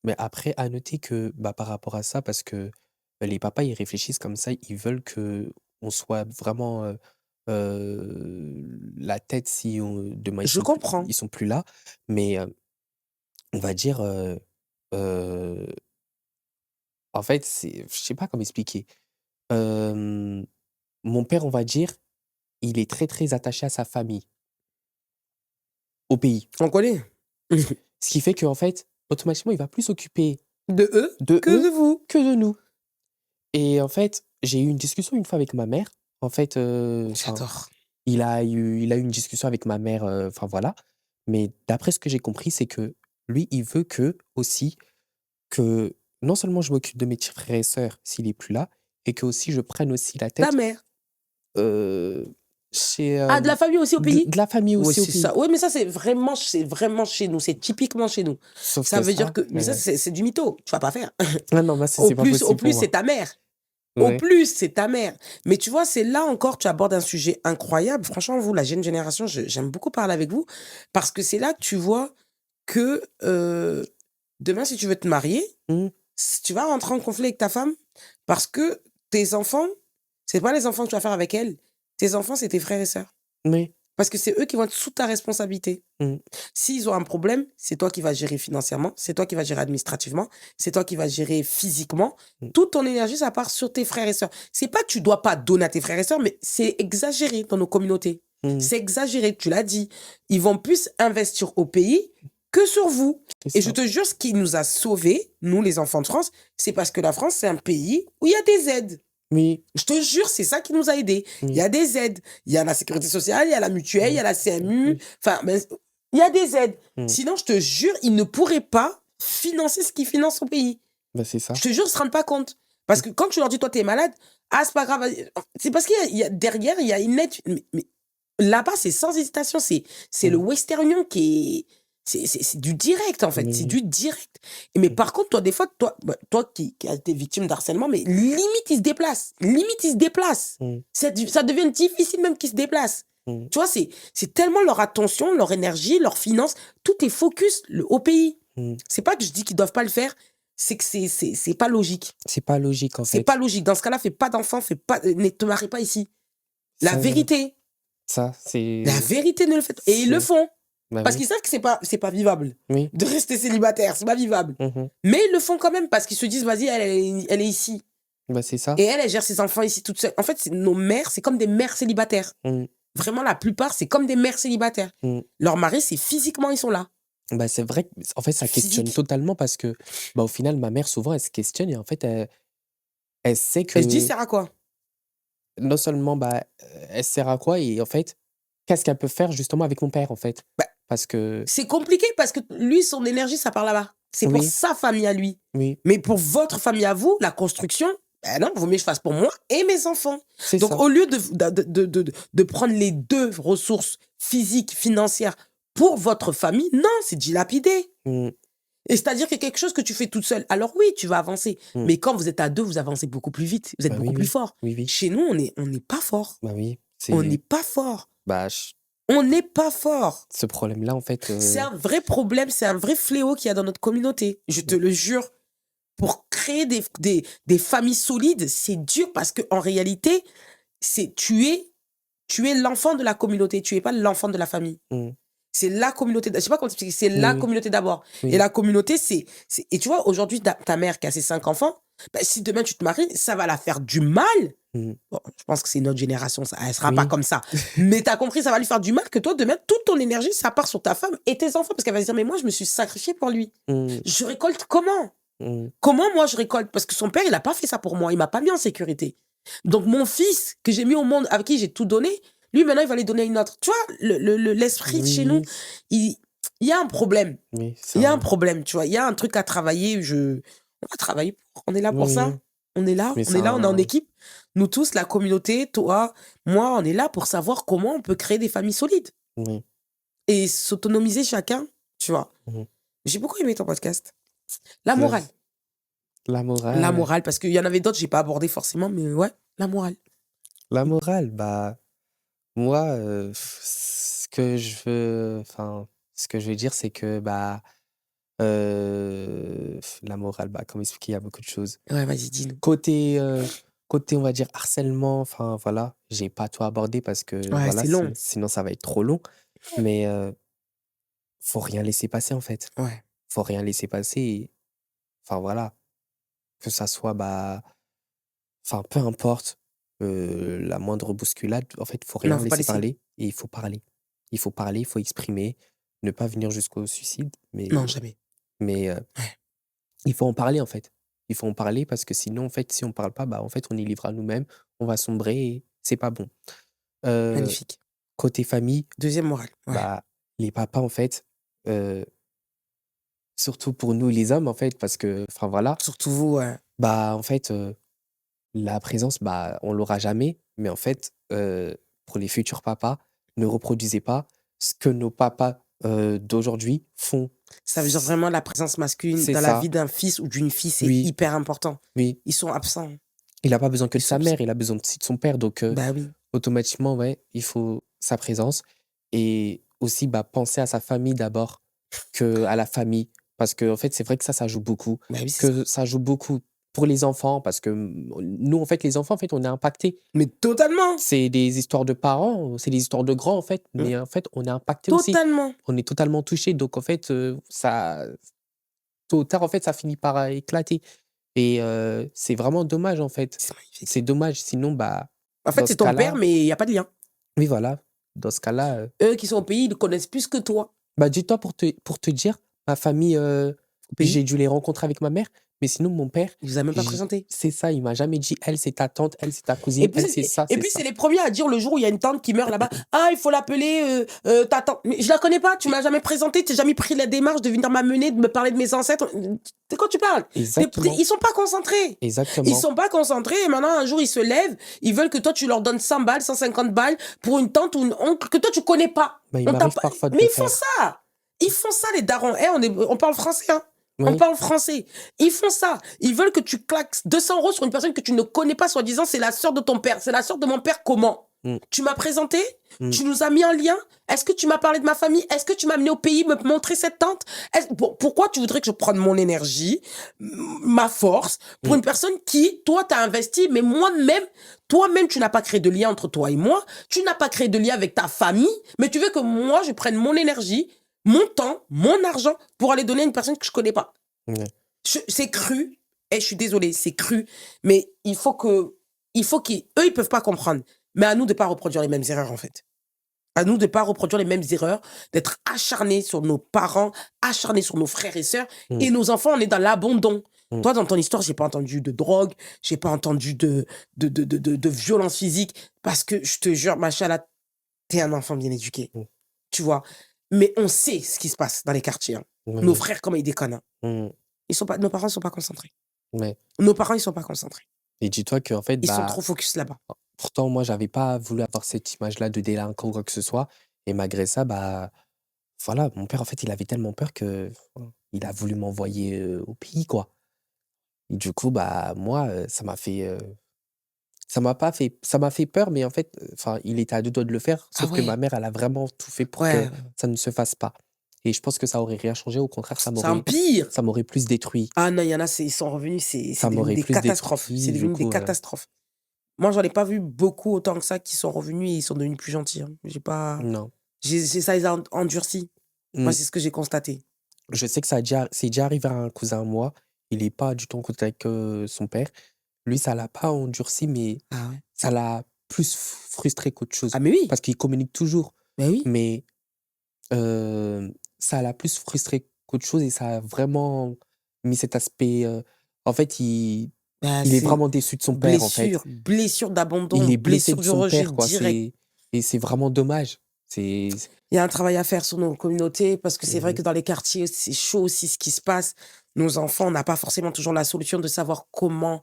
mais après à noter que, bah, par rapport à ça, parce que, les papas, ils réfléchissent comme ça, ils veulent qu'on soit vraiment, la tête si on demain Je comprends. ils sont plus là, mais, on va dire, heu, en fait, c'est je sais pas comment expliquer. Hem, Mon père, on va dire, il est très, très attaché à sa famille, au pays. On connaît. Ce qui fait qu'en fait, automatiquement, il va plus s'occuper De eux de que eux de vous. que de nous. Et en fait, j'ai eu une discussion une fois avec ma mère. En fait, enfin, J'adore. il a eu une discussion avec ma mère, enfin voilà. Mais d'après ce que j'ai compris, c'est que lui, il veut que aussi que non seulement je m'occupe de mes petits frères et sœurs s'il est plus là, et que aussi je prenne aussi la Ta tête, mère. heu, chez, Ah, de la famille aussi au pays? de la famille Oui, aussi au c'est pays. ça. Oui, mais ça, c'est vraiment chez nous, c'est typiquement chez nous. Sauf Ça que veut dire ça, que mais ça, c'est du mytho, tu vas pas faire. ah non, moi, c'est pas Au possible plus, pour c'est moi. ta mère. Au Ouais. plus, c'est ta mère. Mais tu vois, c'est là encore, tu abordes un sujet incroyable. Franchement, vous, la jeune génération, j'aime beaucoup parler avec vous parce que c'est là que tu vois que, demain, si tu veux te marier, Mmh, tu vas rentrer en conflit avec ta femme parce que tes enfants, c'est pas les enfants que tu vas faire avec elle. Tes enfants, c'est tes frères et sœurs. oui, Parce que c'est eux qui vont être sous ta responsabilité. mmh, S'ils ont un problème, c'est toi qui vas gérer financièrement, c'est toi qui vas gérer administrativement, c'est toi qui vas gérer physiquement. mmh, Toute ton énergie, ça part sur tes frères et sœurs. C'est pas que tu dois pas donner à tes frères et sœurs, mais c'est exagéré dans nos communautés. mmh, C'est exagéré, tu l'as dit. Ils vont plus investir au pays que sur vous. c'est Et je ça. te jure, ce qui nous a sauvés, nous les enfants de France, c'est parce que la France, c'est un pays où il y a des aides. Oui, Je te jure, c'est ça qui nous a aidés. Il y oui, a des aides. Il y a la sécurité sociale, il y a la mutuelle, il y oui, a la CMU. oui, Enfin, ben, il y a des aides. mmh, Sinon, je te jure, ils ne pourraient pas financer ce qu'ils financent au pays. bah, c'est Je ça. te jure, ils ne se rendent pas compte. Parce Mmh, que quand tu leur dis, toi, tu es malade, ah, c'est pas grave. C'est parce derrière, il y a une aide. Mais là-bas, c'est sans hésitation. C'est le mmh, Western Union qui est. C'est du direct, en fait. C'est oui, du direct. Mais mmh, par contre, toi, des fois, toi qui as été victime d'harcèlement, mais limite, ils se déplacent. Limite, ils se déplacent. mmh, Ça devient difficile même qu'ils se déplacent. mmh, Tu vois, c'est tellement leur attention, leur énergie, leurs finances, tout est focus au pays. mmh. C'est pas que je dis qu'ils doivent pas le faire, c'est que c'est pas logique. C'est pas logique, en C'est pas fait. logique. Dans ce cas-là, fais pas d'enfant, ne te marie pas ici. La Ça vérité. ça, La vérité ne le fait. Et ils le c'est font. bah, Parce oui, qu'ils savent que c'est pas vivable. oui, De rester célibataire, c'est pas vivable. mmh mh. Mais ils le font quand même parce qu'ils se disent, vas-y, elle est ici. Bah, c'est ça. Et elle gère ses enfants ici toute seule. En fait, nos mères, c'est comme des mères célibataires. Mmh, Vraiment, la plupart, c'est comme des mères célibataires. mmh, Leur mari, c'est physiquement, ils sont là. Bah, c'est vrai que en fait, ça questionne physique. totalement parce que, bah, au final, ma mère, souvent, elle se questionne et en fait, elle sait Elle se dit: que «Sert à quoi?» non seulement, bah, elle sert à quoi et en fait, qu'est-ce qu'elle peut faire justement avec mon père, en fait? Bah, Parce que c'est compliqué parce que lui, son énergie, ça part là-bas. C'est pour oui, sa famille à lui. oui, Mais pour votre famille à vous, la construction, ben non, vaut mieux que je fasse pour moi et mes enfants. c'est Donc, ça. au lieu de prendre les 2 ressources physiques, financières pour votre famille, non, c'est dilapidé. Mmh, Et c'est-à-dire que quelque chose que tu fais toute seule, alors oui, tu vas avancer. mmh. Mais quand vous êtes à 2, vous avancez beaucoup plus vite. Vous êtes Bah, beaucoup oui, plus oui. fort. Oui, oui. Chez nous, on n'est pas fort. Bah, oui, On n'est c'est pas fort. bah, ch On n'est pas fort. ce problème-là, en fait, C'est un vrai problème, c'est un vrai fléau qu'il y a dans notre communauté. Je te mmh, le jure. Pour créer des familles solides, c'est dur parce qu'en réalité, c'est tu es l'enfant de la communauté, tu es pas l'enfant de la famille. mmh. C'est la communauté, je sais pas comment t'expliquer, c'est Oui, la oui, communauté d'abord. Et oui. la communauté, et tu vois, aujourd'hui, ta mère qui a ses 5 enfants, bah, si demain tu te maries, ça va la faire du mal. Mmh. Bon, je pense que c'est notre génération, ça, elle sera pas Oui, comme ça. Mais tu as compris, ça va lui faire du mal que toi, demain, toute ton énergie, ça part sur ta femme et tes enfants, parce qu'elle va se dire, mais moi, je me suis sacrifiée pour lui. mmh, Je récolte comment? mmh, Comment moi je récolte? Parce que son père, il a pas fait ça pour moi, il m'a pas mis en sécurité. Donc mon fils que j'ai mis au monde, avec qui j'ai tout donné, lui maintenant il va les donner à une autre. Tu vois? L'esprit de chez nous, oui, il il y a un problème. oui, Il y a un ça problème, tu vois? Il y a un truc à travailler, on va travailler pour, on est là pour oui, ça. mais On est là, on est en ça équipe. Nous tous, la communauté, toi, moi, on est là pour savoir comment on peut créer des familles solides oui, et s'autonomiser chacun, tu vois? mmh. J'ai beaucoup aimé ton podcast. La La morale. la La morale morale, parce qu'il y en avait d'autres, j'ai pas abordé forcément, mais ouais, la morale. la morale, bah, moi, ce que je veux enfin, ce que je veux dire, c'est que, bah, la morale, bah, comment expliquer? Il y a beaucoup de choses. Ouais, vas-y, dis-nous. Côté, côté, on va dire harcèlement, enfin, voilà, j'ai pas tout abordé parce que, Ouais, voilà, c'est long. sinon ça va être trop long, mais faut rien laisser passer, en fait. Ouais. Faut rien laisser passer et enfin, voilà, que ça soit, bah, enfin, peu importe, la moindre bousculade, en fait, faut Non, rien faut pas laisser laisser. parler et il faut parler. Il faut parler, il faut exprimer, ne pas venir jusqu'au suicide, Non, jamais. mais Ouais, il faut en parler, en fait. Il faut en parler parce que sinon, en fait, si on parle pas, bah, en fait, on y livrera nous-mêmes, on va sombrer et c'est pas bon. Heu, magnifique. côté famille, Deuxième morale. Ouais. bah, les papas, en fait, heu, surtout pour nous les hommes, en fait, parce que, enfin, voilà, Surtout vous, ouais. bah, en fait, la présence, bah, on l'aura jamais, mais en fait, pour les futurs papas, ne reproduisez pas ce que nos papas, d'aujourd'hui font. Ça veut dire C vraiment la présence masculine c'est dans la ça, vie d'un fils ou d'une fille, c'est oui, hyper important. oui. Ils sont absents. Il a pas besoin que Ils de sont sa absents. mère, il a besoin aussi de son père, donc Bah oui. automatiquement, ouais, il faut sa présence et aussi, bah, penser à sa famille d'abord qu'à la famille. Parce qu'en fait, c'est vrai que ça joue beaucoup, Bah oui, c'est ça. que ça joue beaucoup pour les enfants parce que, nous, en fait, les enfants, en fait, on est impactés. Mais totalement. C'est des histoires de parents, c'est des histoires de grands, en fait, Mmh. mais en fait, on est impacté aussi. Totalement. On est totalement touché, donc en fait, ça tôt ou tard, en fait, ça finit par, éclater et c'est vraiment dommage, en fait. C'est C'est magnifique. dommage, sinon, bah, En fait, dans c'est ce ton père, cas-là mais il y a pas de lien. oui, voilà, dans ce cas-là, Eux qui sont au pays, ils le connaissent plus que toi bah, dis-toi pour te dire, ma famille, au j'ai pays. dû les rencontrer avec ma mère, mais sinon mon père, Il vous a même pas j présenté. c'est ça, il m'a jamais dit: «Elle, c'est ta tante, elle, c'est ta cousine, elle, c'est ça, Et c'est puis ça». c'est les premiers à dire le jour où il y a une tante qui meurt là-bas: «Ah, il faut l'appeler, ta tante». Mais je la connais pas, tu m'as jamais présentée, tu jamais pris la démarche de venir m'amener, de me parler de mes ancêtres. De quoi tu parles? Exactement, Ils sont pas concentrés. Ils exactement, sont pas concentrés et maintenant un jour ils se lèvent, ils veulent que toi tu leur donnes 100 balles, 150 balles pour une tante ou une oncle que toi tu connais pas. bah, il On t'a m'arrive pas parfois de mais le ils font faire. ça! Ils font ça les darons. Eh, on parle français, hein? On Oui, parle français. Ils font ça. Ils veulent que tu claques 200 € sur une personne que tu ne connais pas, soi-disant, c'est la sœur de ton père. C'est la sœur de mon père, comment? mmh, Tu m'as présenté? mmh, Tu nous as mis en lien? Est-ce que tu m'as parlé de ma famille? Est-ce que tu m'as amené au pays me montrer cette tante? Pourquoi tu voudrais que je prenne mon énergie, ma force, pour mmh, une personne qui, toi, t'as investi, mais moi-même, toi-même, tu n'as pas créé de lien entre toi et moi, tu n'as pas créé de lien avec ta famille, mais tu veux que moi, je prenne mon énergie, mon temps, mon argent pour aller donner à une personne que je connais pas. ouais, C'est cru. Et je suis désolée, c'est cru. Mais il faut qu'ils, eux, ils peuvent pas comprendre. Mais à nous de pas reproduire les mêmes erreurs, en fait. À nous de pas reproduire les mêmes erreurs, d'être acharnés sur nos parents, acharnés sur nos frères et sœurs Mmh, et nos enfants, on est dans l'abandon. mmh, Toi, dans ton histoire, j'ai pas entendu de drogue, j'ai pas entendu de violence physique parce que je te jure, machallah, tu es un enfant bien éduqué, mmh, tu vois? Mais on sait ce qui se passe dans les quartiers, hein. Nos oui, frères, comment ils déconnent, hein. mmh, Ils sont pas nos parents, ils sont pas concentrés. ouais Nos parents, ils sont pas concentrés. et dis-toi qu'en fait, Ils sont bah, trop focus là-bas. pourtant moi j'avais pas voulu avoir cette image-là de délinquant ou quoi que ce soit et malgré ça, bah, voilà, mon père en fait, il avait tellement peur que, voilà, il a voulu m'envoyer, au pays, quoi et du coup, bah, moi, ça m'a fait peur mais en fait, enfin, il était à 2 doigts de le faire, Ah sauf que ma ouais, mère, elle a vraiment tout fait pour ouais, que ça ne se fasse pas et je pense que ça aurait rien changé, au contraire, ça empire. ça m'aurait plus détruit. Ah non, il y en a, c'est ils sont revenus, c'est Ça devenu m'aurait des plus catastrophes. C'est détruit, du devenu des coup, catastrophes. Moi, j'en ai pas vu beaucoup autant que ça qui sont revenus et ils sont devenus plus gentils, hein. J'ai pas non. j'ai ça les a endurcis. Moi, Mmh. c'est ce que j'ai constaté. Je sais que c'est déjà arrivé à un cousin à moi, il est pas du tout en contact avec, son père. Lui, ça l'a pas endurci, mais Ah ouais? ça l'a plus frustré qu'autre chose. Ah mais oui, Parce qu'il communique toujours, mais oui. mais ça l'a plus frustré qu'autre chose et ça a vraiment mis cet aspect, en fait, Bah, il est c'est vraiment déçu de son père, en fait. blessure Il d'abandon, est blessé blessure de du son rejet père, quoi, direct. c'est vraiment dommage. Il y a un travail à faire sur nos communautés parce que c'est Mmh vrai mh. que dans les quartiers, c'est chaud aussi ce qui se passe. Nos enfants, on n'a pas forcément toujours la solution de savoir comment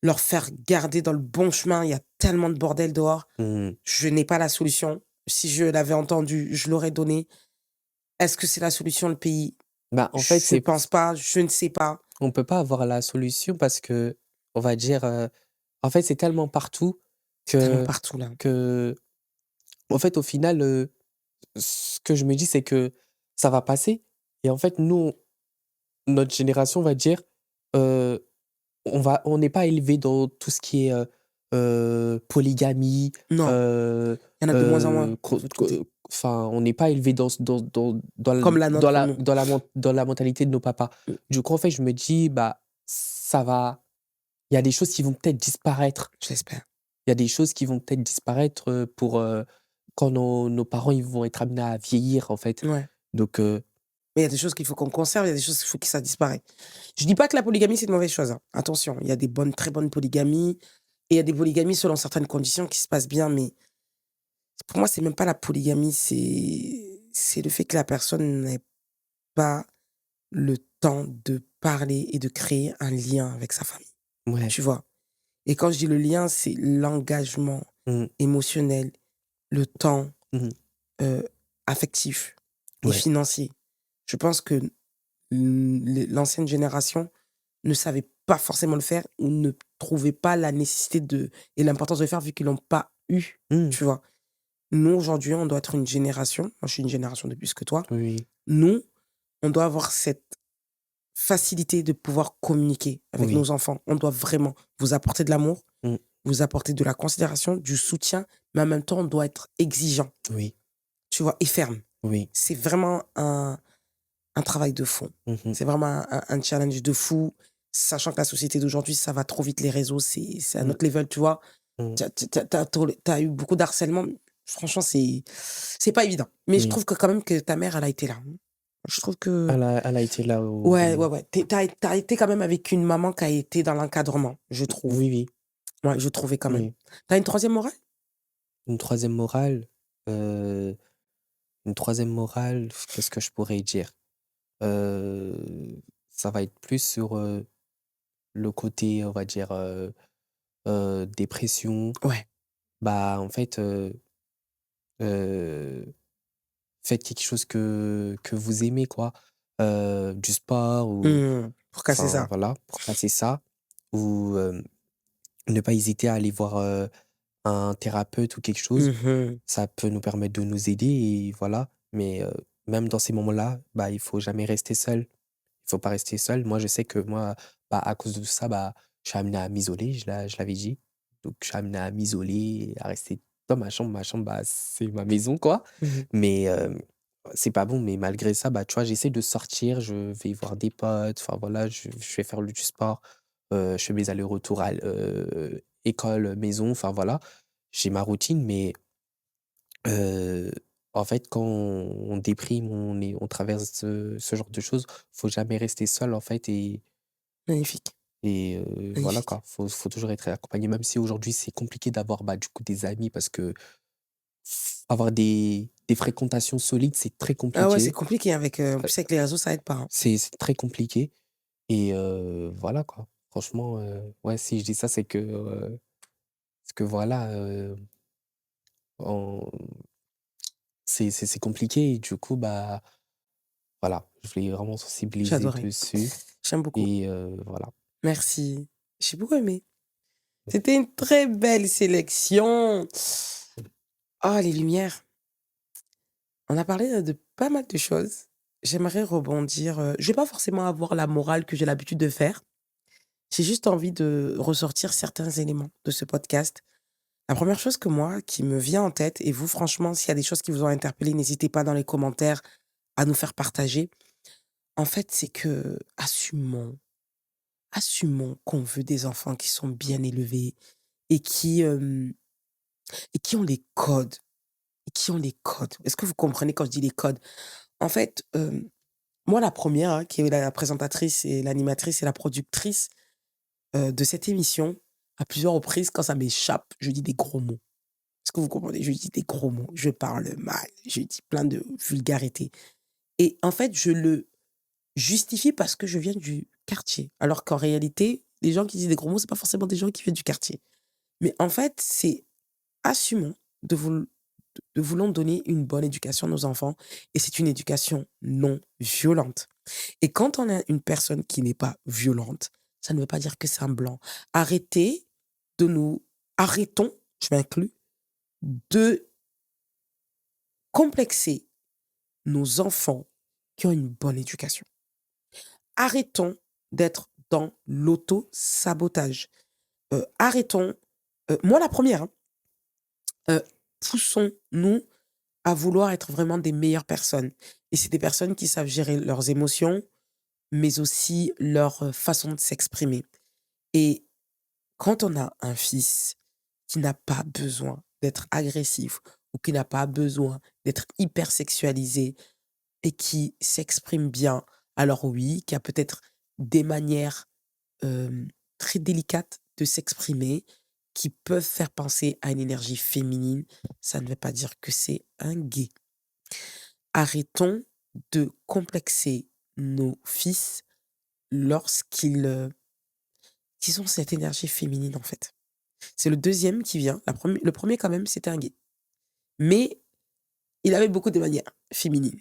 leur faire garder dans le bon chemin. Il y a tellement de bordel dehors. Mmh. Je n'ai pas la solution. Si je l'avais entendu, je l'aurais donné. Est-ce que c'est la solution, le pays? Bah, en fait, Je c'est pense pas, je ne sais pas. on peut pas avoir la solution parce que on va dire, en fait, c'est tellement partout C'est tellement que partout là. que en fait, au final, ce que je me dis, c'est que ça va passer et en fait, nous, notre génération, on va dire, heu, on n'est pas élevé dans tout ce qui est, polygamie, Non, heu il y en a de moins en moins de votre côté. enfin, on n'est pas élevé dans ce Comme la nôtre, nous. dans la mentalité de nos papas. Mmh, Du coup, en fait, je me dis: «Bah, ça va il y a des choses qui vont peut-être disparaître. j'espère. Il y a des choses qui vont peut-être disparaître, pour, quand nos parents, ils vont être amenés à vieillir, en fait. Ouais. Donc Mais il y a des choses qu'il faut qu'on conserve, il y a des choses qu'il faut que ça disparaisse. Je dis pas que la polygamie, c'est une mauvaise chose, hein. Attention, il y a des bonnes, très bonnes polygamies et il y a des polygamies selon certaines conditions qui se passent bien, mais pour moi, c'est même pas la polygamie, c'est le fait que la personne n'ait pas le temps de parler et de créer un lien avec sa famille, ouais. tu vois? Et quand je dis le lien, c'est l'engagement Mmh. émotionnel, le temps, Mmh. heu, affectif et Ouais. financier. Je pense que l'ancienne génération ne savait pas forcément le faire ou ne trouvait pas la nécessité de et l'importance de le faire vu qu'ils l'ont pas eu, Mmh. tu vois? Nous, aujourd'hui, on doit être une génération, moi je suis une génération de plus que toi, Oui. nous, on doit avoir cette facilité de pouvoir communiquer avec Oui. nos enfants. On doit vraiment vous apporter de l'amour, Mmh. vous apporter de la considération, du soutien, mais en même temps, on doit être exigeant, Oui. tu vois? Et ferme. Oui. C'est vraiment un travail de fond. Mmh mh. C'est vraiment un challenge de fou, sachant que la société d'aujourd'hui, ça va trop vite, les réseaux, c'est un Mmh. autre level, tu vois? Mmh. Tu as eu beaucoup d'harcèlement, franchement, c'est pas évident. Mais je Oui. trouve que quand même que ta mère, elle a été là, hein. Je trouve que Elle a été là ouais, au ouais, ouais, tu as été quand même avec une maman qui a été dans l'encadrement, je trouve. oui, oui, Ouais, je trouvais quand même. oui. Tu as une troisième morale? Une troisième morale, heu, une troisième morale, qu'est-ce que je pourrais dire? Ça va être plus sur, le côté, on va dire, dépression. Ouais. Bah, en fait, heu, faites quelque chose que vous aimez, quoi. Du sport ou Mmh. Pour casser enfin, ça. voilà, pour passer ça ou ne pas hésiter à aller voir, un thérapeute ou quelque chose. Mmh. Ça peut nous permettre de nous aider et voilà. Mais même dans ces moments-là, bah, il faut jamais rester seul. Il faut pas rester seul. Moi, je sais que moi, bah, à cause de ça, bah, je suis amené à m'isoler, je l'avais dit. Donc je suis amené à m'isoler, à rester dans ma chambre. Ma chambre, bah, c'est ma maison, quoi. Mmh. Mais c'est pas bon, mais malgré ça, bah, tu vois, j'essaie de sortir, je vais voir des potes, enfin voilà, je vais faire du sport, je fais mes allers-retours école, maison, enfin voilà. J'ai ma routine, mais Heu, en fait, quand on déprime, on traverse ce genre de choses, faut jamais rester seul, en fait Magnifique, voilà magnifique. quoi. Faut toujours être accompagné, même si aujourd'hui c'est compliqué d'avoir, bah, du coup des amis parce que avoir des fréquentations solides, c'est très Ah ouais, c'est compliqué. compliqué avec, en Heu, plus avec les réseaux, ça aide pas, hein. c'est très compliqué et voilà quoi. Franchement, ouais, si je dis ça, c'est que voilà, en c'est compliqué et du coup, bah, voilà, je voulais vraiment J'ai sensibiliser adoré. dessus J'aime beaucoup. et voilà. Merci. J'ai beaucoup aimé. C'était une très belle sélection. Oh, les lumières. On a parlé, de pas mal de choses. J'aimerais rebondir, je vais pas forcément avoir la morale que j'ai l'habitude de faire. J'ai juste envie de ressortir certains éléments de ce podcast. La première chose que moi, qui me vient en tête et vous franchement, s'il y a des choses qui vous ont interpellé, n'hésitez pas dans les commentaires à nous faire partager. En fait, c'est que assumons qu'on veut des enfants qui sont bien élevés et qui ont les codes et qui ont les codes. Est-ce que vous comprenez quand je dis les codes? En fait, moi la première hein, qui est la présentatrice et l'animatrice et la productrice, de cette émission, à plusieurs reprises, quand ça m'échappe, je dis des gros mots. Est-ce que vous comprenez? Je dis des gros mots, je parle mal, je dis plein de vulgarités et en fait, je le justifie parce que je viens du quartier. Alors qu'en réalité, les gens qui disent des gros mots, c'est pas forcément des gens qui viennent du quartier. Mais en fait, c'est assumons de voul de voulons donner une bonne éducation à nos enfants et c'est une éducation non violente. Et quand on a une personne qui n'est pas violente, ça ne veut pas dire que c'est un blanc. Arrêtez de nous arrêtons, je m'inclus, de complexer nos enfants qui ont une bonne éducation. Arrêtons d'être dans l'auto-sabotage. Arrêtons, moi la première, hein, poussons-nous à vouloir être vraiment des meilleures personnes et c'est des personnes qui savent gérer leurs émotions, mais aussi leur, façon de s'exprimer et quand on a un fils qui n'a pas besoin d'être agressif ou qui n'a pas besoin d'être hyper sexualisé et qui s'exprime bien, alors oui, qui a peut-être des manières, hem, très délicates de s'exprimer, qui peuvent faire penser à une énergie féminine, ça ne veut pas dire que c'est un gay. Arrêtons de complexer nos fils lorsqu'ils, qu'ils ont cette énergie féminine, en fait. C'est le deuxième qui vient, le premier quand même, c'était un gay. Mais il avait beaucoup de manières féminines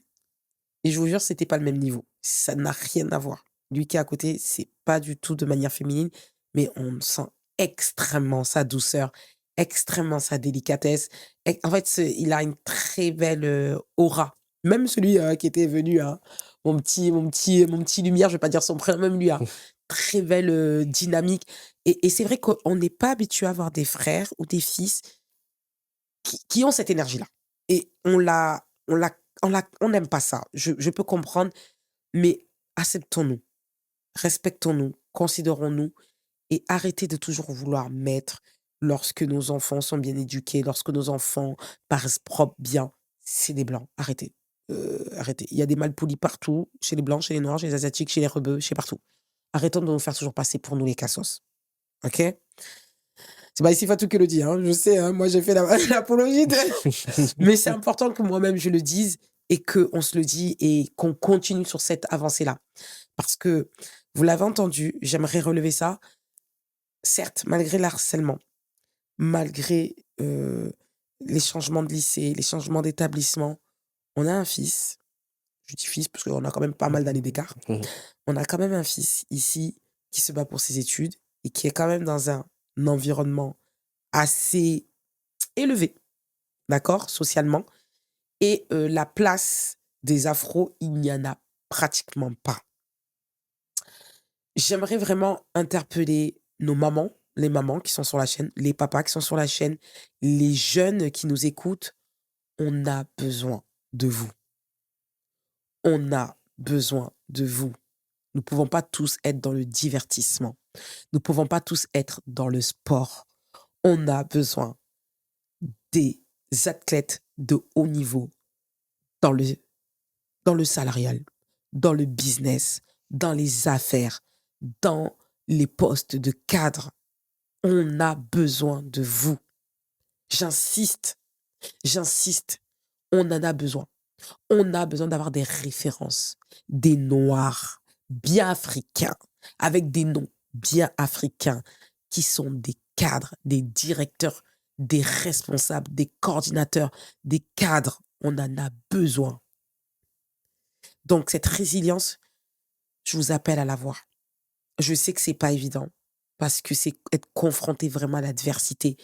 et je vous jure, c'était pas le même niveau. Ça n'a rien à voir. Lui qui est à côté, c'est pas du tout de manière féminine, mais on sent extrêmement sa douceur, extrêmement sa délicatesse et en fait, il a une très belle, aura. Même celui, qui était venu, hein, mon petit lumière, je vais pas dire son prénom, même lui a très belle, dynamique et c'est vrai qu'on n'est pas habitué à avoir des frères ou des fils qui ont cette énergie-là et on n'aime pas ça. Je peux comprendre, mais acceptons-nous, respectons-nous, considérons-nous et arrêtez de toujours vouloir mettre lorsque nos enfants sont bien éduqués, lorsque nos enfants paraissent propres, bien, c'est des blancs. Arrêtez, arrêtez. Il y a des malpolis partout, chez les blancs, chez les noirs, chez les asiatiques, chez les rebeux, chez partout. Arrêtons de nous faire toujours passer pour nous les cassos, OK? C'est pas ici Fatou qui le dit, hein, je sais, hein, moi j'ai fait la l'apologie de mais c'est important que moi-même je le dise et qu'on se le dit et qu'on continue sur cette avancée-là. Parce que, vous l'avez entendu, j'aimerais relever ça, certes, malgré le harcèlement, malgré, les changements de lycée, les changements d'établissement, on a un fils, je dis fils parce qu'on a quand même pas mal d'années d'écart. Mmh. On a quand même un fils ici qui se bat pour ses études et qui est quand même dans un environnement assez élevé, d'accord, socialement et la place des afros, il n'y en a pratiquement pas. J'aimerais vraiment interpeller nos mamans, les mamans qui sont sur la chaîne, les papas qui sont sur la chaîne, les jeunes qui nous écoutent. On a besoin de vous. On a besoin de vous. Nous ne pouvons pas tous être dans le divertissement. Nous ne pouvons pas tous être dans le sport. On a besoin des athlètes de haut niveau dans le, dans le salarial, dans le business, dans les affaires, dans les postes de cadre. On a besoin de vous. J'insiste, j'insiste. On en a besoin. On a besoin d'avoir des références, des noirs bien africains, avec des noms bien africains, qui sont des cadres, des directeurs, des responsables, des coordinateurs, des cadres. On en a besoin. Donc, cette résilience, je vous appelle à l'avoir. Je sais que c'est pas évident, parce que c'est être confronté vraiment à l'adversité.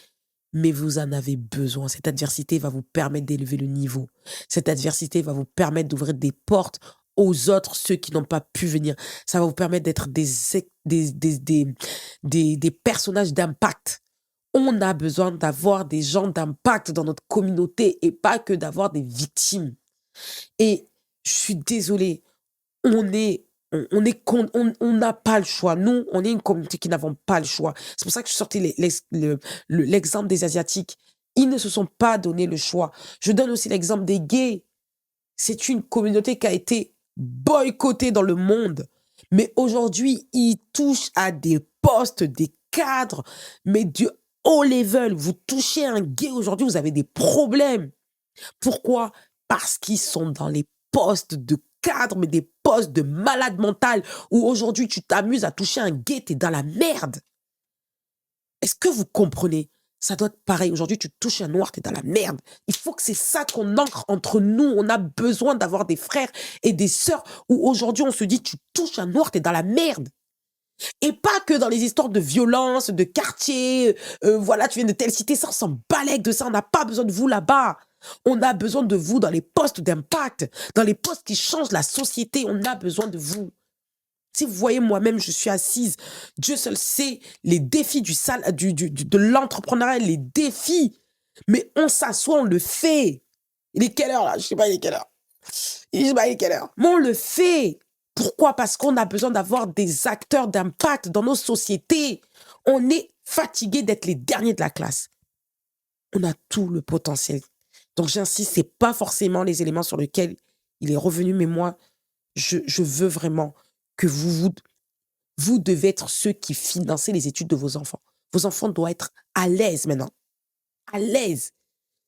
Mais vous en avez besoin. Cette adversité va vous permettre d'élever le niveau. Cette adversité va vous permettre d'ouvrir des portes aux autres, ceux qui n'ont pas pu venir. Ça va vous permettre d'être des personnages d'impact. On a besoin d'avoir des gens d'impact dans notre communauté et pas que d'avoir des victimes. Et je suis désolée, on n'a pas le choix. Nous, on est une communauté qui n'avons pas le choix. C'est pour ça que je sortais l'exemple des Asiatiques. Ils ne se sont pas donné le choix. Je donne aussi l'exemple des gays. C'est une communauté qui a été boycottée dans le monde. Mais aujourd'hui, ils touchent à des postes, des cadres, mais du haut level. Vous touchez un gay aujourd'hui, vous avez des problèmes. Pourquoi? Parce qu'ils sont dans les postes de cadre, mais des postes de malade mental, où aujourd'hui tu t'amuses à toucher un gay, t'es dans la merde. Est-ce que vous comprenez? Ça doit être pareil. Aujourd'hui, tu touches un noir, t'es dans la merde. Il faut que c'est ça qu'on ancre entre nous. On a besoin d'avoir des frères et des sœurs où aujourd'hui on se dit, tu touches un noir, t'es dans la merde. Et pas que dans les histoires de violence, de quartier, voilà, tu viens de telle cité, ça, on s'en balèque de ça, on n'a pas besoin de vous là-bas. On a besoin de vous dans les postes d'impact, dans les postes qui changent la société, on a besoin de vous. Si vous voyez, moi-même, je suis assise, Dieu seul sait les défis de l'entrepreneuriat, les défis. Mais on s'assoit, on le fait. Il est quelle heure là? Je sais pas, il est quelle heure. Je sais pas, il est quelle heure. Mais on le fait. Pourquoi? Parce qu'on a besoin d'avoir des acteurs d'impact dans nos sociétés. On est fatigué d'être les derniers de la classe. On a tout le potentiel. Donc j'insiste, c'est pas forcément les éléments sur lesquels il est revenu, mais moi, je veux vraiment que vous devez être ceux qui financent les études de vos enfants. Vos enfants doivent être à l'aise maintenant. À l'aise.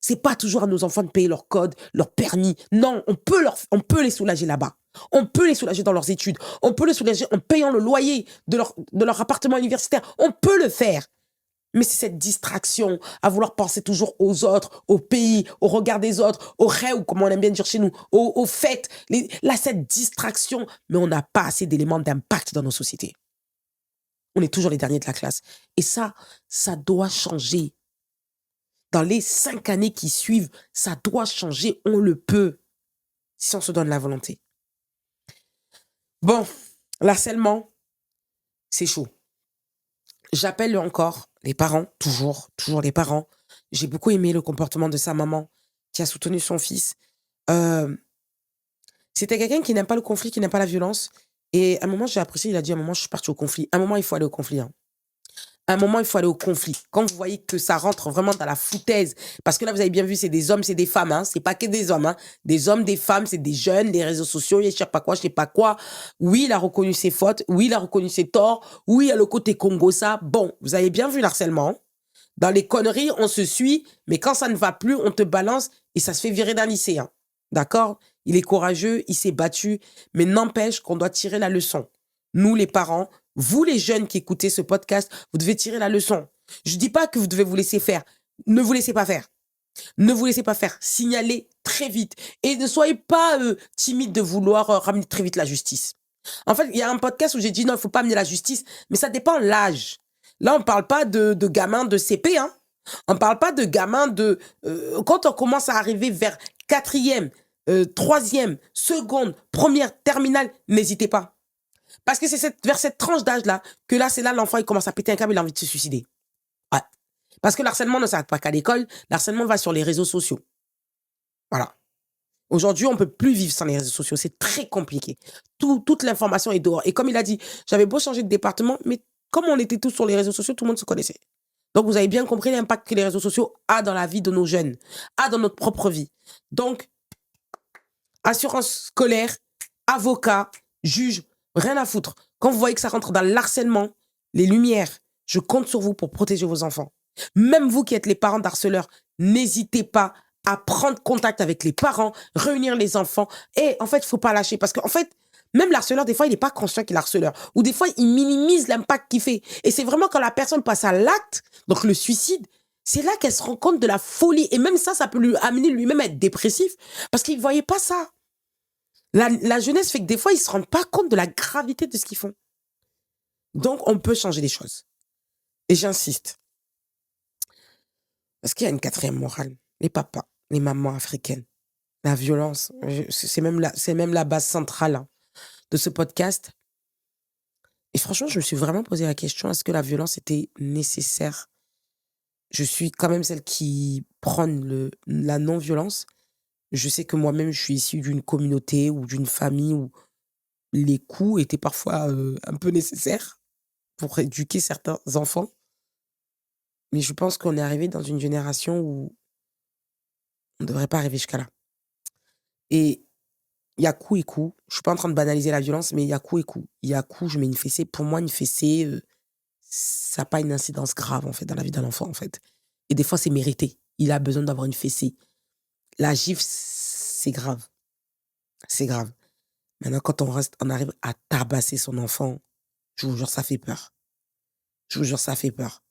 C'est pas toujours à nos enfants de payer leur code, leur permis. Non, on peut les soulager là-bas. On peut les soulager dans leurs études. On peut les soulager en payant le loyer de leur appartement universitaire. On peut le faire. Mais c'est cette distraction à vouloir penser toujours aux autres, au pays, au regard des autres, au rêve, comme on aime bien dire chez nous, aux fêtes. Là, cette distraction, mais on n'a pas assez d'éléments d'impact dans nos sociétés. On est toujours les derniers de la classe. Et ça doit changer. Dans les 5 années qui suivent, ça doit changer. On le peut, si on se donne la volonté. Bon, l'harcèlement, c'est chaud. J'appelle encore les parents, toujours les parents. J'ai beaucoup aimé le comportement de sa maman qui a soutenu son fils. C'était quelqu'un qui n'aime pas le conflit, qui n'aime pas la violence. Et à un moment, j'ai apprécié, il a dit, à un moment, je suis partie au conflit. À un moment, il faut aller au conflit. Hein. À un moment, il faut aller au conflit. Quand vous voyez que ça rentre vraiment dans la foutaise, parce que là, vous avez bien vu, c'est des hommes, c'est des femmes, hein. C'est pas que des hommes, hein. Des hommes, des femmes, c'est des jeunes, les réseaux sociaux, je sais pas quoi, je sais pas quoi. Oui, il a reconnu ses fautes. Oui, il a reconnu ses torts. Oui, il y a le côté Congo, ça. Bon, vous avez bien vu l'harcèlement. Hein. Dans les conneries, on se suit, mais quand ça ne va plus, on te balance et ça se fait virer d'un lycée. Hein. D'accord? Il est courageux, il s'est battu, mais n'empêche qu'on doit tirer la leçon. Nous, les parents, vous, les jeunes qui écoutez ce podcast, vous devez tirer la leçon. Je ne dis pas que vous devez vous laisser faire. Ne vous laissez pas faire. Ne vous laissez pas faire. Signalez très vite. Et ne soyez pas timide de vouloir ramener très vite la justice. En fait, il y a un podcast où j'ai dit non, il ne faut pas amener la justice, mais ça dépend de l'âge. Là, on ne parle pas de gamins de CP. Hein. On ne parle pas de gamins de... quand on commence à arriver vers 4e, 3e, seconde, première, terminale, n'hésitez pas. Parce que c'est vers cette tranche d'âge-là que là, c'est là l'enfant, il commence à péter un câble, il a envie de se suicider. Ouais. Parce que l'harcèlement ne s'arrête pas qu'à l'école, l'harcèlement va sur les réseaux sociaux. Voilà. Aujourd'hui, on ne peut plus vivre sans les réseaux sociaux, c'est très compliqué. Toute l'information est dehors. Et comme il a dit, j'avais beau changer de département, mais comme on était tous sur les réseaux sociaux, tout le monde se connaissait. Donc vous avez bien compris l'impact que les réseaux sociaux a dans la vie de nos jeunes, a dans notre propre vie. Donc, assurance scolaire, avocat, juge, rien à foutre. Quand vous voyez que ça rentre dans l'harcèlement, les lumières, je compte sur vous pour protéger vos enfants. Même vous qui êtes les parents d'harceleurs, n'hésitez pas à prendre contact avec les parents, réunir les enfants. Et en fait, il ne faut pas lâcher parce qu'en fait, même l'harceleur, des fois, il n'est pas conscient qu'il est harceleur. Ou des fois, il minimise l'impact qu'il fait. Et c'est vraiment quand la personne passe à l'acte, donc le suicide, c'est là qu'elle se rend compte de la folie. Et même ça peut lui amener lui-même à être dépressif parce qu'il ne voyait pas ça. La jeunesse fait que des fois, ils ne se rendent pas compte de la gravité de ce qu'ils font. Donc, on peut changer les choses. Et j'insiste. Parce qu'il y a une quatrième morale. Les papas, les mamans africaines. La violence, c'est même la base centrale hein, de ce podcast. Et franchement, je me suis vraiment posé la question, est-ce que la violence était nécessaire? Je suis quand même celle qui prône la non-violence. Je sais que moi-même, je suis issue d'une communauté ou d'une famille où les coups étaient parfois un peu nécessaires pour éduquer certains enfants. Mais je pense qu'on est arrivé dans une génération où on ne devrait pas arriver jusqu'à là. Et il y a coup et coup. Je suis pas en train de banaliser la violence, mais il y a coup et coup. Il y a coup, je mets une fessée. Pour moi, une fessée, ça n'a pas une incidence grave, en fait, dans la vie d'un enfant, en fait. Et des fois, c'est mérité. Il a besoin d'avoir une fessée. La gifle, c'est grave. C'est grave. Maintenant, quand on arrive à tabasser son enfant, je vous jure, ça fait peur. Je vous jure, ça fait peur.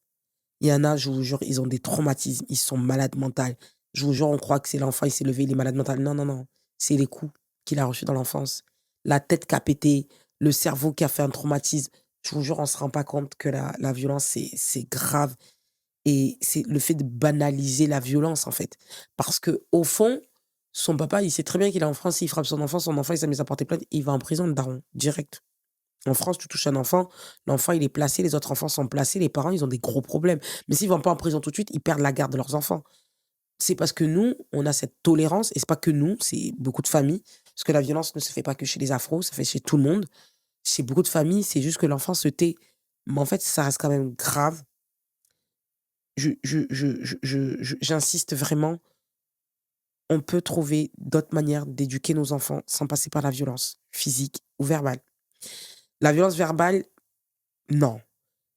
Il y en a, je vous jure, ils ont des traumatismes, ils sont malades mentales. Je vous jure, on croit que c'est l'enfant, il s'est levé, il est malade mental. Non, non, non. C'est les coups qu'il a reçus dans l'enfance. La tête qui a pété, le cerveau qui a fait un traumatisme. Je vous jure, on ne se rend pas compte que la violence, c'est grave. Et c'est le fait de banaliser la violence, en fait. Parce que au fond, son papa, il sait très bien qu'il est en France, il frappe son enfant, il s'est mis à porter plainte, il va en prison, le daron, direct. En France, tu touches un enfant, l'enfant, il est placé, les autres enfants sont placés, les parents, ils ont des gros problèmes. Mais s'ils vont pas en prison tout de suite, ils perdent la garde de leurs enfants. C'est parce que nous, on a cette tolérance, et c'est pas que nous, c'est beaucoup de familles, parce que la violence ne se fait pas que chez les afros, ça se fait chez tout le monde. Chez beaucoup de familles, c'est juste que l'enfant se tait. Mais en fait, ça reste quand même grave. J'insiste vraiment, on peut trouver d'autres manières d'éduquer nos enfants sans passer par la violence physique ou verbale. La violence verbale, non.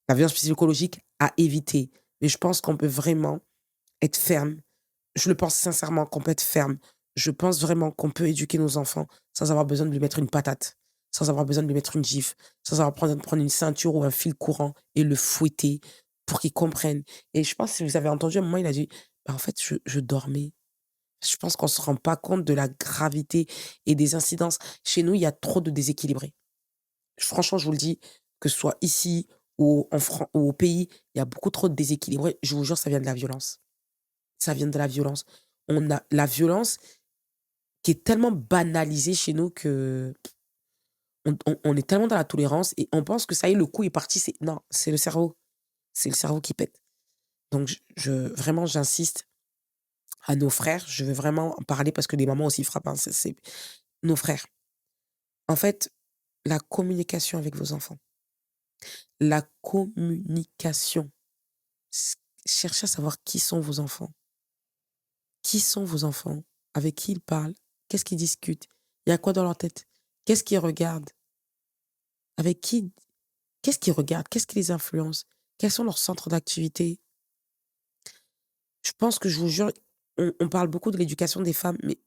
La violence psychologique, à éviter. Mais je pense qu'on peut vraiment être ferme. Je le pense sincèrement qu'on peut être ferme. Je pense vraiment qu'on peut éduquer nos enfants sans avoir besoin de lui mettre une patate, sans avoir besoin de lui mettre une gifle, sans avoir besoin de prendre une ceinture ou un fil courant et le fouetter pour qu'il comprenne. Et je pense que si vous avez entendu, à un moment, il a dit, bah, en fait, je dormais. Je pense qu'on ne se rend pas compte de la gravité et des incidences. Chez nous, il y a trop de déséquilibrés. Franchement, je vous le dis, que ce soit ici ou au pays, il y a beaucoup trop de déséquilibrés. Je vous jure, ça vient de la violence. Ça vient de la violence. On a la violence qui est tellement banalisée chez nous que on est tellement dans la tolérance et on pense que ça y est, le coup est parti. Non, c'est le cerveau. C'est le cerveau qui pète. Donc, vraiment, j'insiste à nos frères. Je veux vraiment en parler parce que les mamans aussi frappent. Hein, c'est nos frères. En fait, la communication avec vos enfants. La communication. Cherchez à savoir qui sont vos enfants. Qui sont vos enfants? Avec qui ils parlent? Qu'est-ce qu'ils discutent? Il y a quoi dans leur tête? Qu'est-ce qu'ils regardent? Avec qui? Qu'est-ce qu'ils regardent? Qu'est-ce qui les influence? Quels sont leurs centres d'activité? Je pense que je vous jure, on parle beaucoup de l'éducation des femmes, mais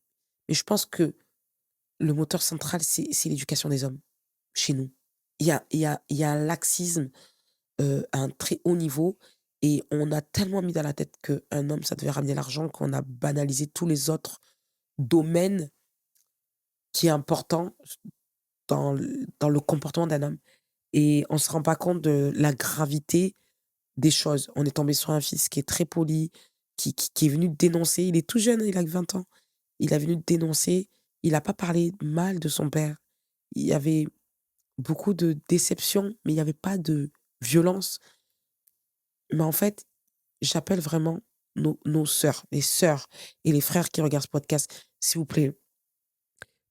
je pense que le moteur central, c'est l'éducation des hommes, chez nous. Il y a un laxisme à un très haut niveau et on a tellement mis dans la tête qu'un homme, ça devait ramener l'argent qu'on a banalisé tous les autres domaines qui est important dans le comportement d'un homme et on se rend pas compte de la gravité des choses. On est tombé sur un fils qui est très poli, qui est venu dénoncer. Il est tout jeune, hein, il a que 20 ans. Il est venu dénoncer. Il a pas parlé mal de son père. Il y avait beaucoup de déception, mais il y avait pas de violence. Mais en fait, j'appelle vraiment nos sœurs, les sœurs et les frères qui regardent ce podcast, s'il vous plaît,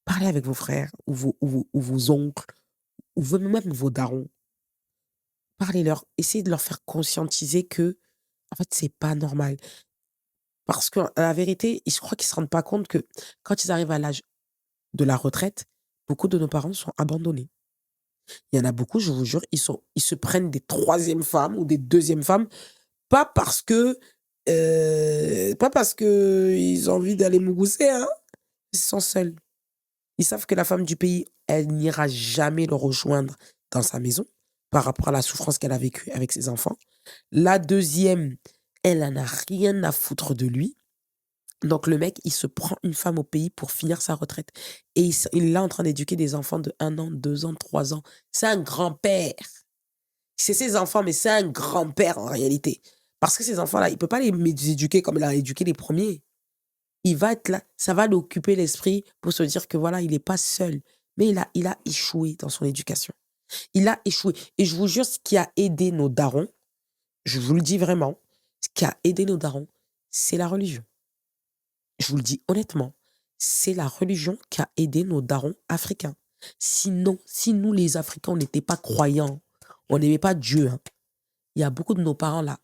parlez avec vos frères ou vos oncles ou même vos darons. Parlez-leur, essayez de leur faire conscientiser que En fait, c'est pas normal. Parce que la vérité, je crois qu'ils se rendent pas compte que quand ils arrivent à l'âge de la retraite, beaucoup de nos parents sont abandonnés. Il y en a beaucoup, je vous jure, ils se prennent des troisièmes femmes ou des deuxièmes femmes, pas parce que, pas parce qu'ils ont envie d'aller mousser, hein. Ils sont seuls. Ils savent que la femme du pays, elle n'ira jamais le rejoindre dans sa maison par rapport à la souffrance qu'elle a vécue avec ses enfants. La deuxième, elle en a rien à foutre de lui. Donc le mec, il se prend une femme au pays pour finir sa retraite et il est là en train d'éduquer des enfants de 1 an, 2 ans, 3 ans. C'est un grand-père. C'est ses enfants, mais c'est un grand-père en réalité. Parce que ces enfants-là, il peut pas les éduquer comme il a éduqué les premiers. Il va être là, ça va l'occuper l'esprit pour se dire que voilà, il est pas seul. Mais il a échoué dans son éducation. Il a échoué et je vous jure, ce qui a aidé nos darons, je vous le dis vraiment, ce qui a aidé nos darons, c'est la religion. Je vous le dis honnêtement, c'est la religion qui a aidé nos darons africains. Sinon, si nous les Africains, on n'était pas croyants, on n'aimait pas Dieu, hein, il y a beaucoup de nos parents là.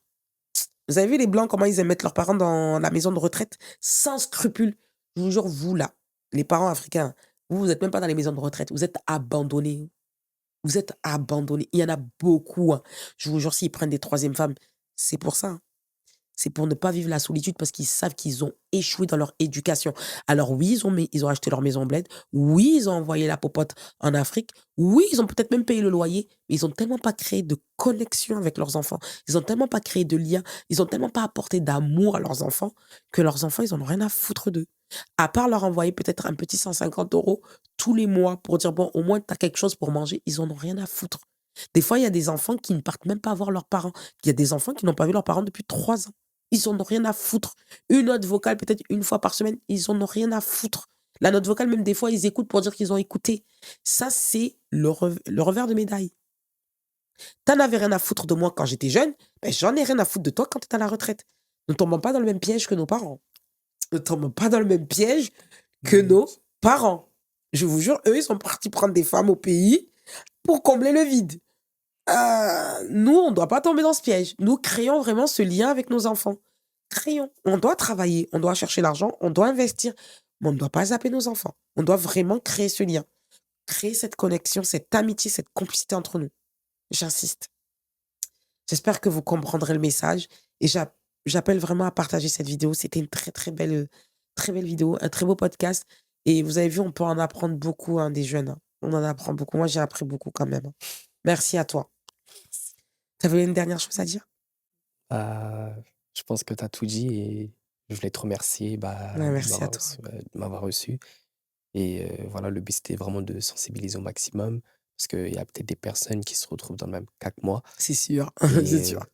Vous avez vu les blancs, comment ils aiment mettre leurs parents dans la maison de retraite sans scrupule? Je vous jure, vous là, les parents africains, vous êtes même pas dans les maisons de retraite, vous êtes abandonnés. Vous êtes abandonnés. Il y en a beaucoup, hein. Je vous jure, s'ils prennent des troisièmes femmes, c'est pour ça, hein. C'est pour ne pas vivre la solitude parce qu'ils savent qu'ils ont échoué dans leur éducation. Alors oui, ils ont acheté leur maison en bled. Oui, ils ont envoyé la popote en Afrique. Oui, ils ont peut-être même payé le loyer, mais ils ont tellement pas créé de connexion avec leurs enfants. Ils ont tellement pas créé de lien. Ils ont tellement pas apporté d'amour à leurs enfants que leurs enfants, ils en ont rien à foutre d'eux. À part leur envoyer peut-être un petit 150 € tous les mois pour dire, bon, au moins, tu as quelque chose pour manger, ils en ont rien à foutre. Des fois, il y a des enfants qui ne partent même pas voir leurs parents. Il y a des enfants qui n'ont pas vu leurs parents depuis 3 ans. Ils en ont rien à foutre. Une note vocale, peut-être une fois par semaine, ils en ont rien à foutre. La note vocale, même des fois, ils écoutent pour dire qu'ils ont écouté. Ça, c'est le revers de médaille. T'en avais rien à foutre de moi quand j'étais jeune, ben j'en ai rien à foutre de toi quand tu es à la retraite. Ne tombons pas dans le même piège que nos parents. Ne tombons pas dans le même piège que Mmh. nos parents. Je vous jure, eux, ils sont partis prendre des femmes au pays pour combler le vide. Nous, on ne doit pas tomber dans ce piège. Nous créons vraiment ce lien avec nos enfants. Créons. On doit travailler, on doit chercher l'argent, on doit investir, mais on ne doit pas zapper nos enfants. On doit vraiment créer ce lien, créer cette connexion, cette amitié, cette complicité entre nous. J'insiste. J'espère que vous comprendrez le message et j'appelle vraiment à partager cette vidéo. C'était une très belle vidéo, un très beau podcast. Et vous avez vu, on peut en apprendre beaucoup, hein, des jeunes, hein. On en apprend beaucoup. Moi, j'ai appris beaucoup quand même, hein. Merci à toi. Tu avais une dernière chose à dire? Bah, je pense que tu as tout dit et je voulais te remercier, Ouais, bah, merci à toi. de m'avoir reçu et voilà, le but, c'était vraiment de sensibiliser au maximum parce qu'il y a peut-être des personnes qui se retrouvent dans le même cas que moi C'est sûr, c'est et sûr.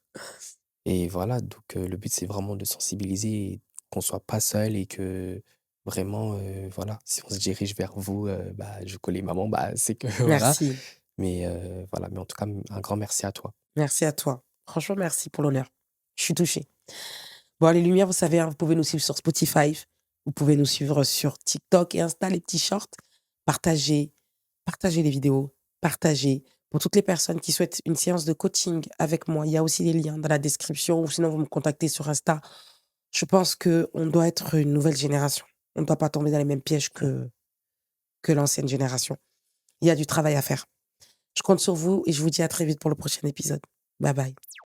voilà, donc le but, c'est vraiment de sensibiliser et qu'on soit pas seul et que vraiment, voilà, si on se dirige vers vous, bah, je connais maman, bah, c'est que voilà, Merci. mais voilà, mais en tout cas, un grand merci à toi. Merci à toi. Franchement, merci pour l'honneur. Je suis touchée. Bon, les lumières, vous savez, hein, vous pouvez nous suivre sur Spotify. Vous pouvez nous suivre sur TikTok et Insta, les petits shorts. Partagez, partagez les vidéos, partagez. Pour toutes les personnes qui souhaitent une séance de coaching avec moi, il y a aussi des liens dans la description ou sinon vous me contactez sur Insta. Je pense qu'on doit être une nouvelle génération. On ne doit pas tomber dans les mêmes pièges que l'ancienne génération. Il y a du travail à faire. Je compte sur vous et je vous dis à très vite pour le prochain épisode. Bye bye.